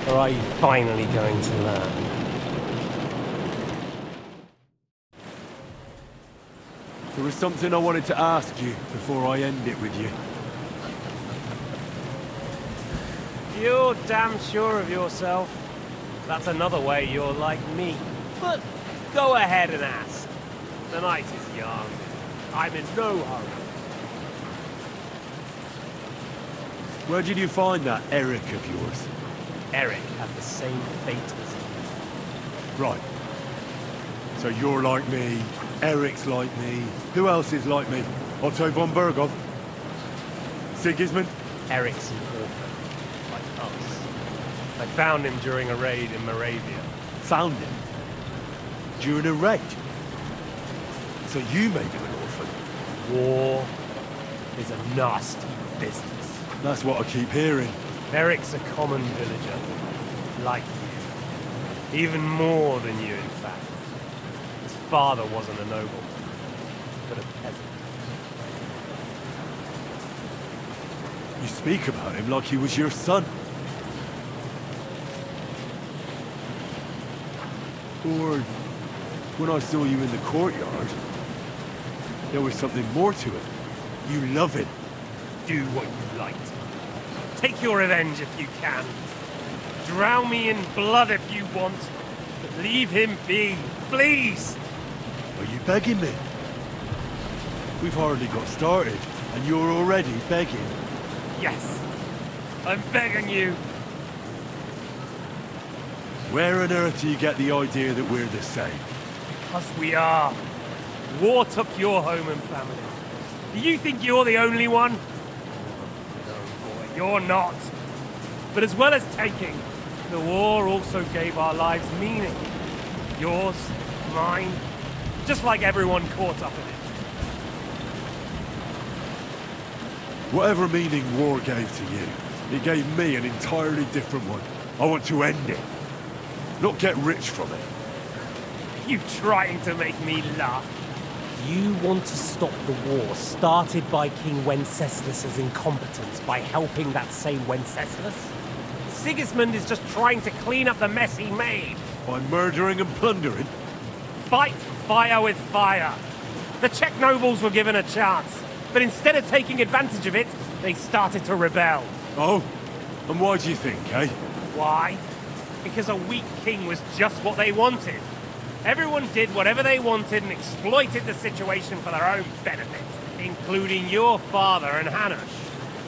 Or are you finally going to learn? There was something I wanted to ask you before I end it with you. You're damn sure of yourself. That's another way you're like me. But go ahead and ask. The night is young. I'm in no hurry. Where did you find that Eric of yours? Eric had the same fate as you. Right. So you're like me, Eric's like me. Who else is like me? Otto von Berghoff? Sigismund? Eric's an orphan, like us. I found him during a raid in Moravia. Found him? During a raid? So you made him an orphan? War is a nasty business. That's what I keep hearing. Eric's a common villager, like you. Even more than you, in fact. His father wasn't a noble, but a peasant. You speak about him like he was your son. Or when I saw you in the courtyard, there was something more to it. You love him. Do what you like. Take your revenge if you can. Drown me in blood if you want. But leave him be, please! Are you begging me? We've hardly got started, and you're already begging. Yes, I'm begging you. Where on earth do you get the idea that we're the same? Because we are. War took your home and family. Do you think you're the only one? No, boy, you're not. But as well as taking, the war also gave our lives meaning. Yours, mine, just like everyone caught up in it. Whatever meaning war gave to you, it gave me an entirely different one. I want to end it. Not get rich from it. You trying to make me laugh? You want to stop the war started by King Wenceslas's incompetence by helping that same Wenceslas? Sigismund is just trying to clean up the mess he made. By murdering and plundering? Fight fire with fire. The Czech nobles were given a chance, but instead of taking advantage of it, they started to rebel. Oh? And why do you think, eh? Why? Because a weak king was just what they wanted. Everyone did whatever they wanted and exploited the situation for their own benefit, including your father and Hanush.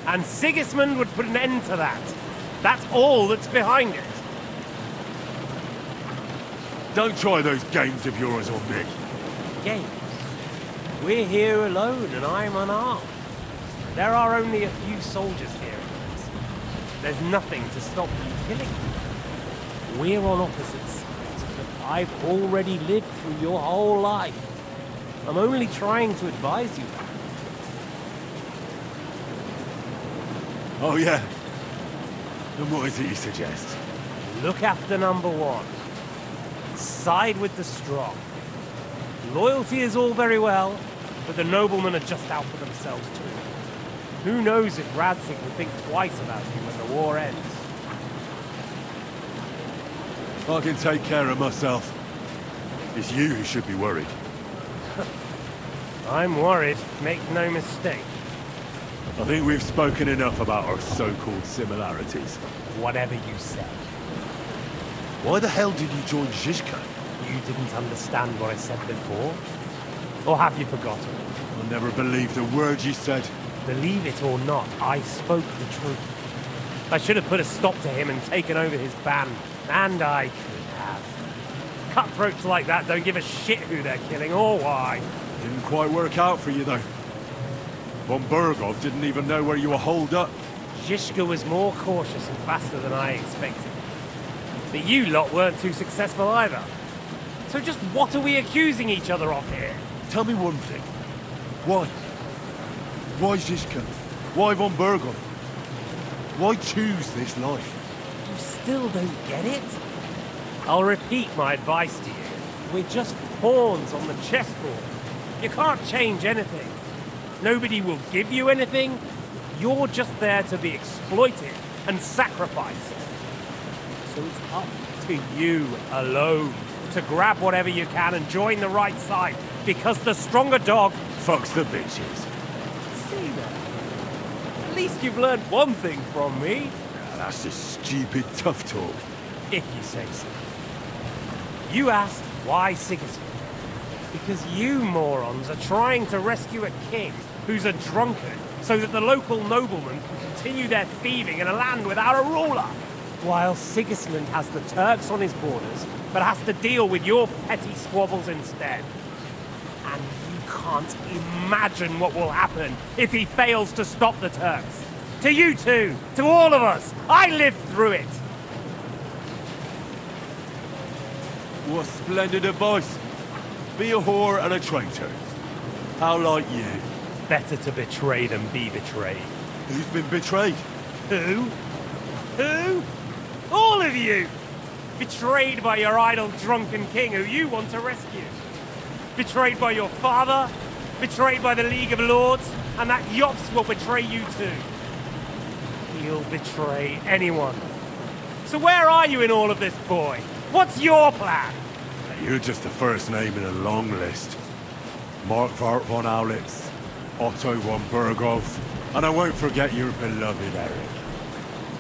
And Sigismund would put an end to that. That's all that's behind it. Don't try those games of yours on me. Games? We're here alone and I'm unarmed. There are only a few soldiers here. There's nothing to stop you killing me. We're on opposite sides, but I've already lived through your whole life. I'm only trying to advise you. Oh, yeah? And what is it you suggest? Look after number one. Side with the strong. Loyalty is all very well, but the noblemen are just out for themselves too. Who knows if Radzig will think twice about you when the war ends. I can take care of myself. It's you who should be worried. I'm worried, make no mistake. I think we've spoken enough about our so-called similarities. Whatever you said. Why the hell did you join Zizka? You didn't understand what I said before? Or have you forgotten? I'll never believe the words you said. Believe it or not, I spoke the truth. I should have put a stop to him and taken over his band. And I could have. Cutthroats like that don't give a shit who they're killing or why. Didn't quite work out for you, though. Von Bergov didn't even know where you were holed up. Zizka was more cautious and faster than I expected. But you lot weren't too successful either. So just what are we accusing each other of here? Tell me one thing. Why? Why Zizka? Why Von Bergov? Why choose this life? You still don't get it? I'll repeat my advice to you. We're just pawns on the chessboard. You can't change anything. Nobody will give you anything. You're just there to be exploited and sacrificed. So it's up to you alone to grab whatever you can and join the right side, because the stronger dog fucks the bitches. See that? At least you've learned one thing from me. That's just stupid tough talk. If you say so. You asked why Sigismund? Because you morons are trying to rescue a king who's a drunkard so that the local noblemen can continue their thieving in a land without a ruler. While Sigismund has the Turks on his borders, but has to deal with your petty squabbles instead. And you can't imagine what will happen if he fails to stop the Turks. To you two, to all of us, I lived through it. What splendid advice. Be a whore and a traitor. How like you? Better to betray than be betrayed. Who's been betrayed? Who? Who? All of you! Betrayed by your idle drunken king who you want to rescue. Betrayed by your father, betrayed by the League of Lords, and that Yops will betray you too. He'll betray anyone. So where are you in all of this, boy? What's your plan? You're just the first name in a long list. Mark Vart von Aulitz, Otto von Bergov, and I won't forget your beloved Eric.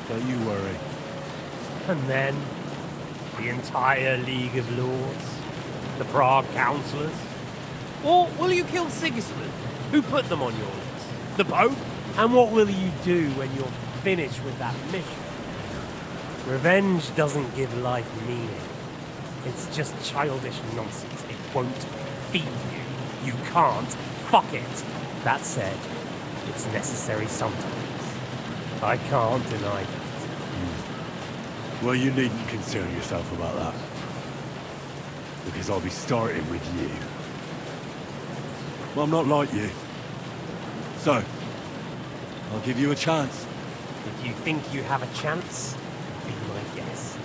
Don't you worry. And then, the entire League of Lords? The Prague Councillors? Or will you kill Sigismund? Who put them on your list? The Pope? And what will you do when you're finished with that mission? Revenge doesn't give life meaning. It's just childish nonsense. It won't feed you. You can't fuck it. That said, it's necessary sometimes. I can't deny that. Well, you needn't concern yourself about that. Because I'll be starting with you. Well, I'm not like you. So, I'll give you a chance. If you think you have a chance, be my guest.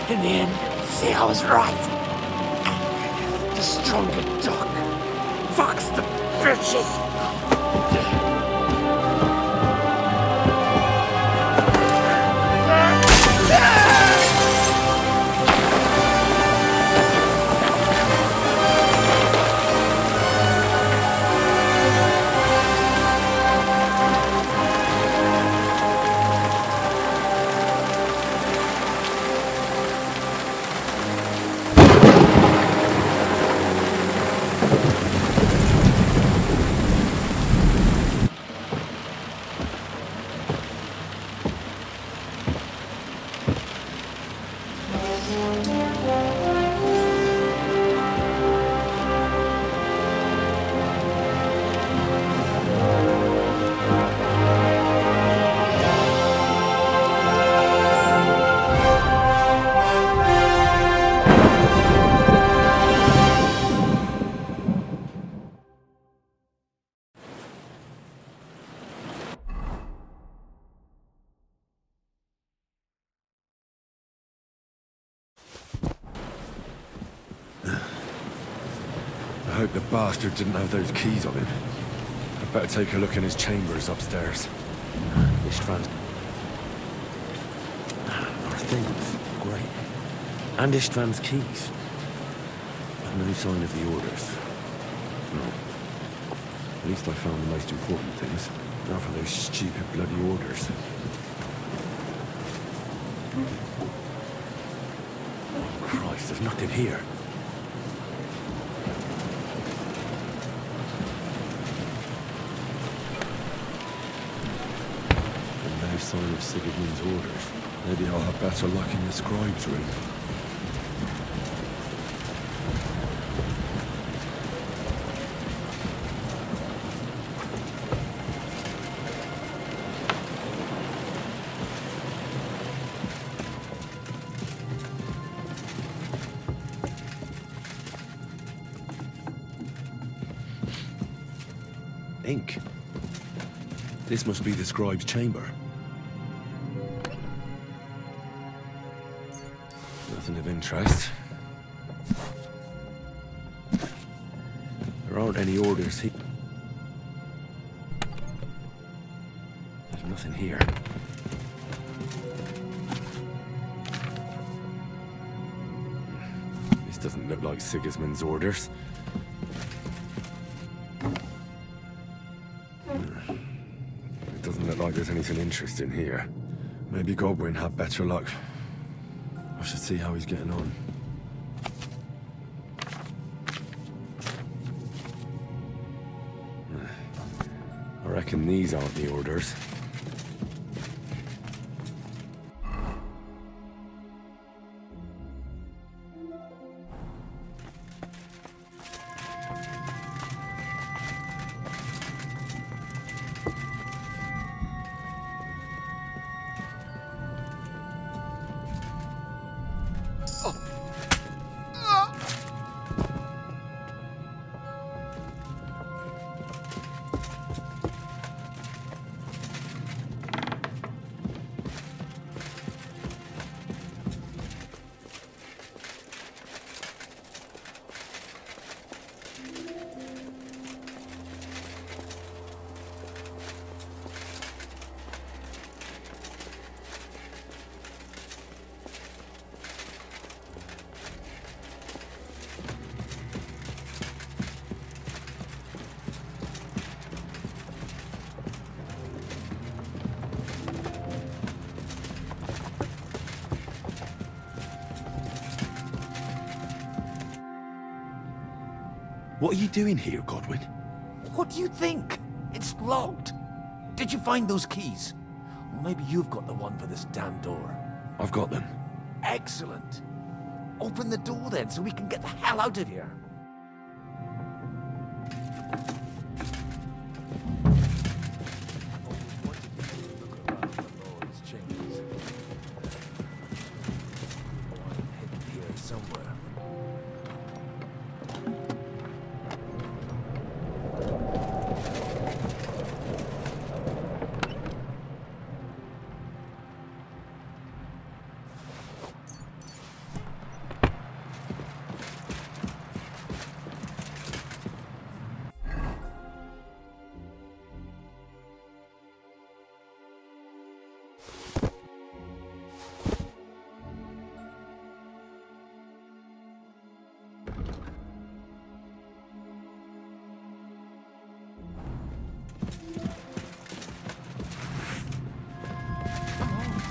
In the end, see, I was right. The stronger dog fucks the bitches. I hope the bastard didn't have those keys on him. I'd better take a look in his chambers upstairs. István's... Our things. Great. And István's keys. But no sign of the orders. No. At least I found the most important things. Now for those stupid bloody orders. Oh, Christ, there's nothing here. No sign of Sigismund's orders. Maybe I'll have better luck in the scribe's room. Ink. This must be the scribe's chamber. Nothing of interest. There aren't any orders here. There's nothing here. This doesn't look like Sigismund's orders. It doesn't look like there's anything interesting here. Maybe Godwin had better luck. I should see how he's getting on. I reckon these aren't the orders. What are you doing here, Godwin? What do you think? It's locked. Did you find those keys? Or maybe you've got the one for this damn door. I've got them. Excellent. Open the door then, so we can get the hell out of here.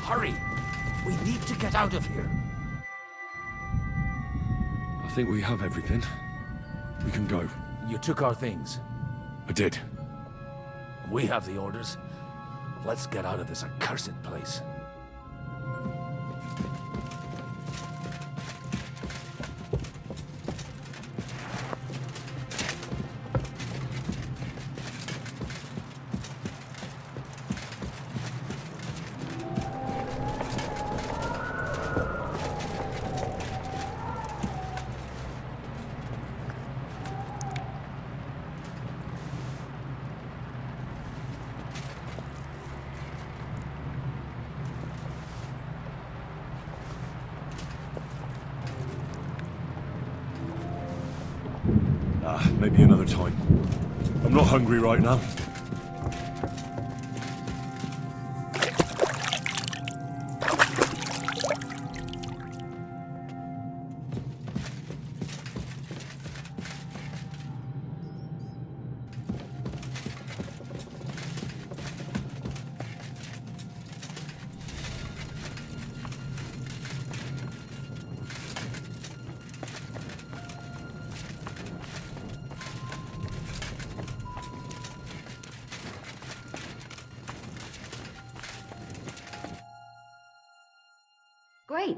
Hurry! We need to get out of here. I think we have everything. We can go. You took our things. I did. We have the orders. Let's get out of this accursed place. Maybe another time. I'm not hungry right now. Great.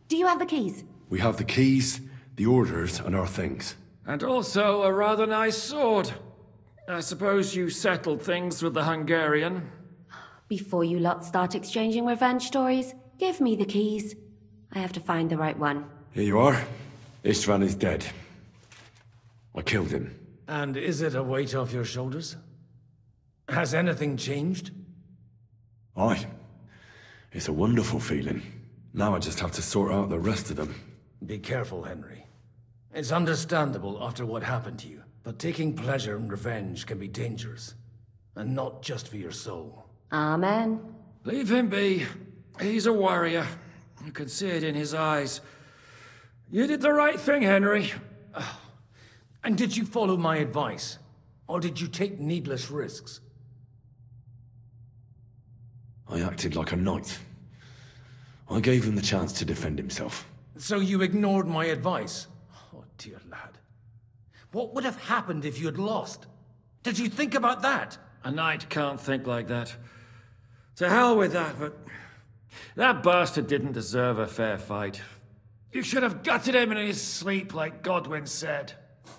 Do you have the keys? We have the keys, the orders, and our things. And also a rather nice sword. I suppose you settled things with the Hungarian. Before you lot start exchanging revenge stories, give me the keys. I have to find the right one. Here you are. Istvan is dead. I killed him. And is it a weight off your shoulders? Has anything changed? Aye. It's a wonderful feeling. Now I just have to sort out the rest of them. Be careful, Henry. It's understandable after what happened to you, but taking pleasure in revenge can be dangerous. And not just for your soul. Amen. Leave him be. He's a warrior. You can see it in his eyes. You did the right thing, Henry. And did you follow my advice? Or did you take needless risks? I acted like a knight. I gave him the chance to defend himself. So you ignored my advice? Oh, dear lad. What would have happened if you had lost? Did you think about that? A knight can't think like that. To hell with that, but... that bastard didn't deserve a fair fight. You should have gutted him in his sleep, like Godwin said.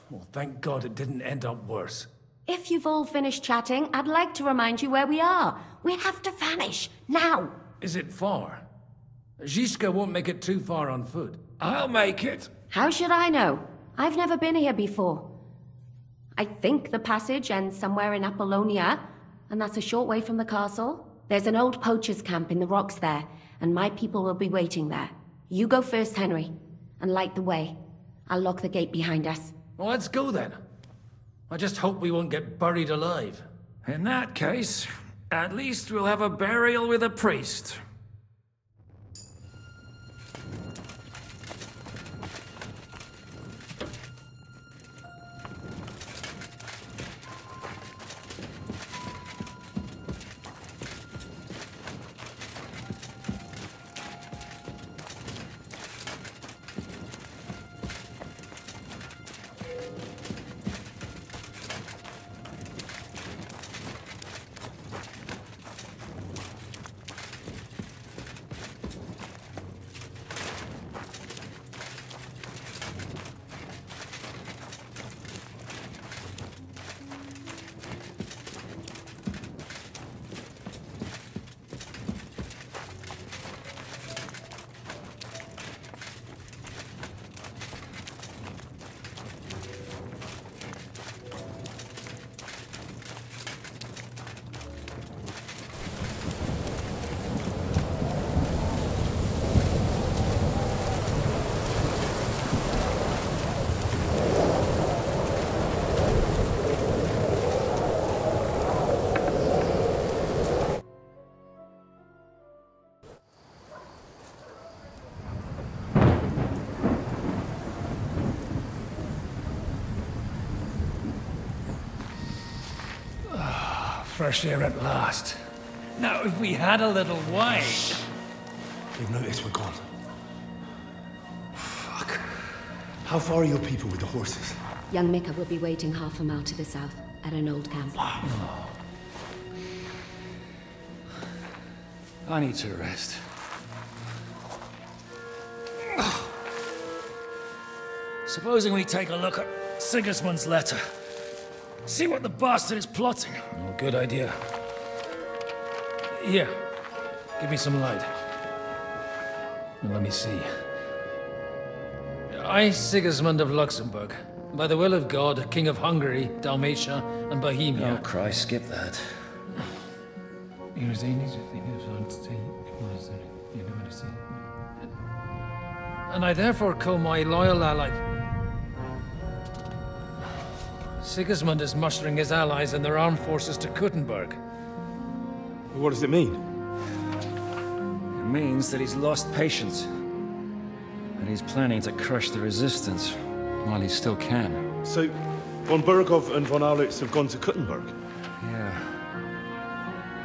Well, thank God it didn't end up worse. If you've all finished chatting, I'd like to remind you where we are. We have to vanish, now! Is it far? Zizka won't make it too far on foot. I'll make it. How should I know? I've never been here before. I think the passage ends somewhere in Apollonia, and that's a short way from the castle. There's an old poacher's camp in the rocks there, and my people will be waiting there. You go first, Henry, and light the way. I'll lock the gate behind us. Well, let's go then. I just hope we won't get buried alive. In that case, at least we'll have a burial with a priest. Fresh air at last. Now, if we had a little wine... They've noticed we're gone. Fuck. How far are your people with the horses? Young Mika will be waiting half a mile to the south, at an old camp. Oh. I need to rest. Supposing we take a look at Sigismund's letter. See what the bastard is plotting. Oh, good idea. Here, give me some light. Let me see. I, Sigismund of Luxembourg, by the will of God, King of Hungary, Dalmatia, and Bohemia. Oh, Christ, skip that. And I therefore call my loyal ally... Sigismund is mustering his allies and their armed forces to Kuttenberg. What does it mean? It means that he's lost patience. And he's planning to crush the resistance while he still can. So, von Burgov and von Aulitz have gone to Kuttenberg? Yeah.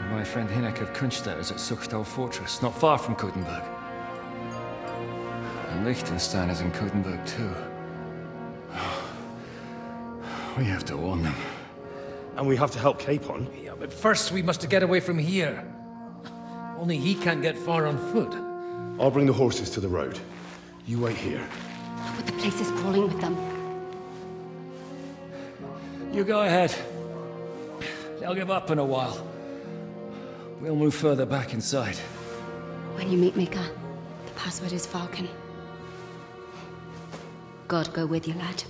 And my friend Hinek of Kunstadt is at Suchtal Fortress, not far from Kuttenberg. And Liechtenstein is in Kuttenberg too. We have to warn them. And we have to help Capon? Yeah, but first we must get away from here. Only he can't get far on foot. I'll bring the horses to the road. You wait here. But the place is crawling with them. You go ahead. They'll give up in a while. We'll move further back inside. When you meet Mika, the password is Falcon. God go with you, lad.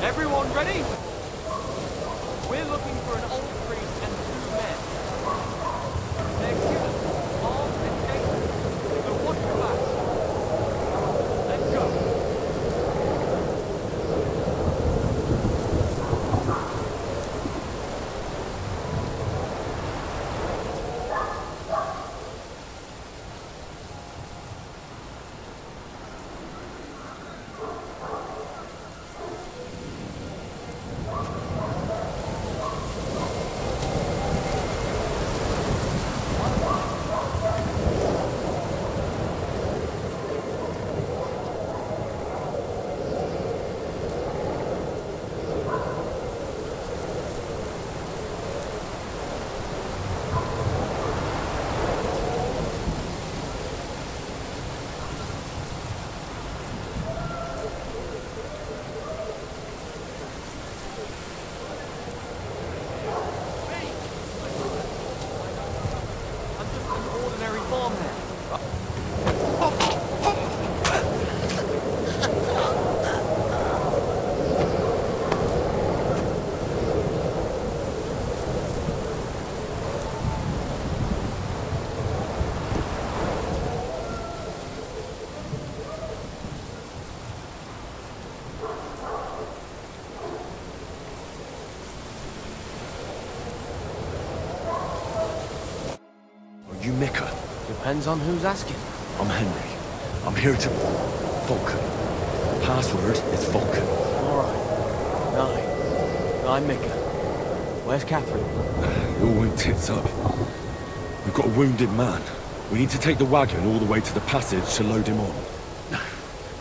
Everyone ready? We're looking for an old priest and 2 men. They're humans, armed and dangerous, so watch your backs. Let's go. You Mika? Depends on who's asking. I'm Henry. I'm here to... Vulcan. Password is Vulcan. Alright. I'm Mika. Where's Catherine? It all went tits up. We've got a wounded man. We need to take the wagon all the way to the passage to load him on.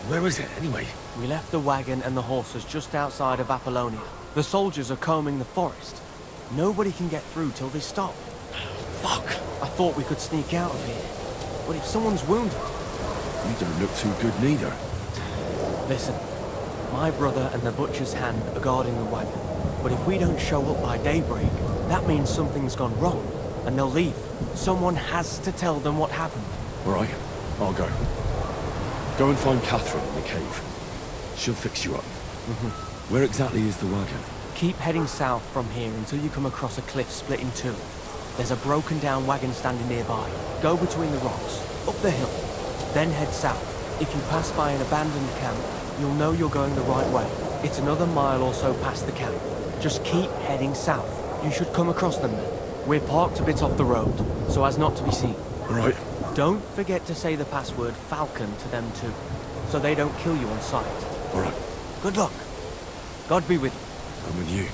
Where is it, anyway? We left the wagon and the horses just outside of Apollonia. The soldiers are combing the forest. Nobody can get through till they stop. Fuck! I thought we could sneak out of here. But if someone's wounded... You don't look too good neither. Listen, My brother and the butcher's hand are guarding the wagon. But if we don't show up by daybreak, that means something's gone wrong, and they'll leave. Someone has to tell them what happened. All right, I'll go. Go and find Catherine in the cave. She'll fix you up. Where exactly is the wagon? Keep heading south from here until you come across a cliff split in two. There's a broken down wagon standing nearby. Go between the rocks, up the hill, then head south. If you pass by an abandoned camp, you'll know you're going the right way. It's another mile or so past the camp. Just keep heading south. You should come across them then. We're parked a bit off the road, so as not to be seen. All right. Don't forget to say the password Falcon to them too, so they don't kill you on sight. All right. Good luck. God be with you. I'm with you.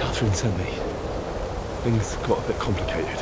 Catherine sent me. Things got a bit complicated.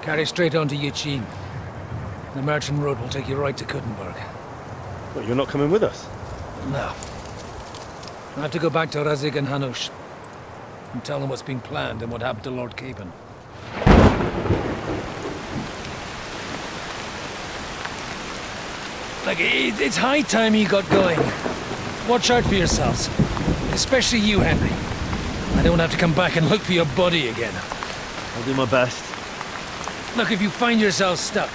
Carry straight on to Yuchin. The merchant road will take you right to Kuttenberg. But you're not coming with us? No. I have to go back to Razik and Hanush and tell them what's been planned and what happened to Lord Capon. Like, it's high time you got going. Watch out for yourselves. Especially you, Henry. I don't have to come back and look for your body again. I'll do my best. Look, if you find yourself stuck,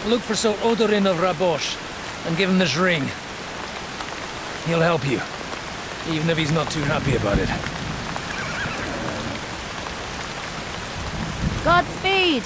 look for Sir Odorin of Rabosh and give him this ring. He'll help you, even if he's not too happy about it. Godspeed!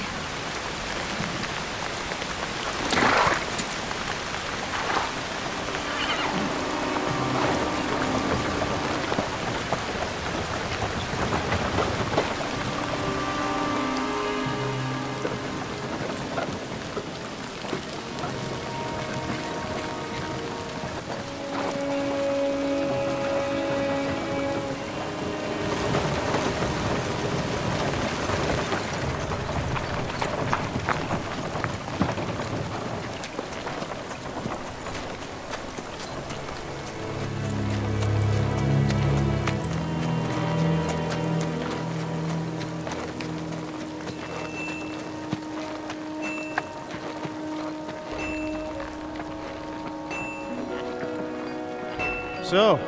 So,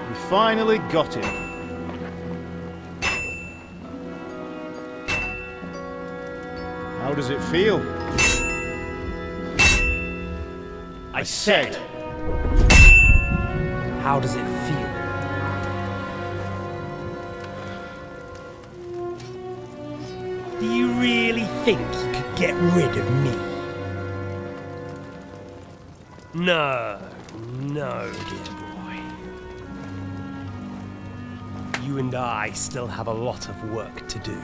we finally got him. How does it feel? I said, how does it feel? Do you really think you could get rid of me? No, no, dear boy. You and I still have a lot of work to do.